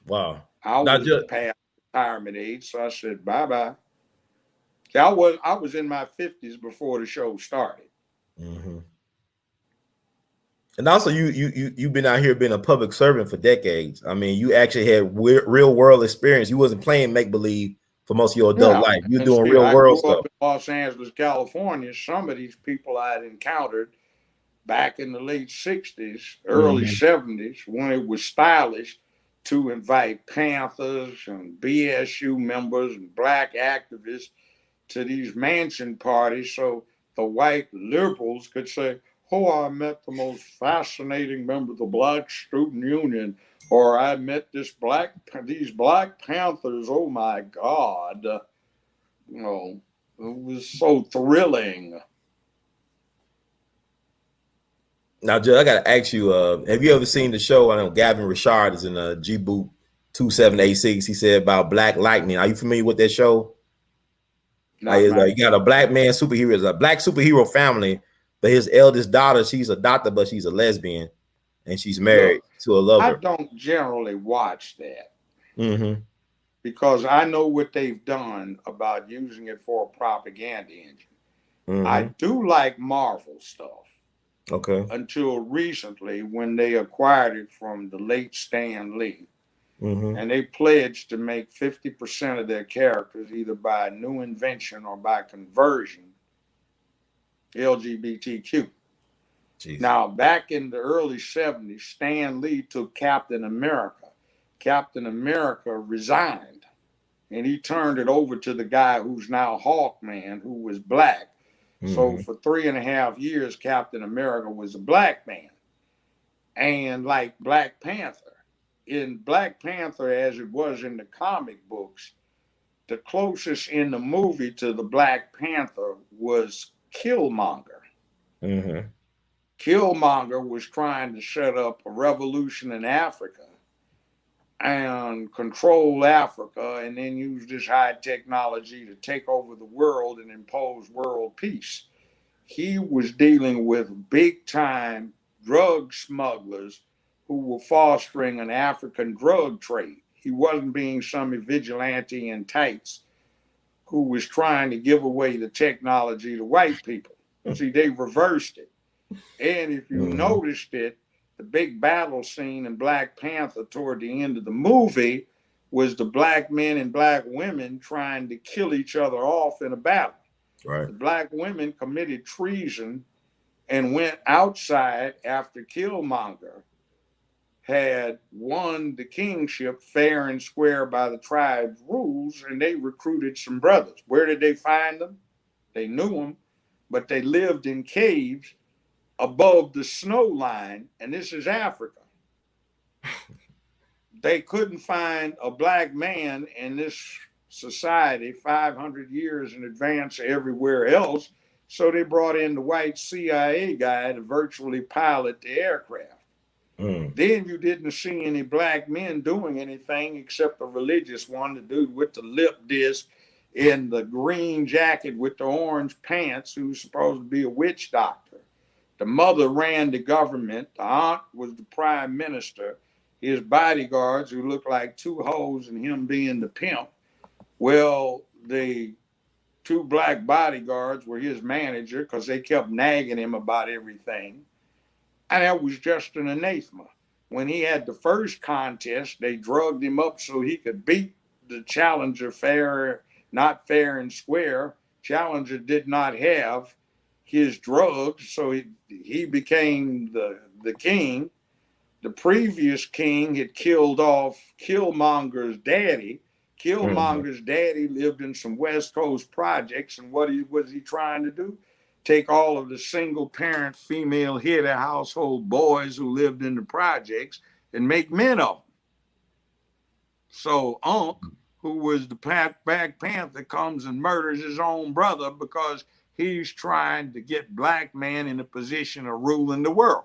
Wow. I was past retirement age, so I said, bye-bye. See, I was in my 50s before the show started. Mm-hmm. And also, you've been out here being a public servant for decades. I mean, you actually had real world experience. You wasn't playing make believe for most of your adult life. You're doing real world stuff. I grew up in Los Angeles, California. Some of these people I had encountered back in the late 60s, early 70s, when it was stylish to invite Panthers and BSU members and black activists to these mansion parties so the white liberals could say, oh, I met the most fascinating member of the Black Student Union, or I met these Black Panthers. Oh my God. You know, it was so thrilling. Now, Joe, I got to ask you, have you ever seen the show? I know Gavin Richard is in G-Boot 2786. He said about Black Lightning. Are you familiar with that show? You got a black man superhero, it's a black superhero family, but his eldest daughter, she's a doctor, but she's a lesbian, and she's married to a lover. I don't generally watch that because I know what they've done about using it for a propaganda engine. I do like Marvel stuff. Okay. Until recently, when they acquired it from the late Stan Lee. And they pledged to make 50% of their characters either by new invention or by conversion LGBTQ. Jeez. Now, back in the early 70s, Stan Lee took Captain America. Captain America resigned, and he turned it over to the guy who's now Hawkman, who was black. So for 3.5 years, Captain America was a black man. And like Black Panther, in Black Panther, as it was in the comic books, the closest in the movie to the Black Panther was Killmonger. Mm-hmm. Killmonger was trying to set up a revolution in Africa and control Africa and then use this high technology to take over the world and impose world peace. He was dealing with big time drug smugglers who were fostering an African drug trade. He wasn't being some vigilante in tights who was trying to give away the technology to white people. See, they reversed it. And if you noticed it, the big battle scene in Black Panther toward the end of the movie was the black men and black women trying to kill each other off in a battle. Right. The black women committed treason and went outside after Killmonger had won the kingship fair and square by the tribe's rules, and they recruited some brothers. Where did they find them? They knew them, but they lived in caves above the snow line, and this is Africa. They couldn't find a black man in this society 500 years in advance of everywhere else, so they brought in the white CIA guy to virtually pilot the aircraft. Then you didn't see any black men doing anything except the religious one, the dude with the lip disc in the green jacket with the orange pants, who's supposed to be a witch doctor. The mother ran the government. The aunt was the prime minister. His bodyguards, who looked like two hoes and him being the pimp. Well, the two black bodyguards were his manager because they kept nagging him about everything. And that was just an anathema. When he had the first contest, they drugged him up so he could beat the challenger not fair and square. Challenger did not have his drugs, so he became the king. The previous king had killed off Killmonger's daddy. Killmonger's daddy lived in some West Coast projects, and what was he trying to do? Take all of the single parent female head of household boys who lived in the projects and make men of them. So Unc, who was the Black Panther, comes and murders his own brother because he's trying to get black men in a position of ruling the world.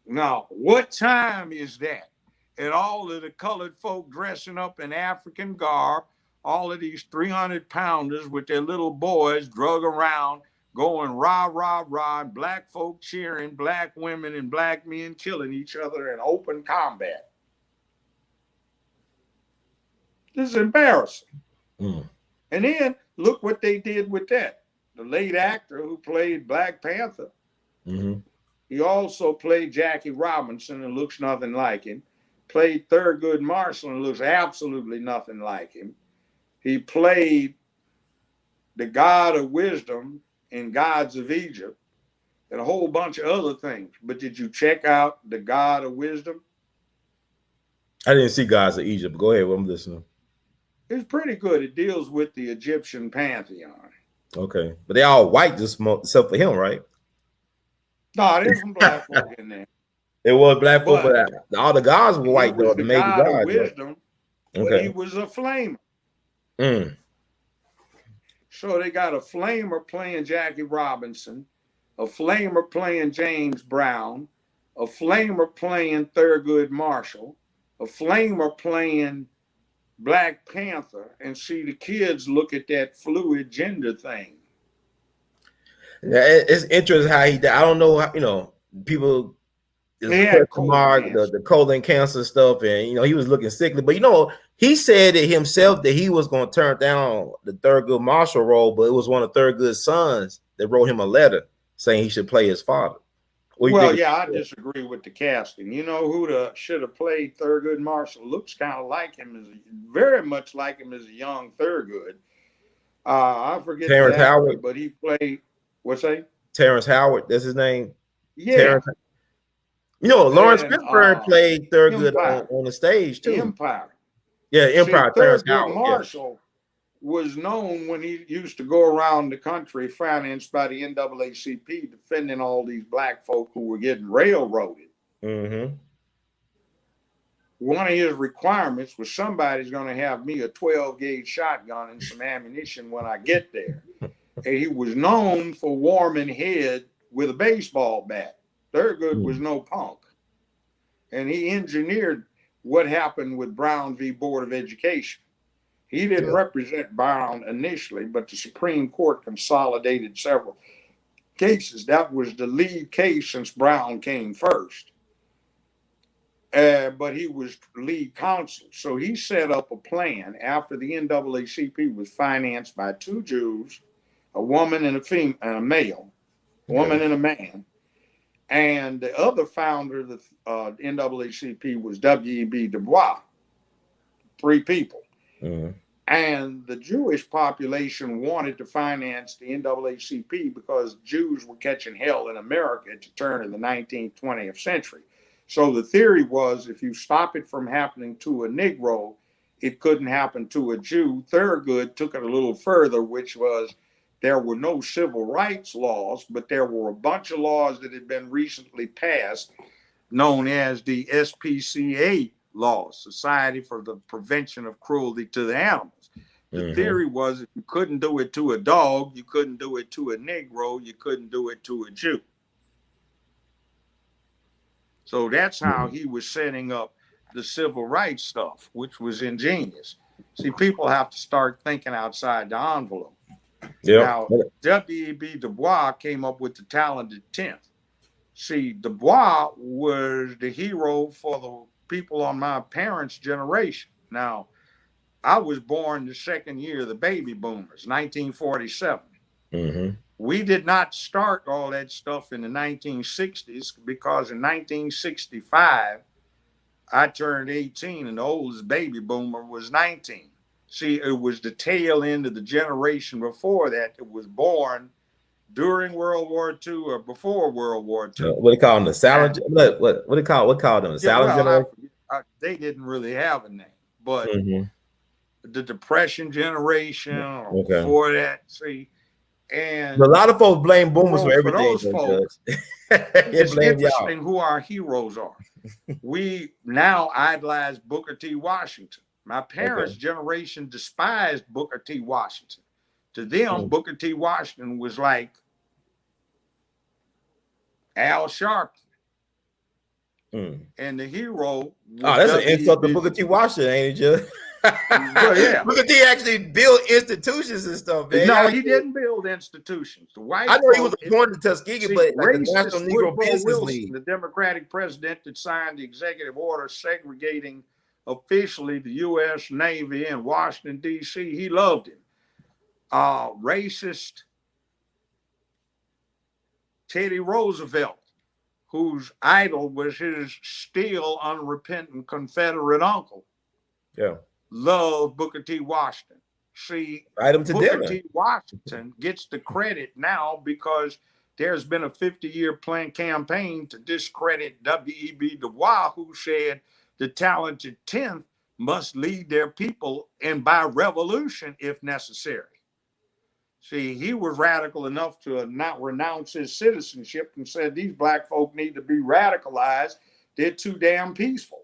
Now, what time is that? And all of the colored folk dressing up in African garb, all of these 300-pounders with their little boys drug around, going rah, rah, rah, black folk cheering, black women and black men killing each other in open combat. This is embarrassing. And then look what they did with that. The late actor who played Black Panther, he also played Jackie Robinson and looks nothing like him. Played Thurgood Marshall and looks absolutely nothing like him. He played the God of Wisdom in Gods of Egypt and a whole bunch of other things. But did you check out the God of Wisdom? I didn't see Gods of Egypt. Go ahead, I'm listening. It's pretty good. It deals with the Egyptian pantheon. Okay, but they all white, just except for him, right? No, there's some black folk in there. It was black folk, but all the gods were white. He was the God of Wisdom. Right? Okay, he was a flamer. So they got a flamer playing Jackie Robinson, a flamer playing James Brown, a flamer playing Thurgood Marshall, a flamer playing Black Panther, and see the kids look at that fluid gender thing. Yeah, it's interesting how he died. I don't know how, people the colon cancer stuff, and he was looking sickly, but he said it himself that he was going to turn down the Thurgood Marshall role, but it was one of Thurgood's sons that wrote him a letter saying he should play his father. I disagree with the casting. You know who should have played Thurgood Marshall? Looks kind of like him, very much like him as a young Thurgood. I forget Terrence Howard, but he played. What's that? Terrence Howard, that's his name. Yeah. Lawrence Fishburne played Thurgood on the stage too. Empire. Yeah, Empire. Thurgood Marshall was known when he used to go around the country financed by the NAACP defending all these black folk who were getting railroaded. one of his requirements was somebody's going to have me a 12 gauge shotgun and some ammunition when I get there. And he was known for warming head with a baseball bat. Thurgood was no punk. And he engineered what happened with Brown v. Board of Education. He didn't represent Brown initially, but the Supreme Court consolidated several cases. That was the lead case since Brown came first. But he was lead counsel. So he set up a plan after the NAACP was financed by two Jews, a woman and a male, woman and a man. And the other founder of the NAACP was W.E.B. Du Bois, three people. And the Jewish population wanted to finance the NAACP because Jews were catching hell in America at the turn of the 19th, 20th century. So the theory was if you stop it from happening to a Negro, it couldn't happen to a Jew. Thurgood took it a little further, which was there were no civil rights laws, but there were a bunch of laws that had been recently passed known as the SPCA laws, Society for the Prevention of Cruelty to the Animals. The theory was if you couldn't do it to a dog, you couldn't do it to a Negro, you couldn't do it to a Jew. So that's how he was setting up the civil rights stuff, which was ingenious. See, people have to start thinking outside the envelope. Now, W.E.B. Du Bois came up with the talented 10th. See, Du Bois was the hero for the people on my parents' generation. Now, I was born the second year of the baby boomers, 1947. We did not start all that stuff in the 1960s because in 1965, I turned 18 and the oldest baby boomer was 19. See, it was the tail end of the generation before that that was born during World War II or before World War II. What do you call them? The silent? What do you call them? The silent generation? They didn't really have a name, but the Depression generation or before that. See, and a lot of folks blame boomers for everything. For those folks, it's interesting who our heroes are. We now idolize Booker T. Washington. My parents' generation despised Booker T. Washington. To them, Booker T. Washington was like Al Sharpton. And the hero. That's an insult to Booker T. Washington, ain't it, Judge? Booker T. actually built institutions and stuff, man. No, he didn't build institutions. The white I know he was appointed to Tuskegee, but like the National Negro Business League, the Democratic president that signed the executive order segregating officially the U.S. Navy in Washington, D.C., he loved him. Racist Teddy Roosevelt, whose idol was his still unrepentant Confederate uncle. Loved Booker T. Washington. See, Booker T. Washington gets the credit now because there's been a 50-year campaign to discredit W.E.B. Du Bois, who said the talented 10th must lead their people and by revolution if necessary. See, he was radical enough to not renounce his citizenship and said these black folk need to be radicalized. They're too damn peaceful.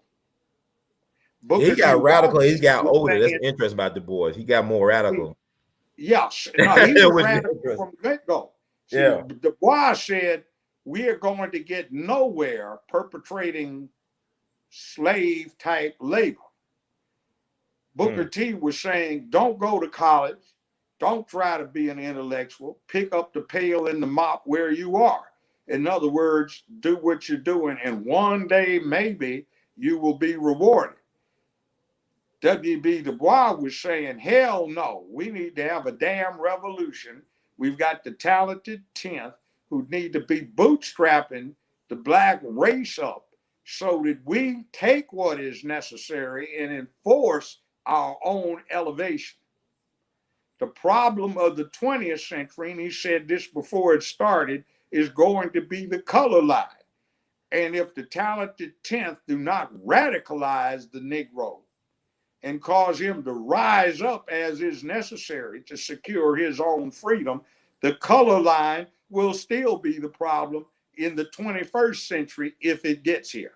He got radical. He got older. That's the interest about Du Bois. He got more radical. Yes. No, he was radical from the get-go. Du Bois said, we are going to get nowhere perpetrating slave-type labor. Booker T was saying, don't go to college. Don't try to be an intellectual. Pick up the pail and the mop where you are. In other words, do what you're doing, and one day maybe you will be rewarded. W.B. Du Bois was saying, hell no, we need to have a damn revolution. We've got the talented 10th who need to be bootstrapping the black race up so that we take what is necessary and enforce our own elevation. The problem of the 20th century, and he said this before it started, is going to be the color line. And if the talented 10th do not radicalize the Negro and cause him to rise up as is necessary to secure his own freedom, the color line will still be the problem in the 21st century if it gets here.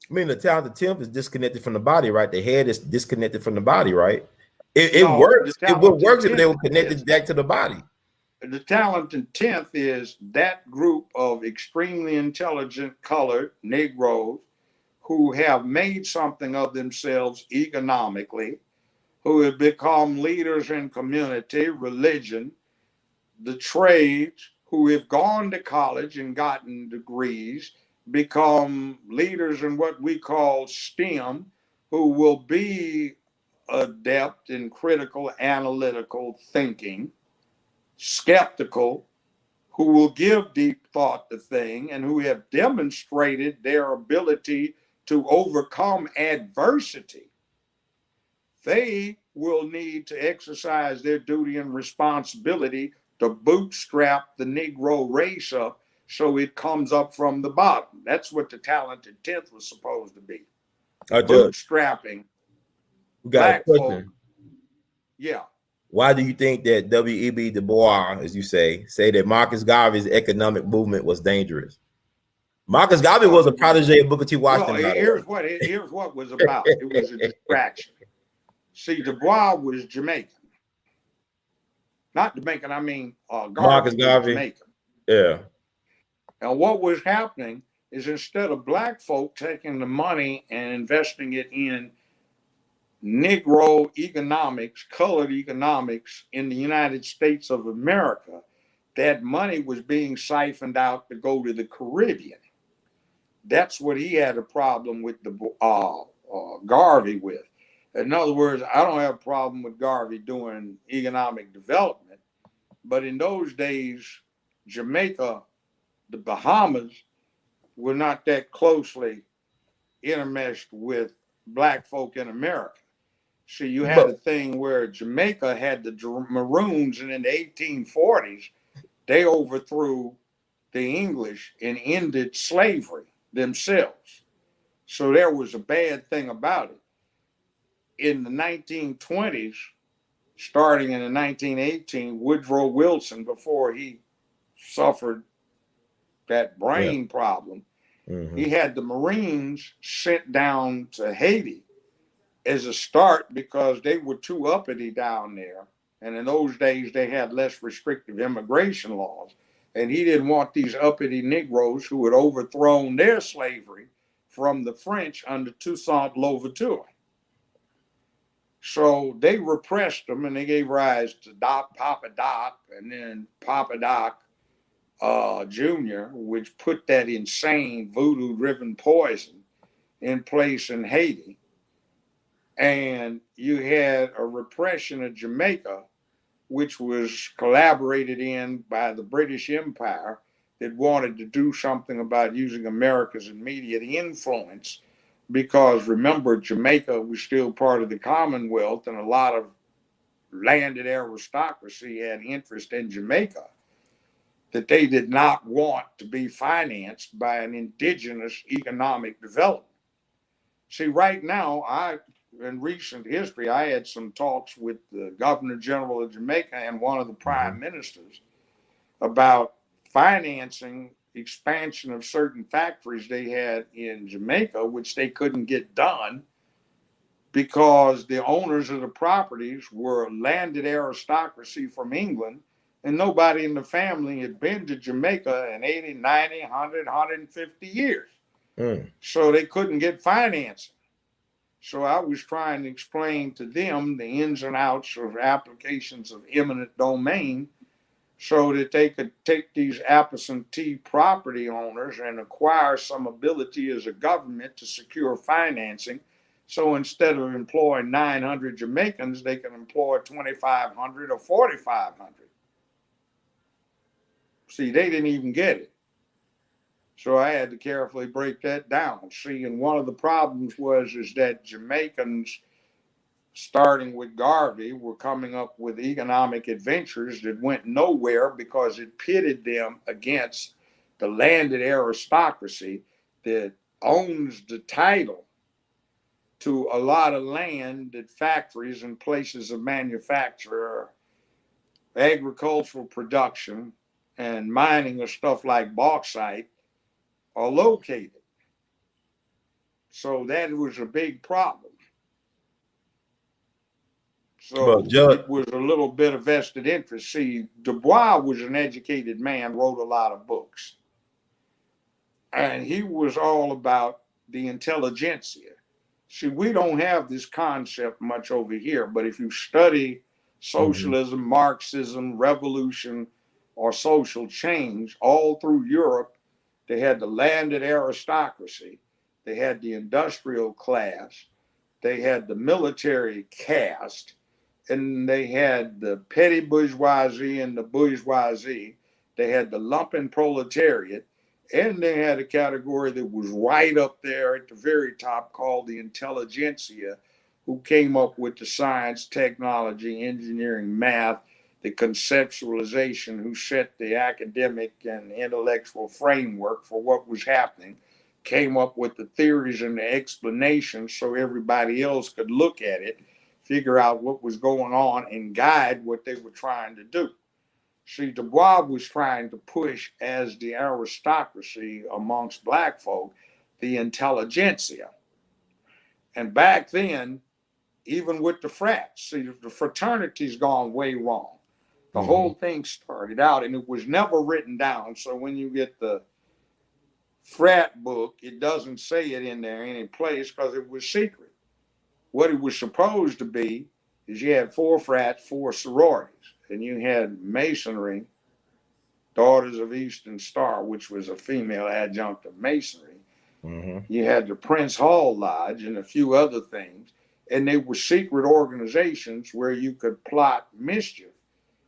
I mean, the talented tenth is disconnected from the body, right? The head is disconnected from the body, right? It No, the works. It would talented work if they tenth were connected back to the body. the talented tenth is that group of extremely intelligent colored Negroes who have made something of themselves economically, who have become leaders in community, religion, the trades, who have gone to college and gotten degrees, become leaders in what we call STEM, who will be adept in critical analytical thinking, skeptical, who will give deep thought to things, and who have demonstrated their ability to overcome adversity. They will need to exercise their duty and responsibility to bootstrap the Negro race up so it comes up from the bottom. That's what the talented tenth was supposed to be. Bootstrapping We got a black folk. question. Yeah. Why do you think that W.E.B. Du Bois, as you say that Marcus Garvey's economic movement was dangerous? Marcus Garvey was a protege of Booker T. Washington. Well, here's what was about. It was a distraction. See, Du Bois was Jamaican. Not Jamaican, I mean Garvey was Jamaican. Yeah. And what was happening is instead of black folk taking the money and investing it in Negro economics, colored economics in the United States of America, that money was being siphoned out to go to the Caribbean. That's what he had a problem with the Garvey with. In other words, I don't have a problem with Garvey doing economic development, but in those days, Jamaica, the Bahamas, were not that closely intermeshed with black folk in America. See, you had a thing where Jamaica had the Maroons, and in the 1840s, they overthrew the English and ended slavery themselves. So there was a bad thing about it. In the 1920s, starting in the 1918, Woodrow Wilson, before he suffered that brain problem, he had the Marines sent down to Haiti as a start because they were too uppity down there. And in those days, they had less restrictive immigration laws. And he didn't want these uppity Negroes who had overthrown their slavery from the French under Toussaint Louverture. So they repressed them, and they gave rise to Papa Doc, and then Papa Doc Jr., which put that insane voodoo-driven poison in place in Haiti. And you had a repression of Jamaica, which was collaborated in by the British Empire, that wanted to do something about using America's immediate influence. Because remember, Jamaica was still part of the Commonwealth, and a lot of landed aristocracy had interest in Jamaica that they did not want to be financed by an indigenous economic development. See, right now, in recent history, I had some talks with the Governor General of Jamaica and one of the prime ministers about financing expansion of certain factories they had in Jamaica, which they couldn't get done because the owners of the properties were landed aristocracy from England, and nobody in the family had been to Jamaica in 80, 90, 100, 150 years. So they couldn't get financing. So I was trying to explain to them the ins and outs of applications of eminent domain so that they could take these absentee property owners and acquire some ability as a government to secure financing. So instead of employing 900 Jamaicans, they can employ 2,500 or 4,500. See, they didn't even get it. So I had to carefully break that down. See, and one of the problems is that Jamaicans, starting with Garvey, were coming up with economic adventures that went nowhere because it pitted them against the landed aristocracy that owns the title to a lot of land that factories and places of manufacture, agricultural production, and mining of stuff like bauxite are located. So that was a big problem. Well, So Judge. it was a little bit of vested interest. See, Du Bois was an educated man, wrote a lot of books, and he was all about the intelligentsia. See, we don't have this concept much over here, but if you study socialism, Marxism, revolution, or social change all through Europe, they had the landed aristocracy, they had the industrial class, they had the military caste, and they had the petty bourgeoisie and the bourgeoisie. They had the lumpen proletariat, and they had a category that was right up there at the very top called the intelligentsia, who came up with the science, technology, engineering, math, the conceptualization, who set the academic and intellectual framework for what was happening, came up with the theories and the explanations so everybody else could look at it, figure out what was going on, and guide what they were trying to do. See, Du Bois was trying to push, as the aristocracy amongst black folk, the intelligentsia. And back then, even with the frats, see, the fraternity's gone way wrong. The whole thing started out, and it was never written down. So when you get the frat book, it doesn't say it in there any place because it was secret. What it was supposed to be is you had 4 frats, 4 sororities, and you had Masonry, Daughters of Eastern Star, which was a female adjunct of Masonry. You had the Prince Hall Lodge and a few other things, and they were secret organizations where you could plot mischief.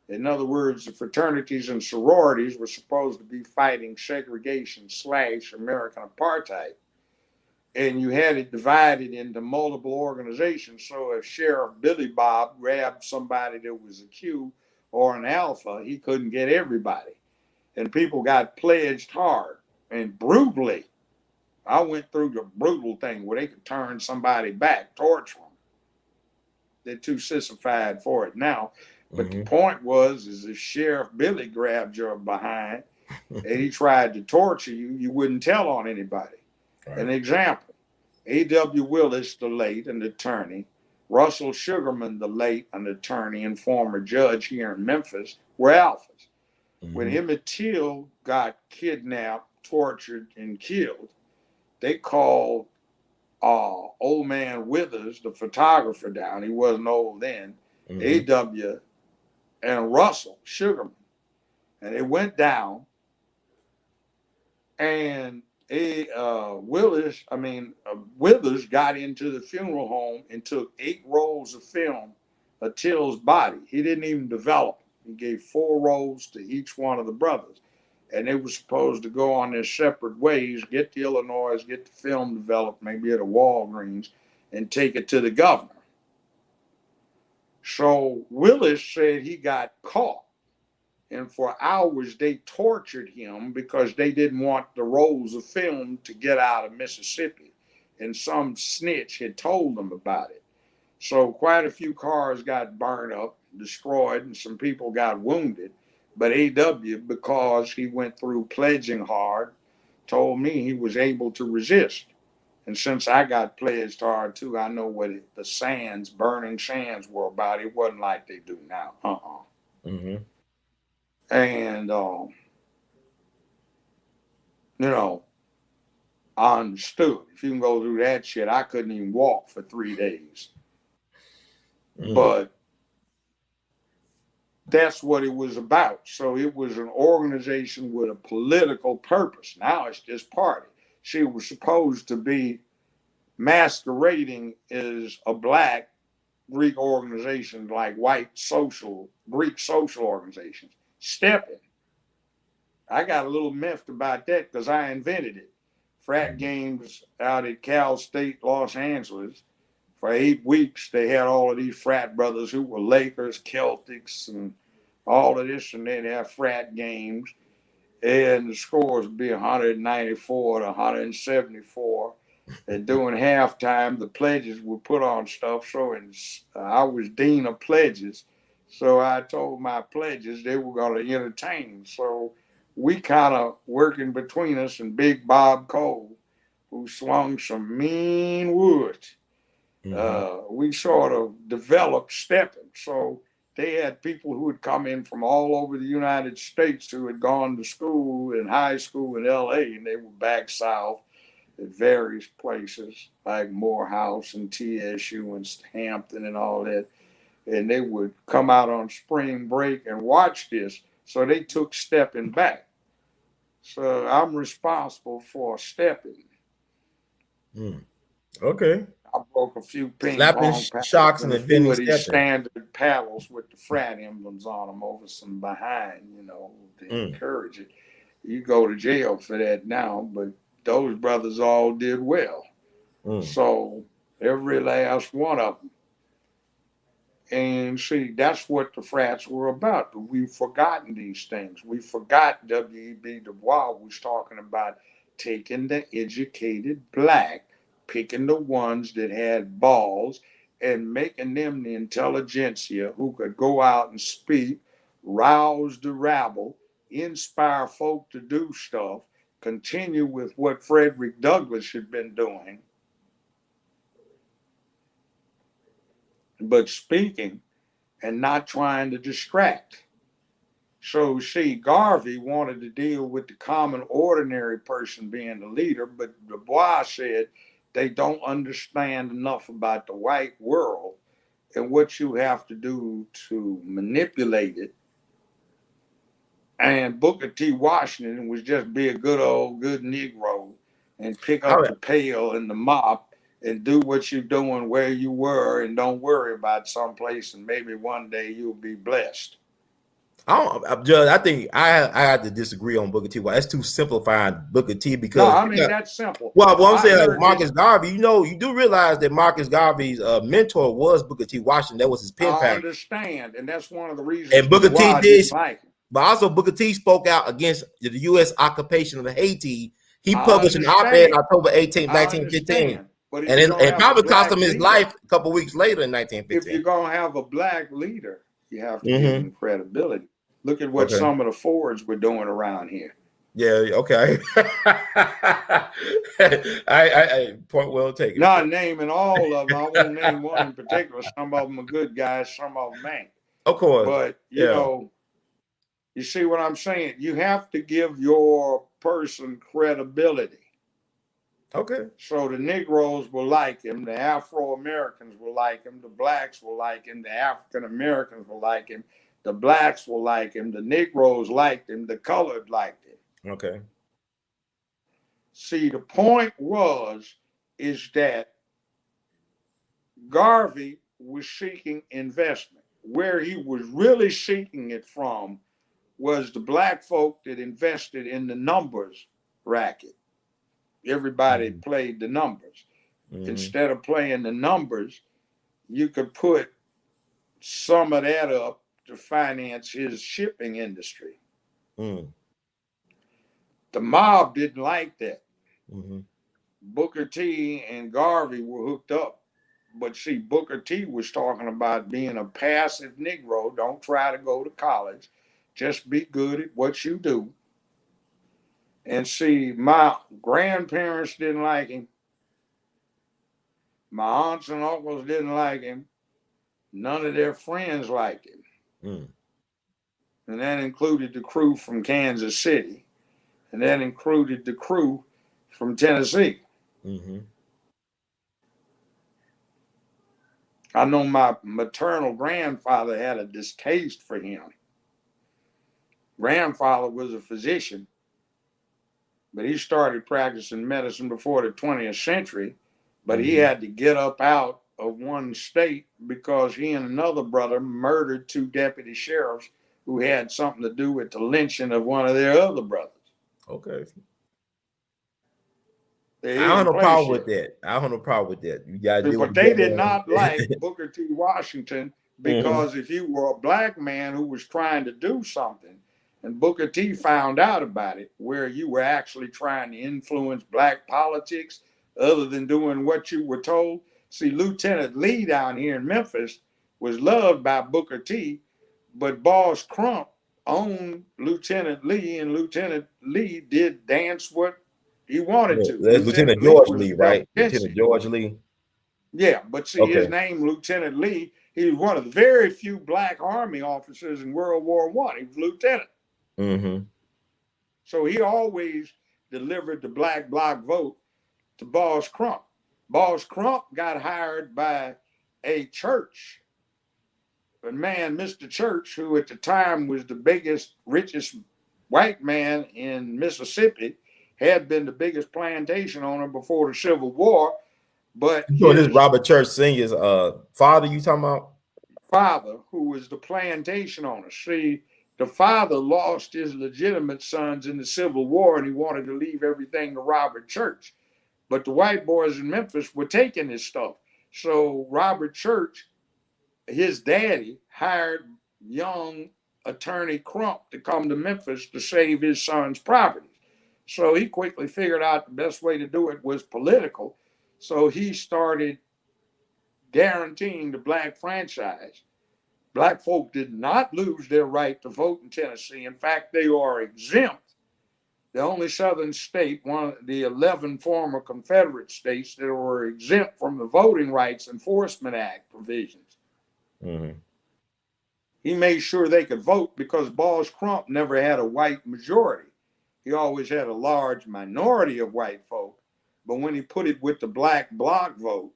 In other words, the fraternities and sororities were supposed to be fighting segregation / American apartheid. And you had it divided into multiple organizations. So if Sheriff Billy Bob grabbed somebody that was a Q or an Alpha, he couldn't get everybody. And people got pledged hard and brutally. I went through the brutal thing where they could turn somebody back, torture them. They're too sissified for it now. But the point was, is if Sheriff Billy grabbed your behind and he tried to torture you, you wouldn't tell on anybody. Right. An example, A.W. Willis, the late, an attorney, Russell Sugarman, the late, an attorney and former judge here in Memphis, were alphas. When Emmett Till got kidnapped, tortured, and killed, they called old man Withers, the photographer, down. He wasn't old then. A.W. and Russell Sugarman. And they went down, and Withers got into the funeral home and took 8 rolls of film of Till's body. He didn't even develop it. He gave 4 rolls to each one of the brothers. And they were supposed to go on their separate ways, get to Illinois, get the film developed, maybe at a Walgreens, and take it to the governor. So Willis said he got caught. And for hours, they tortured him because they didn't want the rolls of film to get out of Mississippi. And some snitch had told them about it. So quite a few cars got burned up, destroyed, and some people got wounded. But A.W., because he went through pledging hard, told me he was able to resist. And since I got pledged hard too, I know what the sands, burning sands, were about. It wasn't like they do now. And, I understood. If you can go through that shit, I couldn't even walk for 3 days. But that's what it was about. So it was an organization with a political purpose. Now it's just party. She was supposed to be masquerading as a black Greek organization, like white Greek social organizations. Stepping. I got a little miffed about that because I invented it. Frat games out at Cal State, Los Angeles. For 8 weeks, they had all of these frat brothers who were Lakers, Celtics, and all of this, and they'd have frat games. And the scores would be 194 to 174. And during halftime, the pledges would put on stuff. So I was dean of pledges. So I told my pledges they were going to entertain. So we kind of working between us, and Big Bob Cole who swung some mean wood. We sort of developed stepping. So they had people who had come in from all over the United States who had gone to school in high school in L.A. and they were back south at various places like Morehouse and TSU and Hampton and all that. And they would come out on spring break and watch this. So they took stepping back. So I'm responsible for stepping. Okay. I broke a few ping Slapping pong paddles shocks and and a few inventing of these stepping. standard paddles with the frat emblems on them over some behind, to encourage it. You go to jail for that now, but those brothers all did well. So every last one of them. And see, that's what the frats were about. But we've forgotten these things. We forgot W.E.B. Du Bois was talking about taking the educated black, picking the ones that had balls, and making them the intelligentsia who could go out and speak, rouse the rabble, inspire folk to do stuff, continue with what Frederick Douglass had been doing. But speaking and not trying to distract. So, see, Garvey wanted to deal with the common, ordinary person being the leader, but Du Bois said they don't understand enough about the white world and what you have to do to manipulate it. And Booker T. Washington was just be a good Negro and pick up the pail and the mop and do what you're doing where you were and don't worry about someplace and maybe one day you'll be blessed. Judge, I think I had to disagree on Booker T. Why that's too simplifying Booker T because no, I mean that's simple. Well, I'm saying like Marcus Garvey, you do realize that Marcus Garvey's mentor was Booker T. Washington. That was his pen pal. I understand, and that's one of the reasons. And Booker T. did like him. But also Booker T. spoke out against the U.S. occupation of Haiti. He published an op-ed on October 18, 1915. And it probably cost him his life a couple weeks later in 1915. If you're going to have a black leader, you have to give him credibility. Look at what some of the Fords were doing around here. Yeah, okay. I point well taken. Not naming all of them. I won't name one in particular. Some of them are good guys, some of them ain't. Of course. But, you know, you see what I'm saying? You have to give your person credibility. Okay. So the Negroes will like him, the Afro-Americans will like him, the blacks will like him, the African-Americans will like him, the blacks will like him, the Negroes liked him, the colored liked him. Okay. See, the point is that Garvey was seeking investment. Where he was really seeking it from was the black folk that invested in the numbers racket. Everybody played the numbers. Instead of playing the numbers, you could put some of that up to finance his shipping industry. The mob didn't like that. Booker T and Garvey were hooked up. But see, Booker T was talking about being a passive Negro. Don't try to go to college. Just be good at what you do. And see, my grandparents didn't like him. My aunts and uncles didn't like him. None of their friends liked him. And that included the crew from Kansas City. And that included the crew from Tennessee. I know my maternal grandfather had a distaste for him. Grandfather was a physician, but he started practicing medicine before the 20th century, but he had to get up out of one state because he and another brother murdered two deputy sheriffs who had something to do with the lynching of one of their other brothers. Okay. I don't have no problem with that. You gotta do. But they did not like Booker T. Washington because if you were a black man who was trying to do something, and Booker T found out about it, where you were actually trying to influence black politics other than doing what you were told. See, Lieutenant Lee down here in Memphis was loved by Booker T, but Boss Crump owned Lieutenant Lee, and Lieutenant Lee did dance what He wanted Yeah, to. that's Lieutenant Lieutenant Lee George was Lee, right? against Lieutenant it. George Lee. Yeah, but see, his Okay. name, Lieutenant Lee, he was one of the very few black Army officers in World War I. He was lieutenant. Mm-hmm. So he always delivered the black bloc vote to Boss Crump. Boss Crump got hired by a church. But man, Mr. Church, who at the time was the biggest, richest white man in Mississippi, had been the biggest plantation owner before the Civil War. But So this his Robert Church Sr.'s father you talking about? father, who was the plantation owner, see, the father lost his legitimate sons in the Civil War and he wanted to leave everything to Robert Church. But the white boys in Memphis were taking his stuff. So Robert Church, his daddy, hired young attorney Crump to come to Memphis to save his son's property. So he quickly figured out the best way to do it was political. So he started guaranteeing the black franchise. Black folk did not lose their right to vote in Tennessee. In fact, they are exempt. The only southern state, one of the 11 former Confederate states that were exempt from the Voting Rights Enforcement Act provisions. Mm-hmm. He made sure they could vote because Boss Crump never had a white majority. He always had a large minority of white folk. But when he put it with the black bloc vote,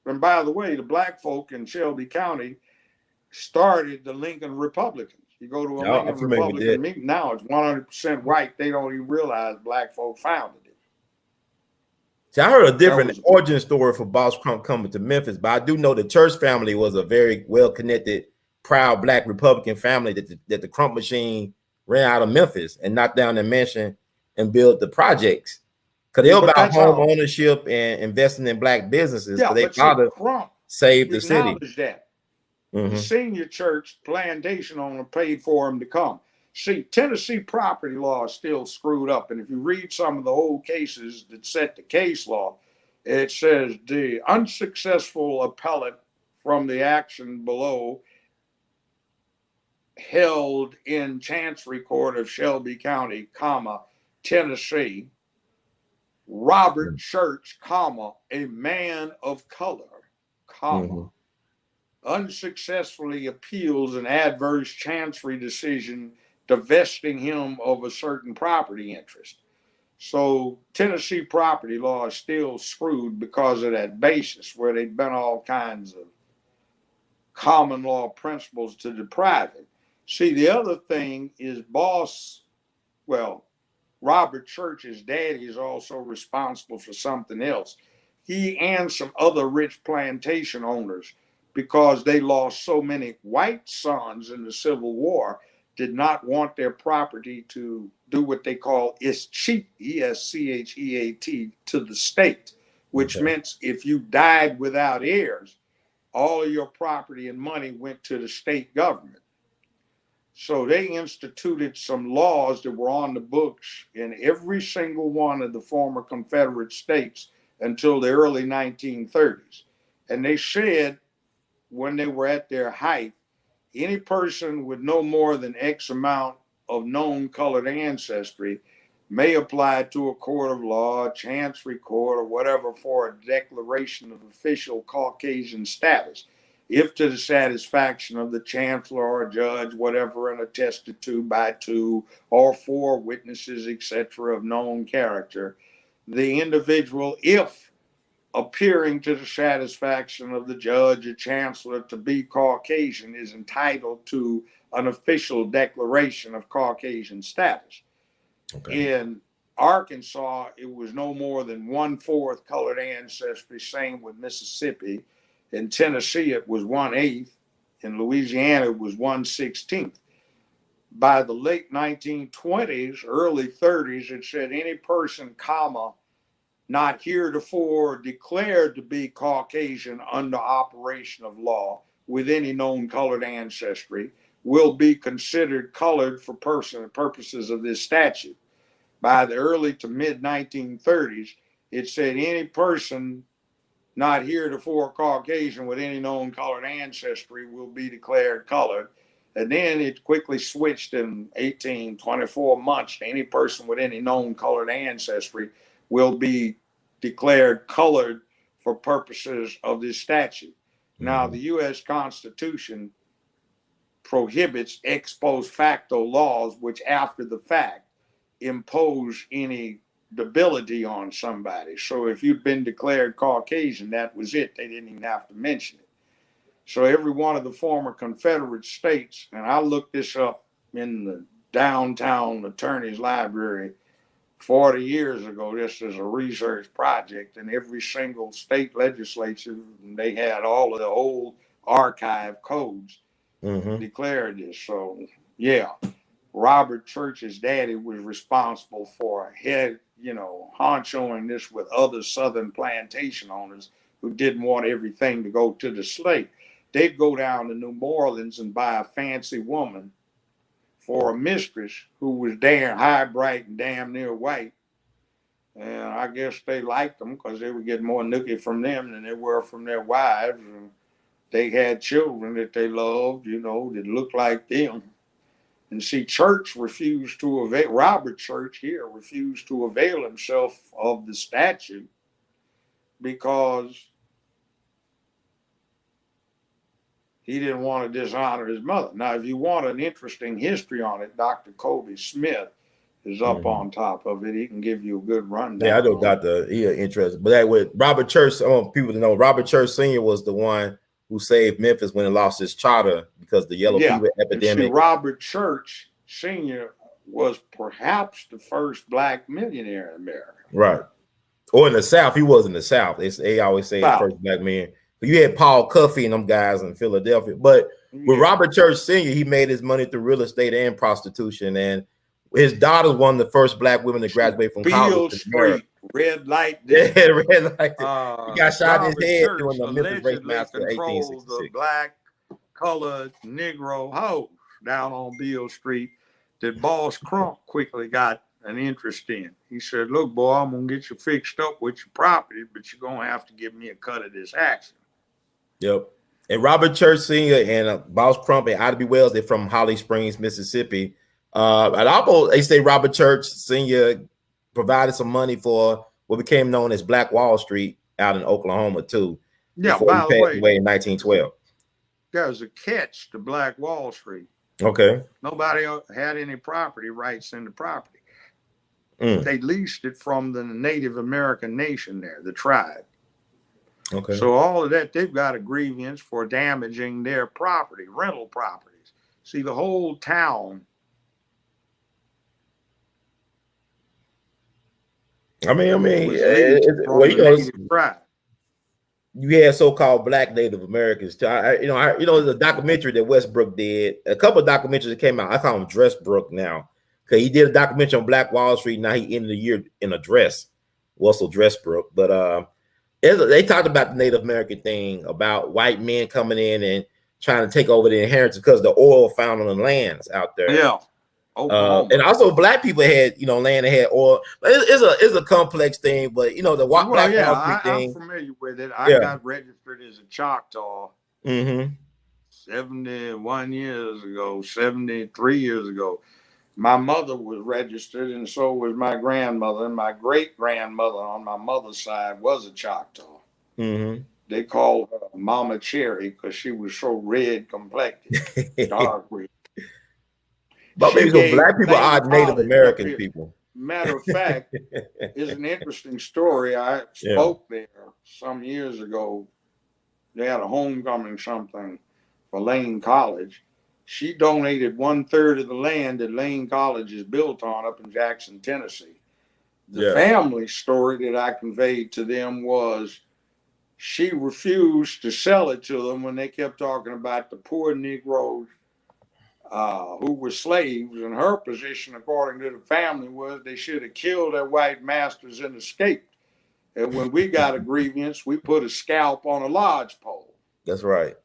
and by the way, the black folk in Shelby County started the Lincoln Republicans. You go to a Yeah, I'm Lincoln familiar with Republican that. meeting now, it's 100% white. They don't even realize black folk founded it. See, I heard a That different was origin story for Boss Crump coming to Memphis, but I do know the Church family was a very well-connected, proud black Republican family that the Crump machine ran out of Memphis and knocked down the mansion and built the projects. Because they yeah, were but about that's home how. ownership and investing in black businesses Yeah, because their but see, father Crump saved the city. acknowledged that. The Mm-hmm. senior church plantation owner paid for him to come. See, Tennessee property law is still screwed up. And if you read some of the old cases that set the case law, it says the unsuccessful appellate from the action below held in Chancery Court of Shelby County, comma, Tennessee, Robert Church, comma, a man of color, comma, unsuccessfully appeals an adverse chancery decision divesting him of a certain property interest. So Tennessee property law is still screwed because of that basis where they've been all kinds of common law principles to deprive it. See, the other thing is Robert Church's daddy is also responsible for something else. He and some other rich plantation owners, because they lost so many white sons in the Civil War, did not want their property to do what they call escheat, E-S-C-H-E-A-T, to the state, which meant if you died without heirs, all of your property and money went to the state government. So they instituted some laws that were on the books in every single one of the former Confederate states until the early 1930s. And they said when they were at their height, any person with no more than X amount of known colored ancestry may apply to a court of law, a chancery court, or whatever for a declaration of official Caucasian status, if to the satisfaction of the chancellor or judge, whatever, and attested to by 2 or 4 witnesses, etc., of known character, the individual, if appearing to the satisfaction of the judge or chancellor to be Caucasian, is entitled to an official declaration of Caucasian status. In Arkansas, it was no more than 1/4 colored ancestry, same with Mississippi. In Tennessee, it was 1/8. In Louisiana, it was 1/16. By the late 1920s, early 30s, it said any person, comma, not heretofore declared to be Caucasian under operation of law with any known colored ancestry will be considered colored for purposes of this statute. By the early to mid 1930s, it said any person not heretofore Caucasian with any known colored ancestry will be declared colored. And then it quickly switched in 1824 months to any person with any known colored ancestry will be declared colored for purposes of this statute. Now, the U.S. Constitution prohibits ex post facto laws, which after the fact impose any debility on somebody. So if you'd been declared Caucasian, that was it. They didn't even have to mention it. So every one of the former Confederate states, and I looked this up in the downtown attorney's library 40 years ago, just as a research project, and every single state legislature, they had all of the old archive codes declared this. So, yeah, Robert Church's daddy was responsible for honchoing this with other Southern plantation owners who didn't want everything to go to the slave. They'd go down to New Orleans and buy a fancy woman for a mistress who was damn high, bright, and damn near white. And I guess they liked them because they would get more nookie from them than they were from their wives. And they had children that they loved, that looked like them. And see, Robert Church here refused to avail himself of the statute because he didn't want to dishonor his mother. Now, if you want an interesting history on it, Dr. Kobe Smith is up on top of it. He can give you a good rundown. Yeah, I know he interested. But that with Robert Church, I want people to know Robert Church Sr. was the one who saved Memphis when it lost its charter because the yellow fever epidemic. See, Robert Church Sr. was perhaps the first black millionaire in America. Right. Or in the South. He was in the South. They always say the first black man. You had Paul Cuffey and them guys in Philadelphia. But with Robert Church Sr., he made his money through real estate and prostitution. And his daughter was one of the first black women to graduate from college. Beale Street, red light. Yeah, red light. He got shot in his head during the Memphis race massacre in 1866. The black, colored, Negro hoes down on Beale Street that Boss Crump quickly got an interest in. He said, look, boy, I'm going to get you fixed up with your property, but you're going to have to give me a cut of this action. Yep. And Robert Church Sr. and Boss Crump and Ida B. Wells, they're from Holly Springs, Mississippi. They say Robert Church Sr. provided some money for what became known as Black Wall Street out in Oklahoma, too. Yeah, by the way, away in 1912. There's a catch to Black Wall Street. Okay. Nobody had any property rights in the property. They leased it from the Native American nation there, the tribe. Okay. So all of that, they've got a grievance for damaging their property, rental properties. See, the whole town. You had so-called black Native Americans. There's a documentary that Westbrook did. A couple of documentaries that came out. I call him Dressbrook now. Because he did a documentary on Black Wall Street. Now he ended the year in a dress. Russell Dressbrook. But they talked about the Native American thing, about white men coming in and trying to take over the inheritance because the oil found on the lands out there. Yeah. And also black people had, land that had oil. It's a complex thing, but the Black Wall Street thing. I'm familiar with it. I got registered as a Choctaw 71 years ago, 73 years ago. My mother was registered, and so was my grandmother. And my great-grandmother on my mother's side was a Choctaw. They called her Mama Cherry because she was so red complected, dark red. But maybe so black people are Native American people. Matter of fact, it's an interesting story. I spoke there some years ago. They had a homecoming something for Lane College. She donated 1/3 of the land that Lane College is built on up in Jackson, Tennessee. The family story that I conveyed to them was she refused to sell it to them when they kept talking about the poor Negroes who were slaves. And her position, according to the family, was they should have killed their white masters and escaped. And when we got a grievance, we put a scalp on a lodgepole. That's right.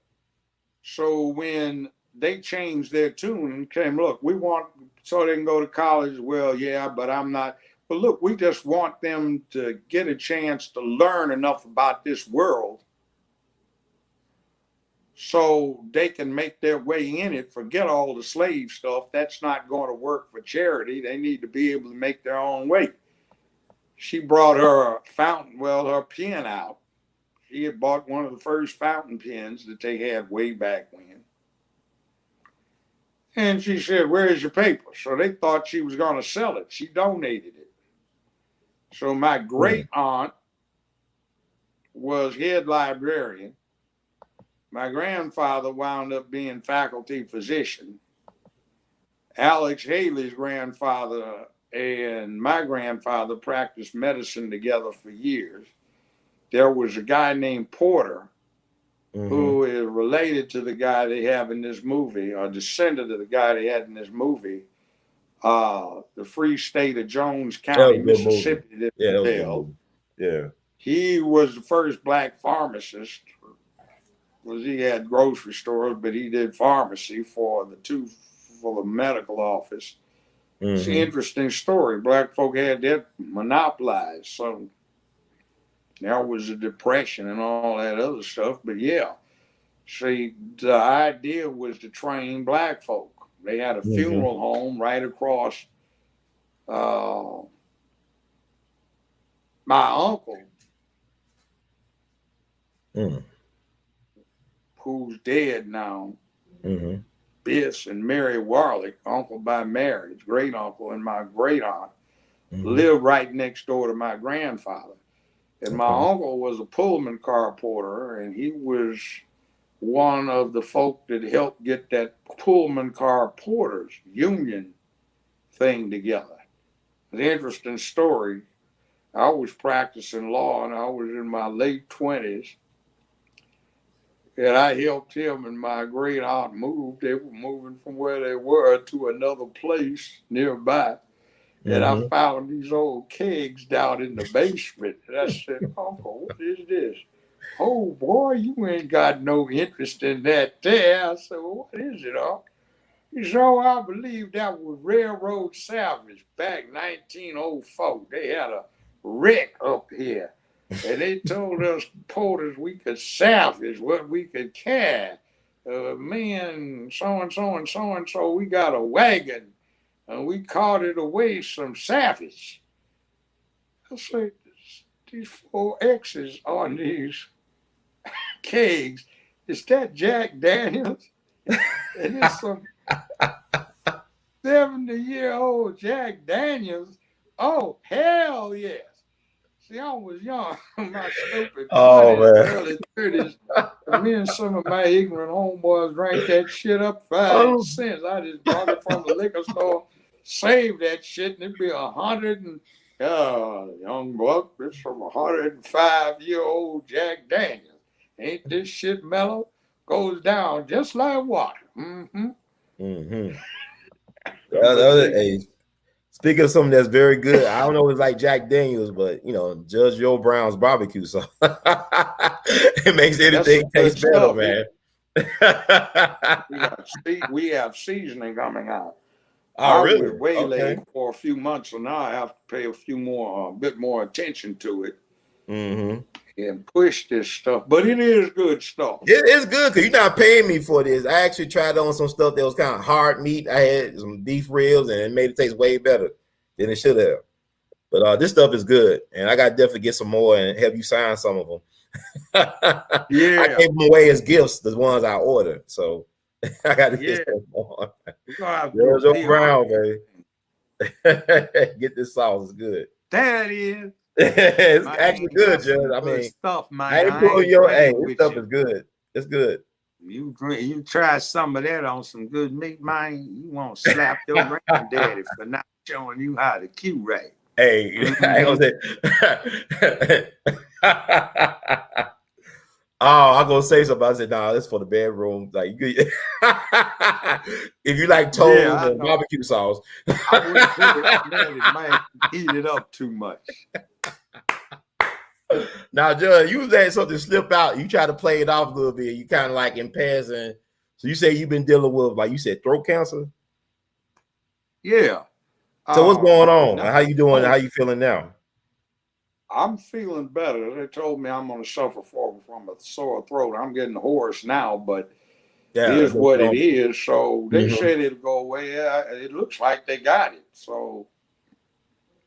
So when they changed their tune and came, look, we want so they can go to college. Well, yeah, but I'm not. But look, we just want them to get a chance to learn enough about this world so they can make their way in it. Forget all the slave stuff. That's not going to work for charity. They need to be able to make their own way. She brought her fountain, well, her pen out. She had bought one of the first fountain pens that they had way back when. And she said, "Where's your paper?" So they thought she was going to sell it. She donated it. So my great aunt was head librarian. My grandfather wound up being faculty physician. Alex Haley's grandfather and my grandfather practiced medicine together for years. There was a guy named Porter who is related to the guy they have in this movie, or descendant of the guy they had in this movie, the Free State of Jones County, Mississippi. Yeah, that was a good movie. Yeah. He was the first black pharmacist. He had grocery stores, but he did pharmacy for the medical office. It's an interesting story. Black folk had that monopolized. So there was a depression and all that other stuff. But yeah, see, the idea was to train black folk. They had a funeral home right across. My uncle, who's dead now, Biss and Mary Warlick, uncle by marriage, great uncle, and my great aunt, lived right next door to my grandfather. And my uncle was a Pullman car porter, and he was one of the folk that helped get that Pullman car porters union thing together. An interesting story. I was practicing law, and I was in my late 20s. And I helped him and my great aunt move. They were moving from where they were to another place nearby. And I found these old kegs down in the basement. And I said, "Uncle, what is this?" "Oh, boy, you ain't got no interest in that there." I said, "Well, what is it, Uncle?" He said, "Oh, I believe that was railroad salvage back 1904. They had a wreck up here. And they told us porters we could salvage what we could carry. Man, so-and-so and so-and-so, we got a wagon, and we carted away some salvage." I said, "These 4 X's on these kegs, is that Jack Daniels?" And it's some 70-year-old Jack Daniels. "Oh, hell yes." See, I was young, my stupid 20s, early 30s. Me and some of my ignorant homeboys drank that shit up 5 cents. I just bought it from the liquor store, saved that shit, and it'd be 100 and, young buck, this from 105-year-old Jack Daniels. Ain't this shit mellow? Goes down just like water. Hey, speaking of something that's very good, I don't know if it's like Jack Daniels, but Judge Joe Brown's barbecue sauce. It makes anything taste better, man. We have seasoning coming out. Oh, really? I was waylaid for a few months, so now I have to pay a bit more attention to it. And push this stuff, but it is good stuff. It's good because you're not paying me for this. I actually tried on some stuff that was kind of hard meat. I had some beef ribs, and it made it taste way better than it should have. But this stuff is good, and I got to definitely get some more and help you sign some of them. Yeah, I gave them away as gifts, the ones I ordered. So I got to get some more. Joe Brown, baby. Get this sauce. It's good. That is. It's actually good, Judge. I mean, stuff, man. I ain't pulling your this stuff is good. It's good. You try some of that on some good meat, man. You won't slap your granddaddy for not showing you how to cue right. Hey, I ain't gonna say. I'm gonna say something. I said, "Nah, this is for the bedroom." Like, if you like toast and barbecue sauce, I wouldn't put it, man, eat it up too much. Now, Judge, you had something slip out. You try to play it off a little bit. You kind of like in passing. So you say you've been dealing with, like you said, throat cancer? Yeah. So what's going on? How you doing? How you feeling now? I'm feeling better. They told me I'm going to suffer from a sore throat. I'm getting hoarse now, but it Yeah. is what it is. So they Mm-hmm. said it'll go away. Yeah, it looks like they got it. So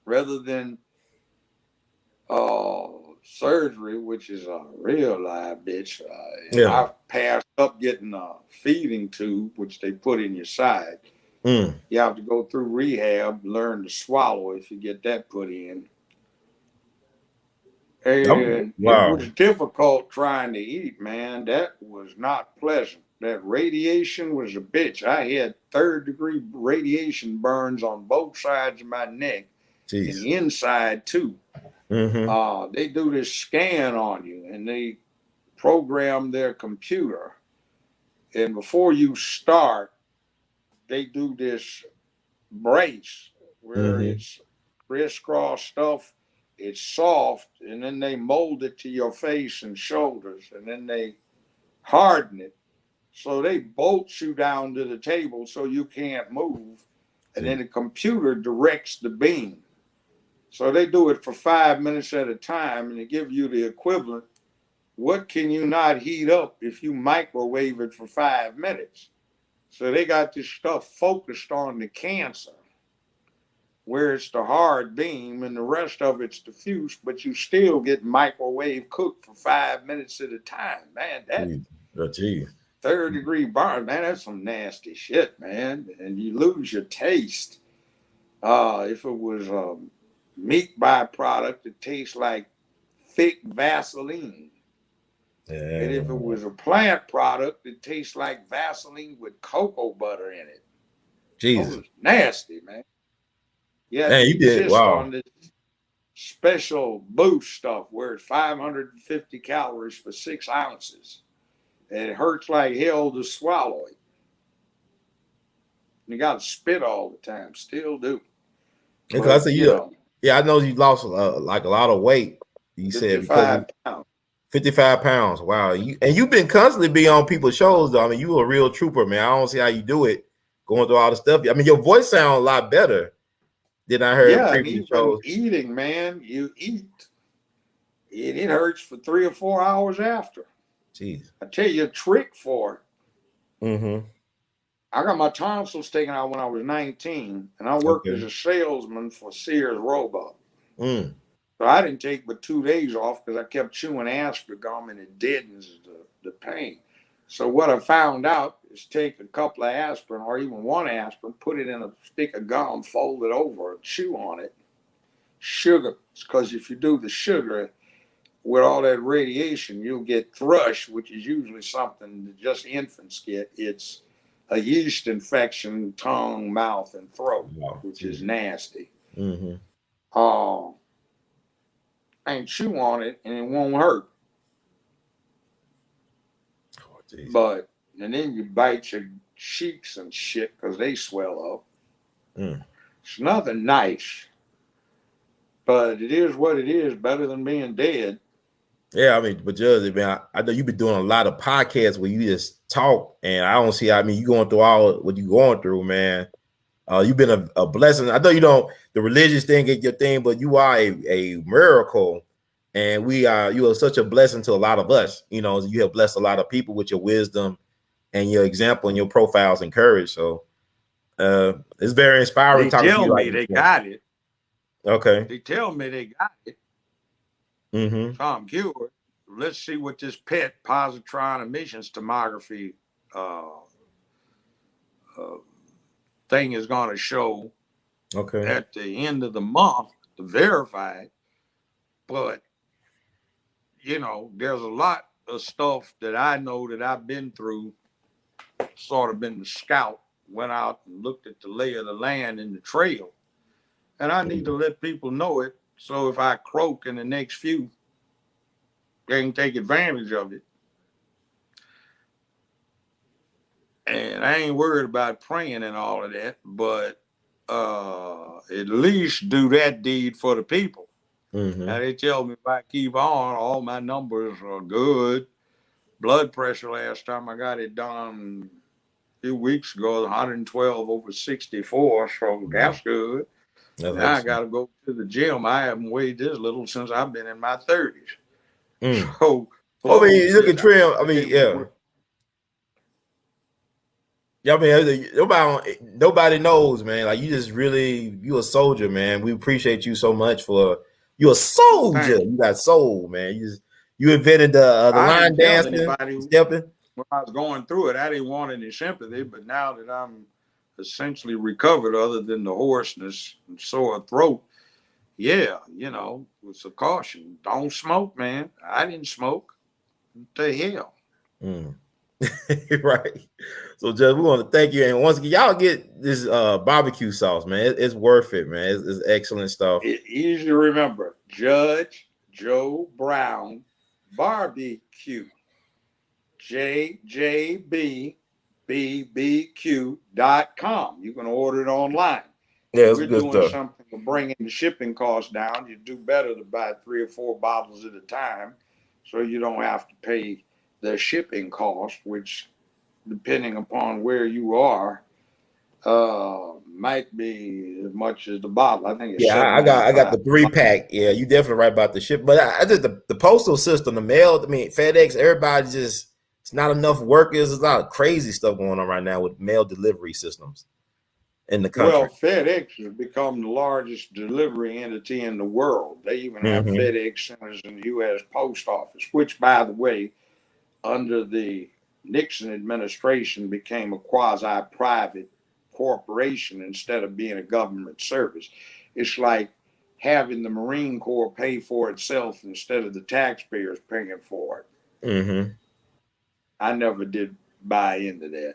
rather than surgery, which is a real live bitch, and Yeah. I've passed up getting a feeding tube, which they put in your side. Mm. You have to go through rehab, learn to swallow if you get that put in. And it Wow. was difficult trying to eat, man. That was not pleasant. That radiation was a bitch. I had third-degree radiation burns on both sides of my neck and Jeez. inside too. Mm-hmm. They do this scan on you and they program their computer. And before you start, they do this brace where Mm-hmm. it's crisscross stuff. It's soft, and then they mold it to your face and shoulders, and then they harden it. So they bolt you down to the table so you can't move, and then the computer directs the beam. So they do it for 5 minutes at a time, and they give you the equivalent. What can you not heat up if you microwave it for 5 minutes? So they got this stuff focused on the cancer, where it's the hard beam and the rest of it's diffuse, but you still get microwave cooked for 5 minutes at a time. Man, that Geez. third-degree burn, man, that's some nasty shit, man. And you lose your taste. If it was a meat byproduct, it tastes like thick Vaseline. Yeah. And if it was a plant product, it tastes like Vaseline with cocoa butter in it. Jesus. Oh, it's nasty, man. You have Man, to you did. insist Wow. on this special boost stuff where it's 550 calories for 6 ounces. And it hurts like hell to swallow it. You got to spit all the time, still do. Because But, I said, yeah, I know you lost like a lot of weight. You said because 55 pounds. 55 pounds. Wow. You've been constantly be on people's shows, though. I mean, you a real trooper, man. I don't see how you do it going through all the stuff. I mean, your voice sounds a lot better than I heard Yeah, and previous even shows. eating, man, you eat. It hurts for 3 or 4 hours after. Jeez. I tell you a trick for it. Mm-hmm. I got my tonsils taken out when I was 19, and I worked as Okay. a salesman for Sears Roebuck. Mm. So I didn't take but 2 days off because I kept chewing aspirin and it deadens the pain. So what I found out is take a couple of aspirin or even one aspirin, put it in a stick of gum, fold it over, and chew on it. Sugar, because if you do the sugar with all that radiation, you'll get thrush, which is usually something that just infants get. It's a yeast infection, tongue, mouth, and throat, Wow. which Jeez. is nasty. Mm-hmm. And chew on it and it won't hurt. Oh, jeez. But, and then you bite your cheeks and shit because they swell up. Mm. It's nothing nice, but it is what it is, better than being dead. Yeah, I mean, but Judge, man, I know you've been doing a lot of podcasts where you just talk, and I don't see. I mean, you going through all what you going through, man. You've been a blessing. I know you don't the religious thing ain't your thing, but you are a miracle, and you are such a blessing to a lot of us. You know, you have blessed a lot of people with your wisdom and your example and your profiles and courage. So it's very inspiring They talking to tell you like me this. they got it. Okay. They tell me they got it. Mm-hmm. So I'm cured. Let's see what this PET positron emissions tomography uh, uh, thing is going to show Okay. at the end of the month to verify it. But, there's a lot of stuff that I know that I've been through, sort of been the scout, went out and looked at the lay of the land and the trail. And I need to let people know it. So if I croak in the next few, they can take advantage of it. And I ain't worried about praying and all of that, but at least do that deed for the people. Mm-hmm. Now they tell me if I keep on, all my numbers are good. Blood pressure last time I got it done a few weeks ago, 112 over 64, so that's good. That's Now I excellent. got to go to the gym. I haven't weighed this little since I've been in my 30s. Mm. So I mean, clothes you look get at Trim. I mean, able to yeah. wear. Yeah, I mean, nobody knows, man. Like you a soldier, man. We appreciate you so much for you a soldier. Thank you. You got soul, man. You invented the I line didn't tell dancing, anybody stepping. when I was going through it. I didn't want any sympathy, but now that I'm essentially recovered, other than the hoarseness and sore throat, yeah, with a caution. Don't smoke, man. I didn't smoke. What the hell? Mm. Right. So, Judge, we want to thank you, and once again, y'all get this barbecue sauce, man. It's worth it, man. It's excellent stuff. Easy to remember. Judge Joe Brown Barbecue. JJBBBQ.com. You can order it online. Yeah, it's We're good doing stuff. something to bring the shipping costs down. You do better to buy 3 or 4 bottles at a time, so you don't have to pay the shipping cost, which, depending upon where you are, might be as much as the bottle. I think it's Yeah, I got $7.95. the 3-pack. Yeah, you definitely right about the ship. But I just the postal system, the mail. I mean, FedEx. Everybody just it's not enough workers. There's a lot of crazy stuff going on right now with mail delivery systems in the country. Well, FedEx has become the largest delivery entity in the world. They even have Mm-hmm. FedEx centers in the U.S. Post Office, which, by the way, under the Nixon administration became a quasi-private corporation instead of being a government service. It's like having the Marine Corps pay for itself instead of the taxpayers paying for it. Mm-hmm. I never did buy into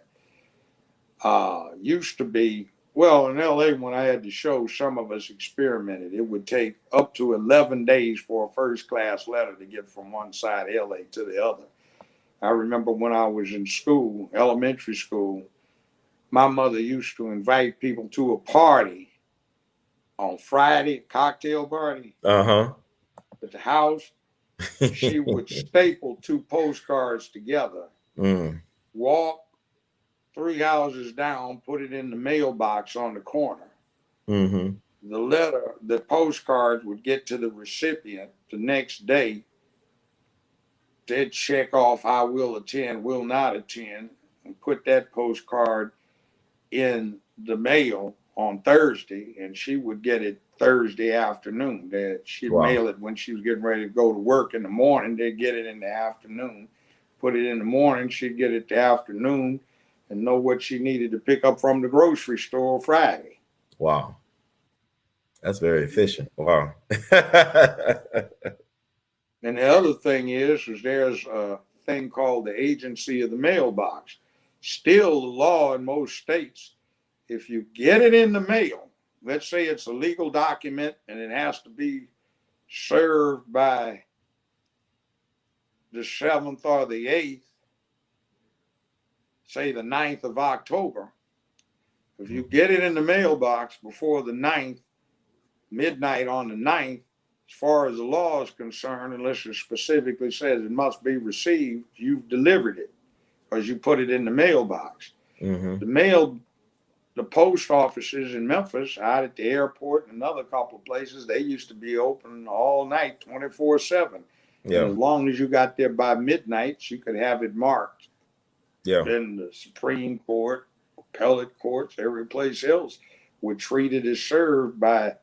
that. Used to be, well, in L.A., when I had the show, some of us experimented. It would take up to 11 days for a first class letter to get from one side of L.A. to the other. I remember when I was in school, elementary school, my mother used to invite people to a party on Friday, cocktail party Uh-huh. at the house. She would staple 2 postcards together, Mm. walk 3 houses down, put it in the mailbox on the corner. Mm-hmm. The postcards would get to the recipient the next day. They'd check off I will attend, will not attend, and put that postcard in the mail on Thursday, and she would get it Thursday afternoon. That she'd Wow. mail it when she was getting ready to go to work in the morning. They'd get it in the afternoon. Put it in the morning, she'd get it the afternoon and know what she needed to pick up from the grocery store Friday. Wow. That's very efficient. Wow. And the other thing is there's a thing called the agency of the mailbox. Still, the law in most states, if you get it in the mail, let's say it's a legal document and it has to be served by the 7th or the 8th, say the 9th of October, if you get it in the mailbox before the 9th, midnight on the 9th, as far as the law is concerned, unless it specifically says it must be received, you've delivered it because you put it in the mailbox. Mm-hmm. The post offices in Memphis, out at the airport and another couple of places, they used to be open all night, 24/7. Yeah. And as long as you got there by midnight, you could have it marked. Yeah. Then the Supreme Court, appellate courts, every place else would treat it as served by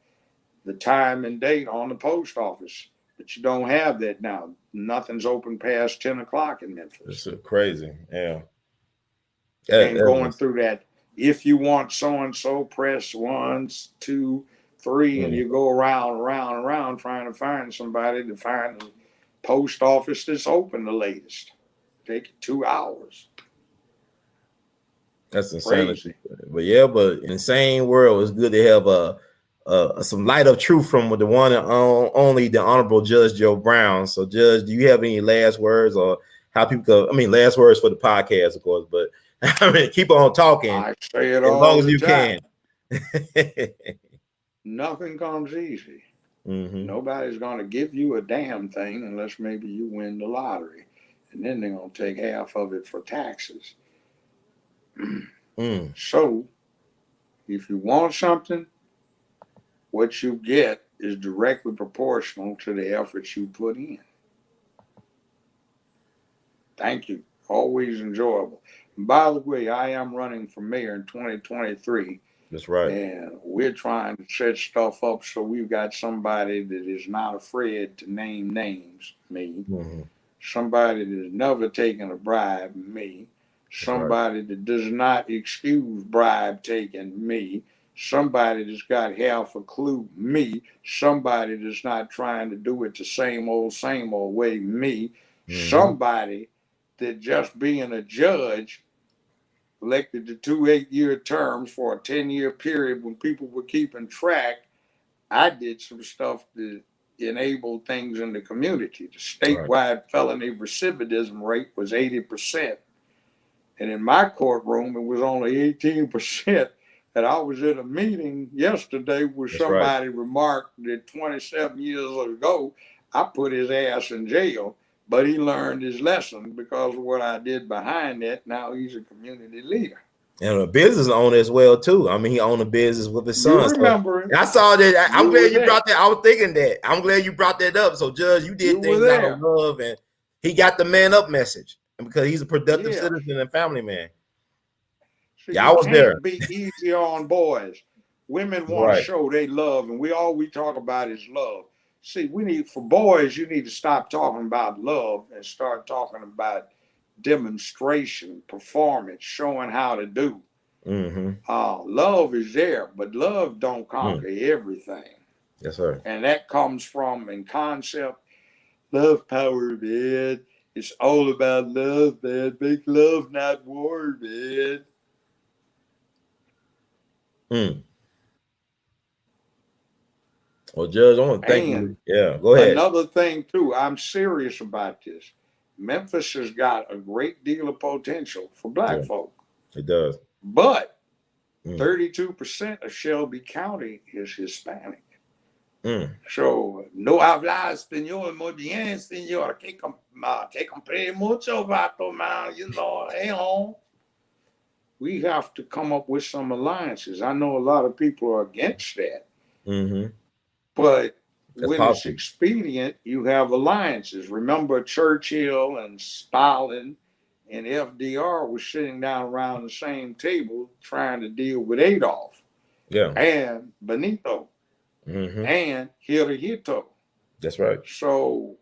the time and date on the post office. But you don't have that now. Nothing's open past 10 o'clock in Memphis. It's crazy. Yeah. And going through that, if you want so and so, press 1, 2, 3, and you go around trying to find somebody to find the post office that's open the latest. Take 2 hours. That's insanity. Crazy. But insane world. It's good to have some light of truth from the one and only the Honorable Judge Joe Brown. So, Judge, do you have any last words or how people go? I mean, last words for the podcast, of course, but I mean, keep on talking I say it as all long as the you time. can. Nothing comes easy. Mm-hmm. Nobody's going to give you a damn thing unless maybe you win the lottery. And then they're going to take half of it for taxes. So, if you want something, what you get is directly proportional to the efforts you put in. Thank you. Always enjoyable. And by the way, I am running for mayor in 2023. That's right. And we're trying to set stuff up so we've got somebody that is not afraid to name names, me. Mm-hmm. Somebody that has never taken a bribe, me. Somebody that does not excuse bribe taking, me. Somebody that's got half a clue, me. Somebody that's not trying to do it the same old way, me. Mm-hmm. Somebody that just being a judge elected to 2 8-year terms for a 10-year period when people were keeping track. I did some stuff to enable things in the community. The statewide felony recidivism rate was 80%. And in my courtroom, it was only 18%. And I was at a meeting yesterday where somebody remarked that 27 years ago, I put his ass in jail, but he learned his lesson because of what I did behind that. Now he's a community leader. And a business owner as well, too. I mean, he owned a business with his son. You remember so I saw that. I'm glad you brought that. I was thinking that. I'm glad you brought that up. So, Judge, you did things out of love, and he got the man up message because he's a productive citizen and family man. So I was there. Be easy on boys. Women want to show they love, and all we talk about is love. See, for boys, you need to stop talking about love and start talking about demonstration, performance, showing how to do. Mm-hmm. Love is there, but love don't conquer everything. Yes, sir. And that comes from, in concept, love power, man. It's all about love, man. Make love, not war, man. Well, Judge, I want to thank you. Yeah, go ahead. Another thing, too, I'm serious about this. Memphis has got a great deal of potential for black folk. It does. But 32% of Shelby County is Hispanic. So, no habla español muy bien, señor. Que compré mucho vato, man. You know, hey, we have to come up with some alliances. I know a lot of people are against that. Mm-hmm. But when it's expedient, you have alliances. Remember, Churchill and Stalin and FDR were sitting down around the same table trying to deal with Adolf and Benito and Hirohito. That's right. So,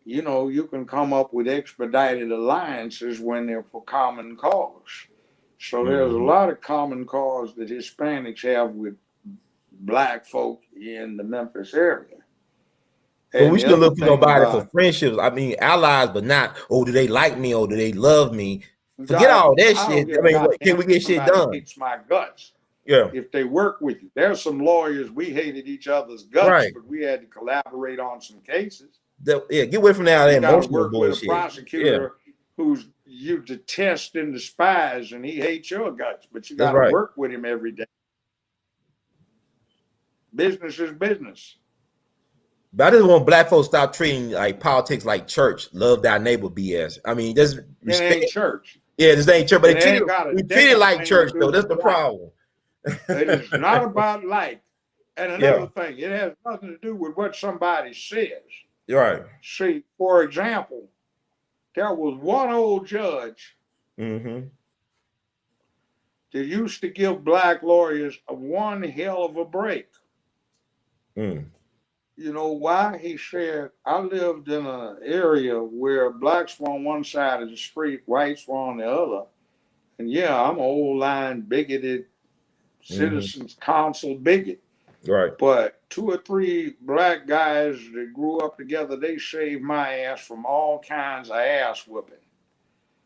you can come up with expedited alliances when they're for common cause. So there's a lot of common cause that Hispanics have with black folk in the Memphis area. But we should look for nobody for friendships. I mean, allies, but not, do they like me or do they love me? Forget all that shit. I mean, can we get shit done? Hates my guts. Yeah. If they work with you. There's some lawyers, we hated each other's guts, but we had to collaborate on some cases. Get away from that emotional bullshit. With a prosecutor who's you detest and despise, and he hates your guts, but you got to work with him every day. Business is business. But I just want black folks to stop treating like politics like church, love thy neighbor BS. I mean, this ain't church. Yeah, this ain't church, but we treat it like church, though. That's the problem. It is not about like. And another thing, it has nothing to do with what somebody says. Right. See, for example, there was one old judge that used to give black lawyers one hell of a break. You know why? He said, I lived in an area where blacks were on one side of the street, whites were on the other. And I'm an old line bigoted citizens council bigot. Right. But 2 or 3 black guys that grew up together, they saved my ass from all kinds of ass whooping.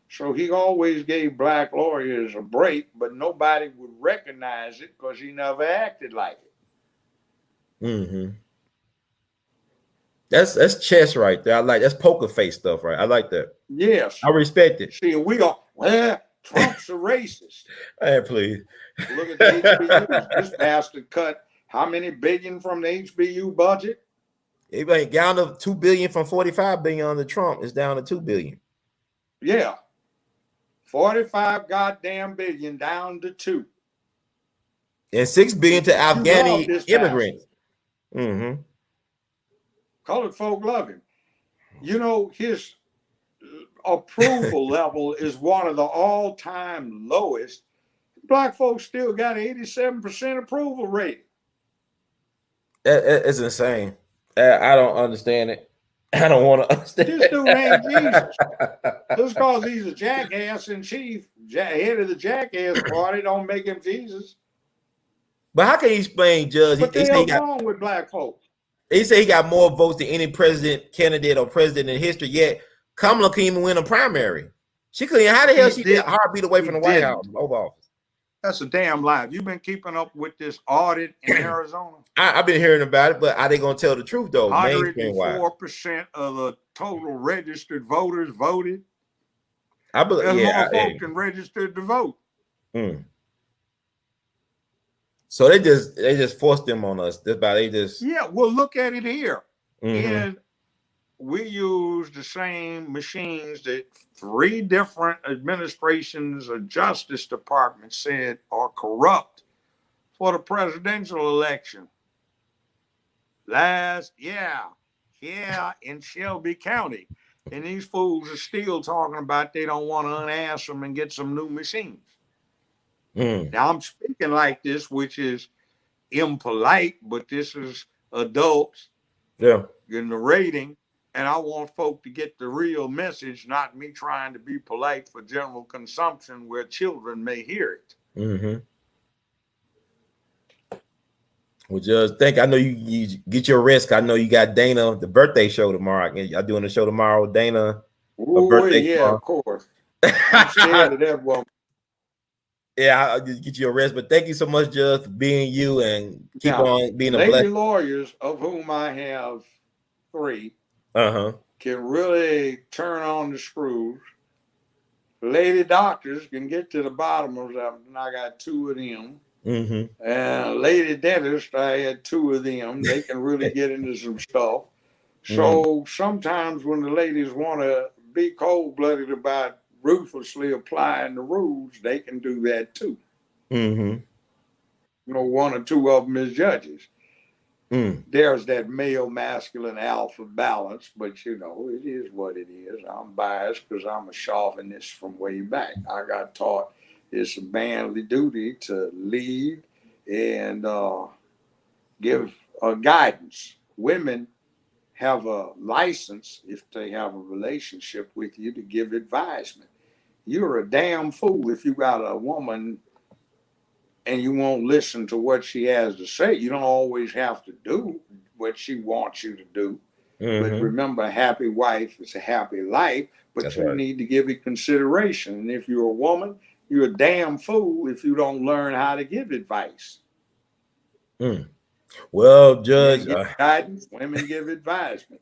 So he always gave black lawyers a break, but nobody would recognize it because he never acted like it. That's chess right there. I like that's poker face stuff, right? I like that. Yes. I respect it. See, we go, Trump's a racist. Hey, please. Look at the HBUs. This bastard cut how many billion from the HBU budget? It went down to $2 billion from $45 billion under Trump. It's down to $2 billion. Yeah. 45 goddamn billion down to 2. And 6 billion to You love Afghani this immigrants. pastor. Colored folk love him. You know, his approval level is one of the all-time lowest. Black folks still got 87% approval rate. It's insane. I don't understand it. I don't want to understand This dude ain't Jesus. Just because he's a jackass in chief, head of the jackass party, don't make him Jesus. But how can you explain, Judge? What the hell's wrong with black folks? He said he got more votes than any president, candidate, or president in history. Yet Kamala couldn't even win a primary. She couldn't. How the hell she did a heartbeat away from the White House, Oval Office? That's a damn lie. You've been keeping up with this audit in Arizona? I've been hearing about it, but are they going to tell the truth though? 104% of the total registered voters voted. I believe There's more folks than registered to vote. So they just forced them on us. Yeah. Well, look at it here, and we use the same machines that 3 different administrations or Justice Departments said are corrupt for the presidential election. In Shelby County. And these fools are still talking about they don't want to unass them and get some new machines. Now, I'm speaking like this, which is impolite, but this is adults narrating, and I want folk to get the real message, not me trying to be polite for general consumption where children may hear it. Well, Judge, I know you get your rest. I know you got Dana, the birthday show tomorrow. Y'all doing the show tomorrow with Dana? Of course. I'm scared of that woman. Yeah, I'll just get you a rest. But thank you so much, Judge, for being you and keep on being a blessing. Lady lawyers, of whom I have 3, can really turn on the screws. Lady doctors can get to the bottom of them, and I got 2 of them. And lady dentist, I had 2 of them. They can really get into some stuff. So sometimes when the ladies want to be cold-blooded about ruthlessly applying the rules, they can do that too. You know, 1 or 2 of them as judges. There's that male masculine alpha balance, but you know, it is what it is. I'm biased because I'm a chauvinist from way back. I got taught it's a manly duty to lead and give guidance. Women have a license, if they have a relationship with you, to give advisement. You're a damn fool if you got a woman and you won't listen to what she has to say. You don't always have to do what she wants you to do. But remember, a happy wife is a happy life, but you need to give it consideration. And if you're a woman, you're a damn fool if you don't learn how to give advice. Well, Judge, guidance, women give advisement.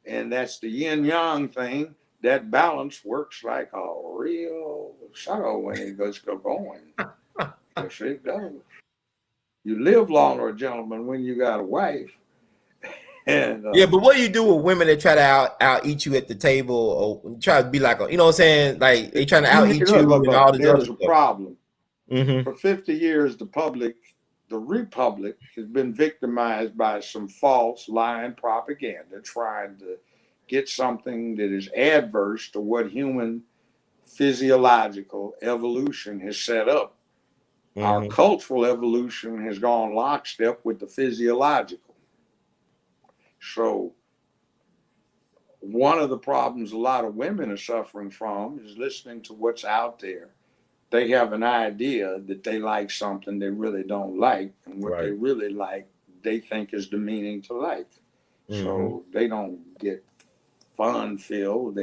And that's the yin-yang thing. That balance works like a real shuttle when it goes going. Yes, it does. You live longer, gentlemen, when you got a wife. And but what do you do with women that try to out eat you at the table or try to be like, you know what I'm saying? Like they trying to out eat you and all this other stuff. There's a problem. For 50 years, the Republic has been victimized by some false lying propaganda trying to get something that is adverse to what human physiological evolution has set up. Our cultural evolution has gone lockstep with the physiological. So one of the problems a lot of women are suffering from is listening to what's out there. They have an idea that they like something they really don't like, and what they really like, they think is the meaning to life. So they don't get fun filled.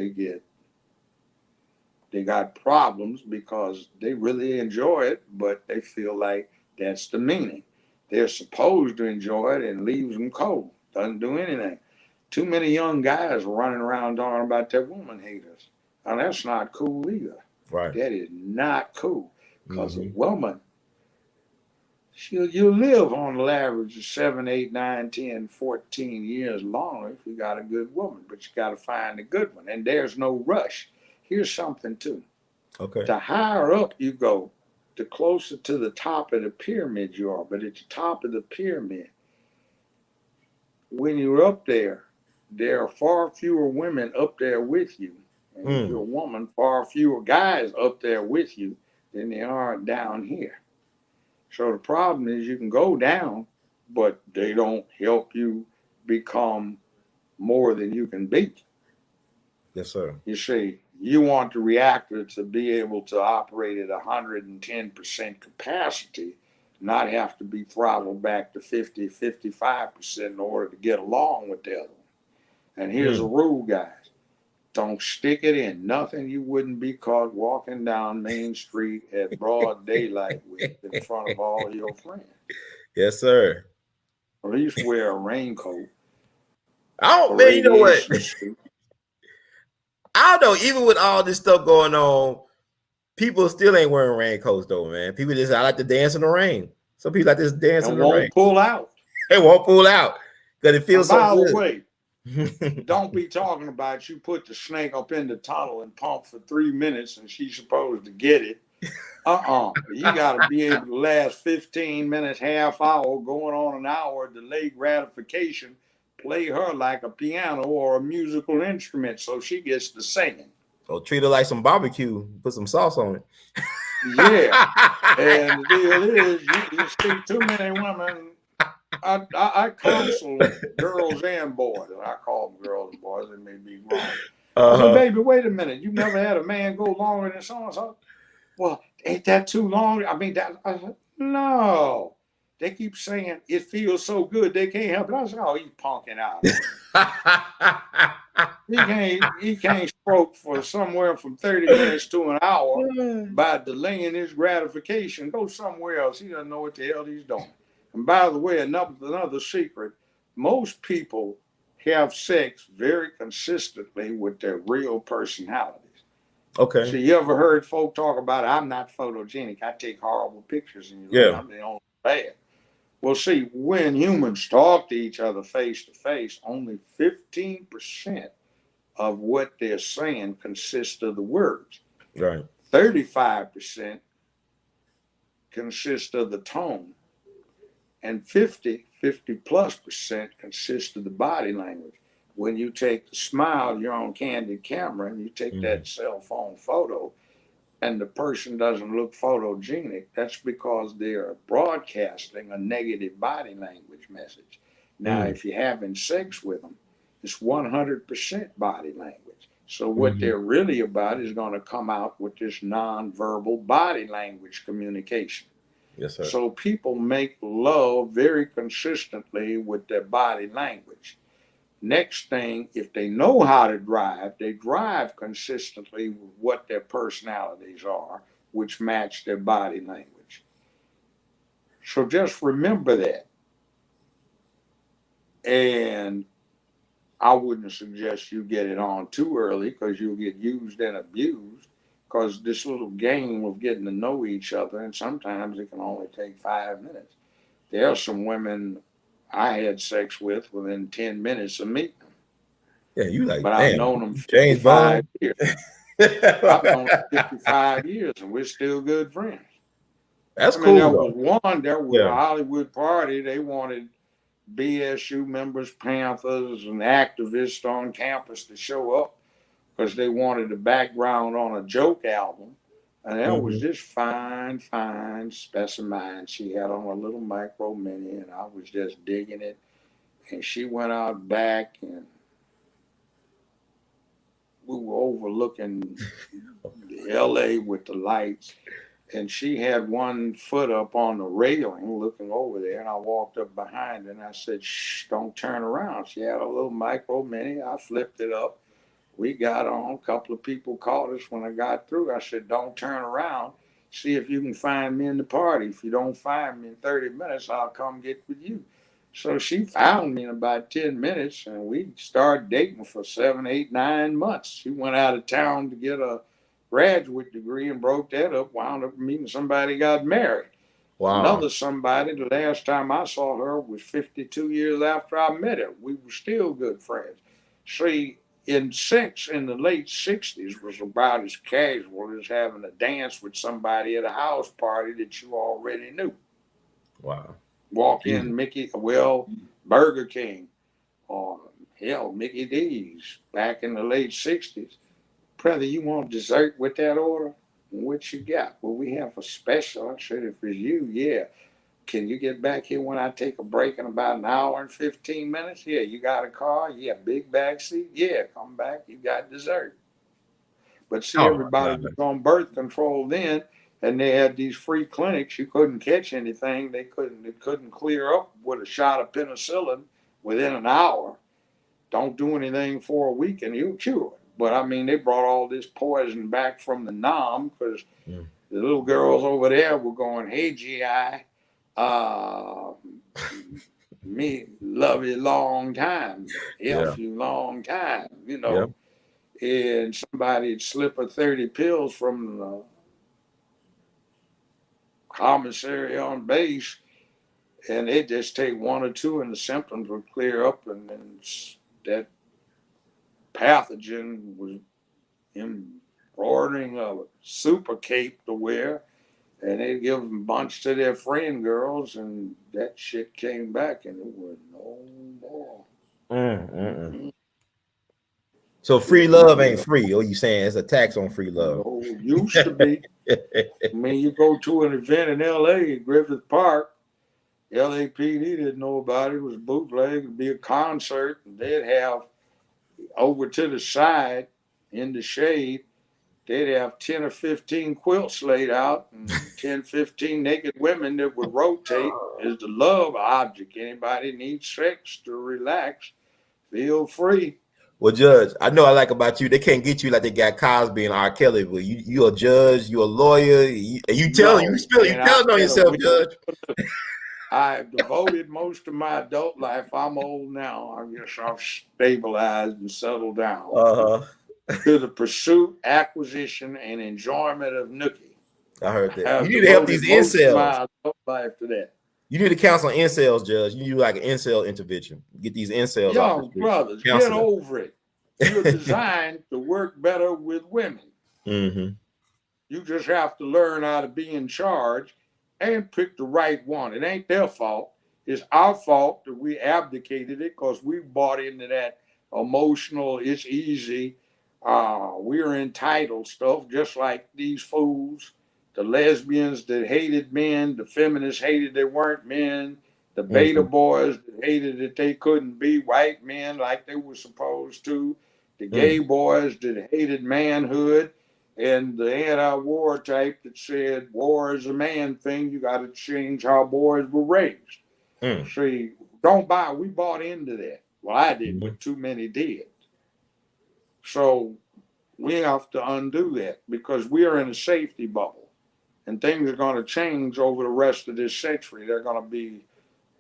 They got problems because they really enjoy it, but they feel like that's the meaning. They're supposed to enjoy it and leaves them cold. Doesn't do anything. Too many young guys running around talking about their woman haters. Now that's not cool either. That is not cool. Because a woman, you'll live on the average of 7, 8, 9, 10, 14 years longer if you got a good woman, but you got to find a good one. And there's no rush. Here's something too. The higher up you go, the closer to the top of the pyramid you are. But at the top of the pyramid, when you're up there, there are far fewer women up there with you. And if you're a woman, far fewer guys up there with you than there are down here. So the problem is you can go down, but they don't help you become more than you can be. Yes, sir. You see, you want the reactor to be able to operate at 110% capacity, not have to be throttled back to 50, 55% in order to get along with the other one. And here's a rule, guys. Don't stick it in nothing you wouldn't be caught walking down Main Street at broad daylight with in front of all your friends. Yes, sir. At least wear a raincoat. Oh, man, you know what? I don't know. Even with all this stuff going on, people still ain't wearing raincoats, though, man. People just, I like to dance in the rain. Some people like to dance in the rain. Won't pull out. They won't pull out because it feels so good. By the way, don't be talking about you put the snake up in the tunnel and pump for 3 minutes and she's supposed to get it. You got to be able to last 15 minutes, half hour, going on an hour, delay gratification, play her like a piano or a musical instrument so she gets to singing. Or treat her like some barbecue, put some sauce on it. Yeah. And the deal is, you see too many women. I counsel girls and boys. I call them girls and boys. They may be wrong. I said, baby, wait a minute. You never had a man go longer than so and so? Well, ain't that too long? I mean, I said, no. They keep saying it feels so good they can't help it. I said, oh, he's punking out. He can't stroke for somewhere from 30 minutes to an hour by delaying his gratification. Go somewhere else. He doesn't know what the hell he's doing. And by the way, another secret, most people have sex very consistently with their real personalities. Okay. So you ever heard folk talk about, I'm not photogenic. I take horrible pictures and I'm the only bad. Well, see, when humans talk to each other face to face, only 15% of what they're saying consists of the words. Right. 35% consists of the tone. And 50 plus percent consists of the body language. When you take the smile, you're on candid camera, and you take that cell phone photo, and the person doesn't look photogenic, that's because they're broadcasting a negative body language message. Now, if you're having sex with them, it's 100% body language. So what they're really about is going to come out with this nonverbal body language communication. Yes, sir. So people make love very consistently with their body language. Next thing, if they know how to drive, they drive consistently with what their personalities are, which match their body language. So just remember that. And I wouldn't suggest you get it on too early because you'll get used and abused. Because this little game of getting to know each other, and sometimes it can only take 5 minutes. There are some women I had sex with within 10 minutes of meeting them. Yeah, you like, but damn, I've known them 55 years. I've known them 55 years, and we're still good friends. That's cool. There was a Hollywood party. They wanted BSU members, Panthers, and activists on campus to show up, because they wanted a background on a joke album. And that was this fine specimen she had on a little micro mini, and I was just digging it. And she went out back, and we were overlooking the L.A. with the lights. And she had one foot up on the railing looking over there, and I walked up behind her, and I said, shh, don't turn around. She had a little micro mini. I flipped it up. We got on. A couple of people called us when I got through. I said, don't turn around. See if you can find me in the party. If you don't find me in 30 minutes, I'll come get with you. So she found me in about 10 minutes, and we started dating for 7, 8, 9 months. She went out of town to get a graduate degree and broke that up, wound up meeting somebody, got married. Wow. Another somebody, the last time I saw her was 52 years after I met her. We were still good friends. See, sex in the late 60s was about as casual as having a dance with somebody at a house party that you already knew. Wow. Walk Jesus. in, Burger King, or hell, Mickey D's back in the late 60s. Brother, you want dessert with that order? What you got? Well, we have a special. I said, if it's you, yeah. Can you get back here when I take a break in about an hour and 15 minutes? Yeah, you got a car? Yeah, big back seat? Yeah, come back. You got dessert. But see, Oh my everybody God. was on birth control then, and they had these free clinics. You couldn't catch anything. It couldn't clear up with a shot of penicillin within an hour. Don't do anything for a week and you'll cure it. But I mean, they brought all this poison back from the Nam because Mm. the little girls over there were going, hey, GI, uh, me love you long time, Yeah. F you long time, Yeah. and somebody'd slip her 30 pills from the commissary on base, and they'd just take one or two and the symptoms would clear up, and then that pathogen was embroidering a super cape to wear, and they'd give them a bunch to their friend girls, and that shit came back, and it was no more. So free love ain't free. Oh, you saying it's a tax on free love? No, used to be. I mean, you go to an event in L.A., Griffith Park, LAPD didn't know about it. It was bootleg. It'd be a concert, and they'd have over to the side in the shade, they'd have 10 or 15 quilts laid out and 10, 15 naked women that would rotate as the love object. Anybody needs sex to relax, feel free. Well, Judge, I know I like about you. They can't get you like they got Cosby and R. Kelly, but you a judge, you a lawyer. You telling No, you man, telling on yourself, Judge. I've devoted most of my adult life. I'm old now. I guess I've stabilized and settled down Uh-huh. to the pursuit, acquisition, and enjoyment of nookie. I heard that. You I've need to help devoted these most of incels. my adult life to that. You need to counsel incels, Judge. You need like an incel intervention. Get these incels off the Young street. brothers, get Counseling. over it. You're designed to work better with women. Mm-hmm. You just have to learn how to be in charge and pick the right one. It ain't their fault. It's our fault that we abdicated it because we bought into that emotional, it's easy, we're entitled stuff, just like these fools. The lesbians that hated men, the feminists hated they weren't men, the beta Mm-hmm. boys that hated that they couldn't be white men like they were supposed to, the gay boys that hated manhood, and the anti-war type that said war is a man thing. You got to change how boys were raised. See, we bought into that. Well, I did, but too many did. So we have to undo that because we are in a safety bubble, and things are going to change over the rest of this century. They're going to be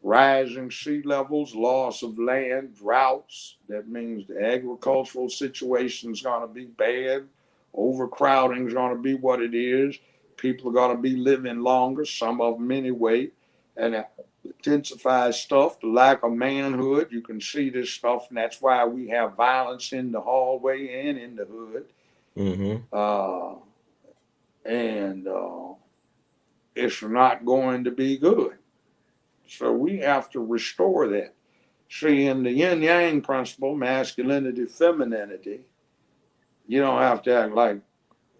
rising sea levels, loss of land, droughts. That means the agricultural situation is going to be bad. Overcrowding is going to be what it is. People are going to be living longer, some of them anyway. And it intensifies stuff, the lack of manhood. You can see this stuff, and that's why we have violence in the hallway and in the hood. Mm-hmm. And it's not going to be good. So we have to restore that. See, in the yin yang principle, masculinity, femininity, you don't have to act like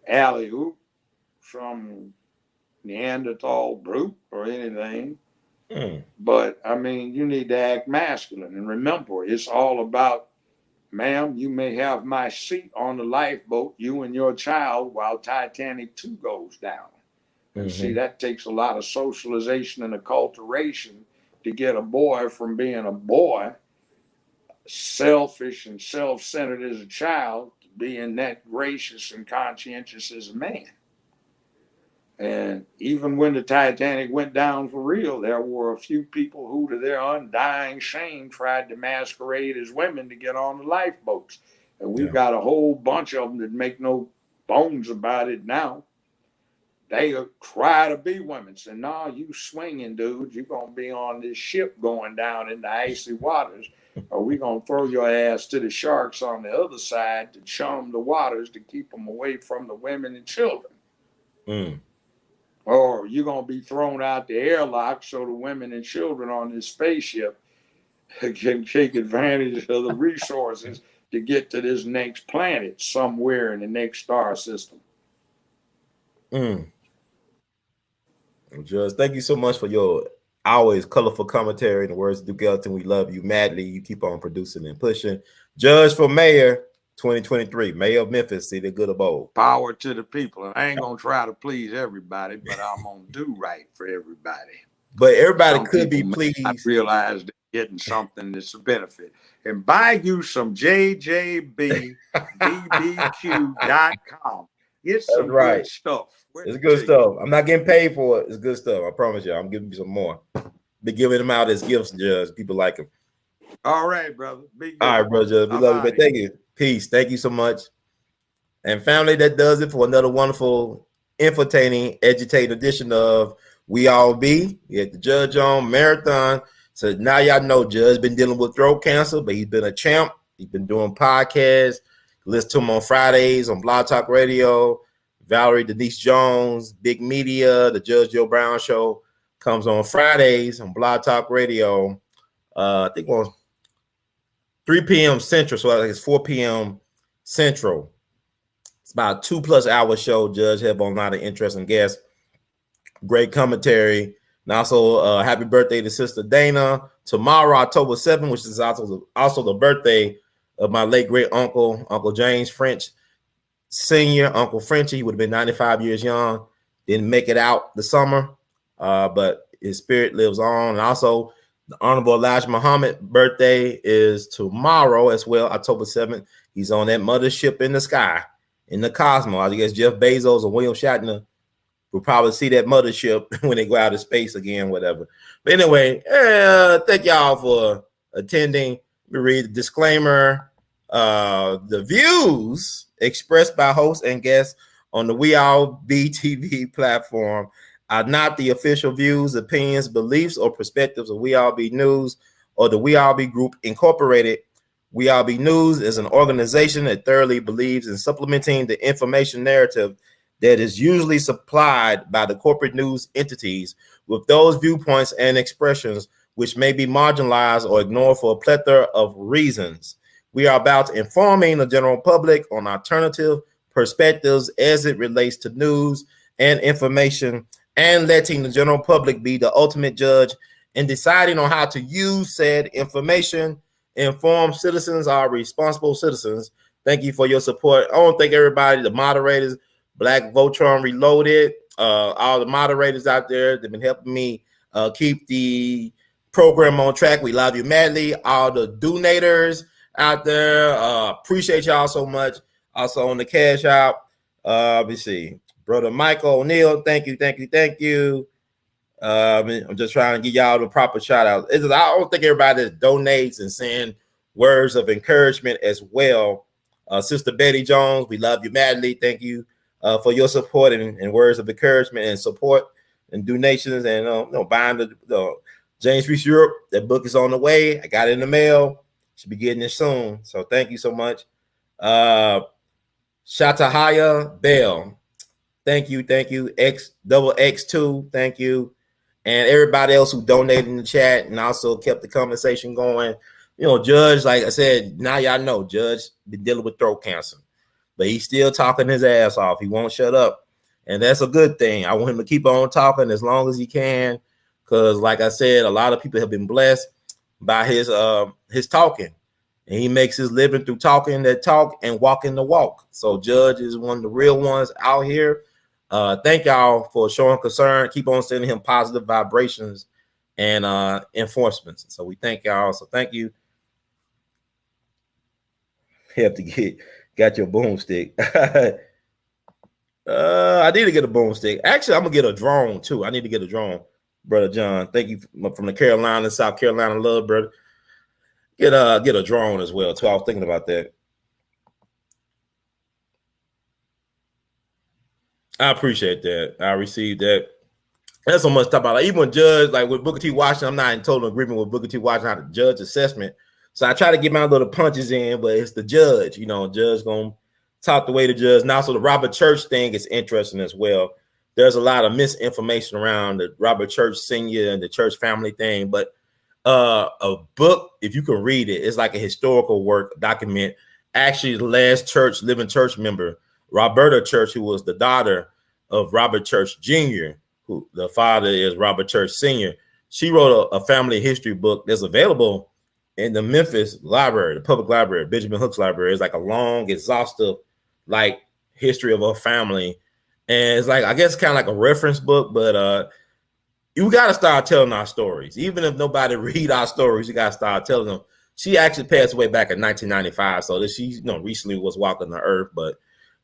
A.L.L, some Neanderthal brute or anything. But I mean, you need to act masculine. And remember, it's all about, ma'am, you may have my seat on the lifeboat, you and your child, while Titanic 2 goes down. And see, that takes a lot of socialization and acculturation to get a boy from being a boy, selfish and self-centered as a child, to being that gracious and conscientious as a man. And even when the Titanic went down for real, there were a few people who, to their undying shame, tried to masquerade as women to get on the lifeboats. And we've got a whole bunch of them that make no bones about it now. they try to be women. Say, nah, you swinging dudes, you're going to be on this ship going down in the icy waters, or we going to throw your ass to the sharks on the other side to chum the waters to keep them away from the women and children. Mm. Or you're going to be thrown out the airlock so the women and children on this spaceship can take advantage of the resources to get to this next planet somewhere in the next star system. Mm. Judge, thank you so much for your always colorful commentary. In the words of Duke Ellington, we love you madly. You keep on producing and pushing. Judge for mayor 2023, mayor of Memphis, city good of bold. Power to the people. And I ain't going to try to please everybody, but I'm going to do right for everybody. But everybody Some could be people pleased. I realize they're getting something that's a benefit. And buy you some JJBBBQ.com. Get some good stuff. It's good stuff. I'm not getting paid for it. It's good stuff. I promise you. I'm giving you some more. Be giving them out as gifts, Judge. People like them. All right, brother. Be good. All right, brother. Judge. We love you. But thank you. Peace. Thank you so much. And family, that does it for another wonderful, entertaining, educating edition of We All Be. We had the Judge on Marathon. So now y'all know Judge been dealing with throat cancer, but he's been a champ. He's been doing podcasts. Listen to him on Fridays on Blog Talk Radio. Valerie Denise Jones, Big Media, the Judge Joe Brown Show comes on Fridays on Blog Talk Radio. I think on 3 p.m. Central, so I think it's 4 p.m. Central. It's about a 2+ hour show. Judge have on a lot of interesting guests. Great commentary. And also, happy birthday to Sister Dana. Tomorrow, October 7th, which is also the birthday of my late great uncle, Uncle James French Senior, Uncle Frenchie. He would have been 95 years young. Didn't make it out the summer, but his spirit lives on. And also, the Honorable Elijah Muhammad birthday is tomorrow as well, October 7th. He's on that mothership in the sky, in the cosmos. I guess Jeff Bezos or William Shatner will probably see that mothership when they go out of space again, whatever. But anyway, thank y'all for attending. Let me read the disclaimer. The views expressed by hosts and guests on the We All Be TV platform are not the official views, opinions, beliefs, or perspectives of We All Be News or the We All Be Group Incorporated. We All Be News is an organization that thoroughly believes in supplementing the information narrative that is usually supplied by the corporate news entities with those viewpoints and expressions which may be marginalized or ignored for a plethora of reasons. We are about informing the general public on alternative perspectives as it relates to news and information, and letting the general public be the ultimate judge in deciding on how to use said information. Informed citizens are responsible citizens. Thank you for your support. I want to thank everybody, the moderators, Black Voltron Reloaded, all the moderators out there. They've been helping me keep the program on track. We love you madly. All the donators out there, appreciate y'all so much. Also on the cash out, let me see, brother Michael O'Neill, thank you. I'm just trying to give y'all the proper shout out. I don't think everybody that donates and send words of encouragement as well. Sister Betty Jones, we love you madly. Thank you for your support and words of encouragement and support and donations, and buying the James Reese Europe. That book is on the way. I got it in the mail. Should be getting it soon. So thank you so much. Shatahaya Bell, thank you. XXX2, thank you. And everybody else who donated in the chat and also kept the conversation going. Judge, like I said, now y'all know Judge been dealing with throat cancer, but he's still talking his ass off. He won't shut up. And that's a good thing. I want him to keep on talking as long as he can, because like I said, a lot of people have been blessed by his talking, and he makes his living through talking that talk and walking the walk. So Judge is one of the real ones out here. Thank y'all for showing concern. Keep on sending him positive vibrations and enforcements. So we thank y'all. So thank you. You have to got your boomstick. I need to get a boomstick. Actually, I'm gonna get a drone too. I need to get a drone. Brother John, thank you from the Carolina, South Carolina love, brother. Get a drone as well too. I was thinking about that. I appreciate that. I received that. That's so much to talk about. Like, even when judge, like with Booker T. Washington, I'm not in total agreement with Booker T. Washington how to judge assessment. So I try to get my little punches in, but it's the judge. Judge gonna talk the way the judge. Now, so the Robert Church thing is interesting as well. There's a lot of misinformation around the Robert Church Sr. and the church family thing, but a book, if you can read it, it's like a historical work document. Actually, the last living church member, Roberta Church, who was the daughter of Robert Church Jr., who the father is Robert Church Sr. She wrote a family history book that's available in the Memphis library, the public library, Benjamin Hook's library. It's like a long, exhaustive, like history of her family. And it's like, I guess kind of like a reference book, but you got to start telling our stories. Even if nobody read our stories, you got to start telling them. She actually passed away back in 1995. So that she, recently was walking the earth, but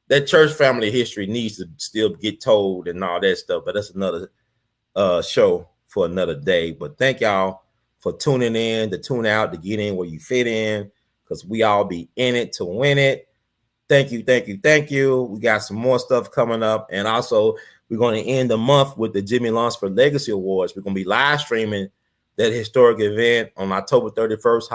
that church family history needs to still get told and all that stuff. But that's another show for another day. But thank y'all for tuning in, to tune out, to get in where you fit in, because we all be in it to win it. Thank you, thank you, thank you. We got some more stuff coming up. And also, we're going to end the month with the Jimmy Lunsford Legacy Awards. We're going to be live streaming that historic event on October 31st,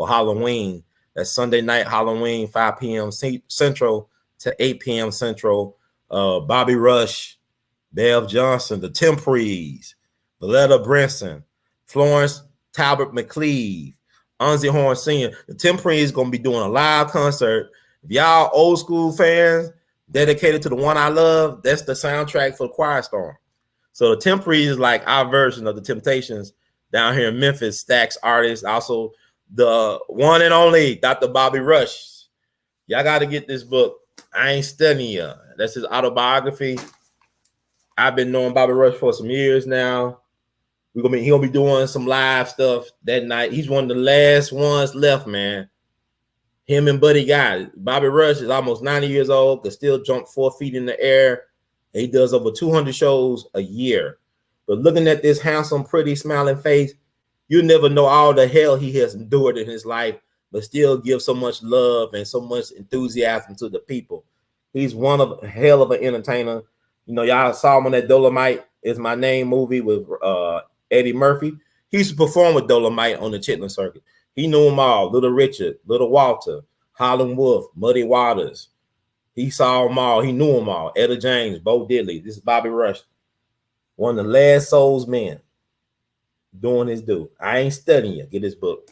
Halloween. That's Sunday night, Halloween, 5 p.m. Central to 8 p.m. Central. Bobby Rush, Bev Johnston, the Temprees, Valletta Brinson, Florence Talbot McCleave, Unzi Horn Sr. The Temprees is going to be doing a live concert. If y'all old school fans, dedicated to the one I love, that's the soundtrack for the Choir Storm. So the Temprees is like our version of the Temptations down here in Memphis, Stax artists. Also, the one and only Dr. Bobby Rush. Y'all got to get this book. I Ain't Studying Ya. That's his autobiography. I've been knowing Bobby Rush for some years now. He's gonna be doing some live stuff that night. He's one of the last ones left, man. Him and Buddy Guy. Bobby Rush is almost 90 years old, can still jump 4 feet in the air. He does over 200 shows a year. But looking at this handsome, pretty, smiling face, you never know all the hell he has endured in his life, but still give so much love and so much enthusiasm to the people. He's one of a hell of an entertainer. Y'all saw him on that Dolomite Is My Name movie with Eddie Murphy. He used to perform with Dolomite on the Chitlin circuit. He knew them all. Little Richard, Little Walter, Holland Wolf, Muddy Waters. He saw them all. He knew them all. Etta James, Bo Diddley. This is Bobby Rush. One of the last Souls men doing his due. I Ain't Studying Ya. Get his book.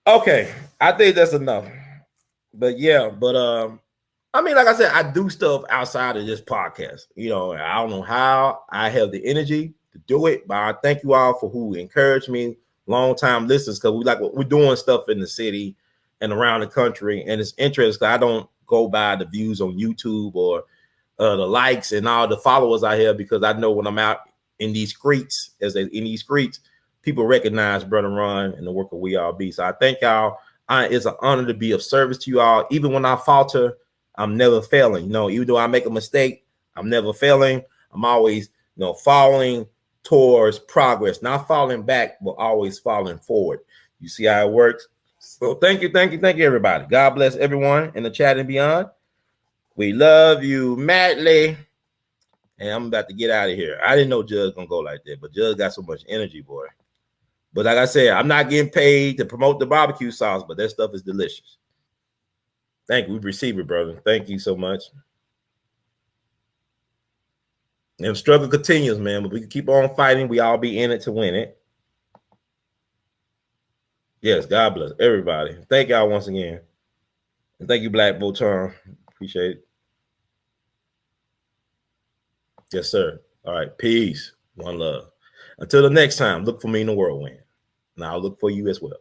Okay. I think that's enough. But yeah, I mean, like I said, I do stuff outside of this podcast. I don't know how I have the energy to do it, but I thank you all for who encouraged me, long-time listeners, because we're doing stuff in the city and around the country, and it's interesting. I don't go by the views on YouTube or the likes and all the followers I have, because I know when I'm out in these streets, people recognize Brother Ron and the work of We All Be. So I thank y'all. It's an honor to be of service to you all. Even when I falter, I'm never failing. Even though I make a mistake, I'm never failing. I'm always, following towards progress, not falling back, but always falling forward. You see how it works? So thank you, everybody. God bless everyone in the chat and beyond. We love you madly. And I'm about to get out of here. I didn't know Judge gonna go like that, but Judge got so much energy, boy. But like I said, I'm not getting paid to promote the barbecue sauce, but that stuff is delicious. Thank you. We receive it, brother. Thank you so much. And the struggle continues, man, but we can keep on fighting. We all be in it to win it. Yes, God bless everybody. Thank y'all once again. And thank you, Black Voton. Appreciate it. Yes, sir. All right. Peace. One love. Until the next time, look for me in the whirlwind. And I'll look for you as well.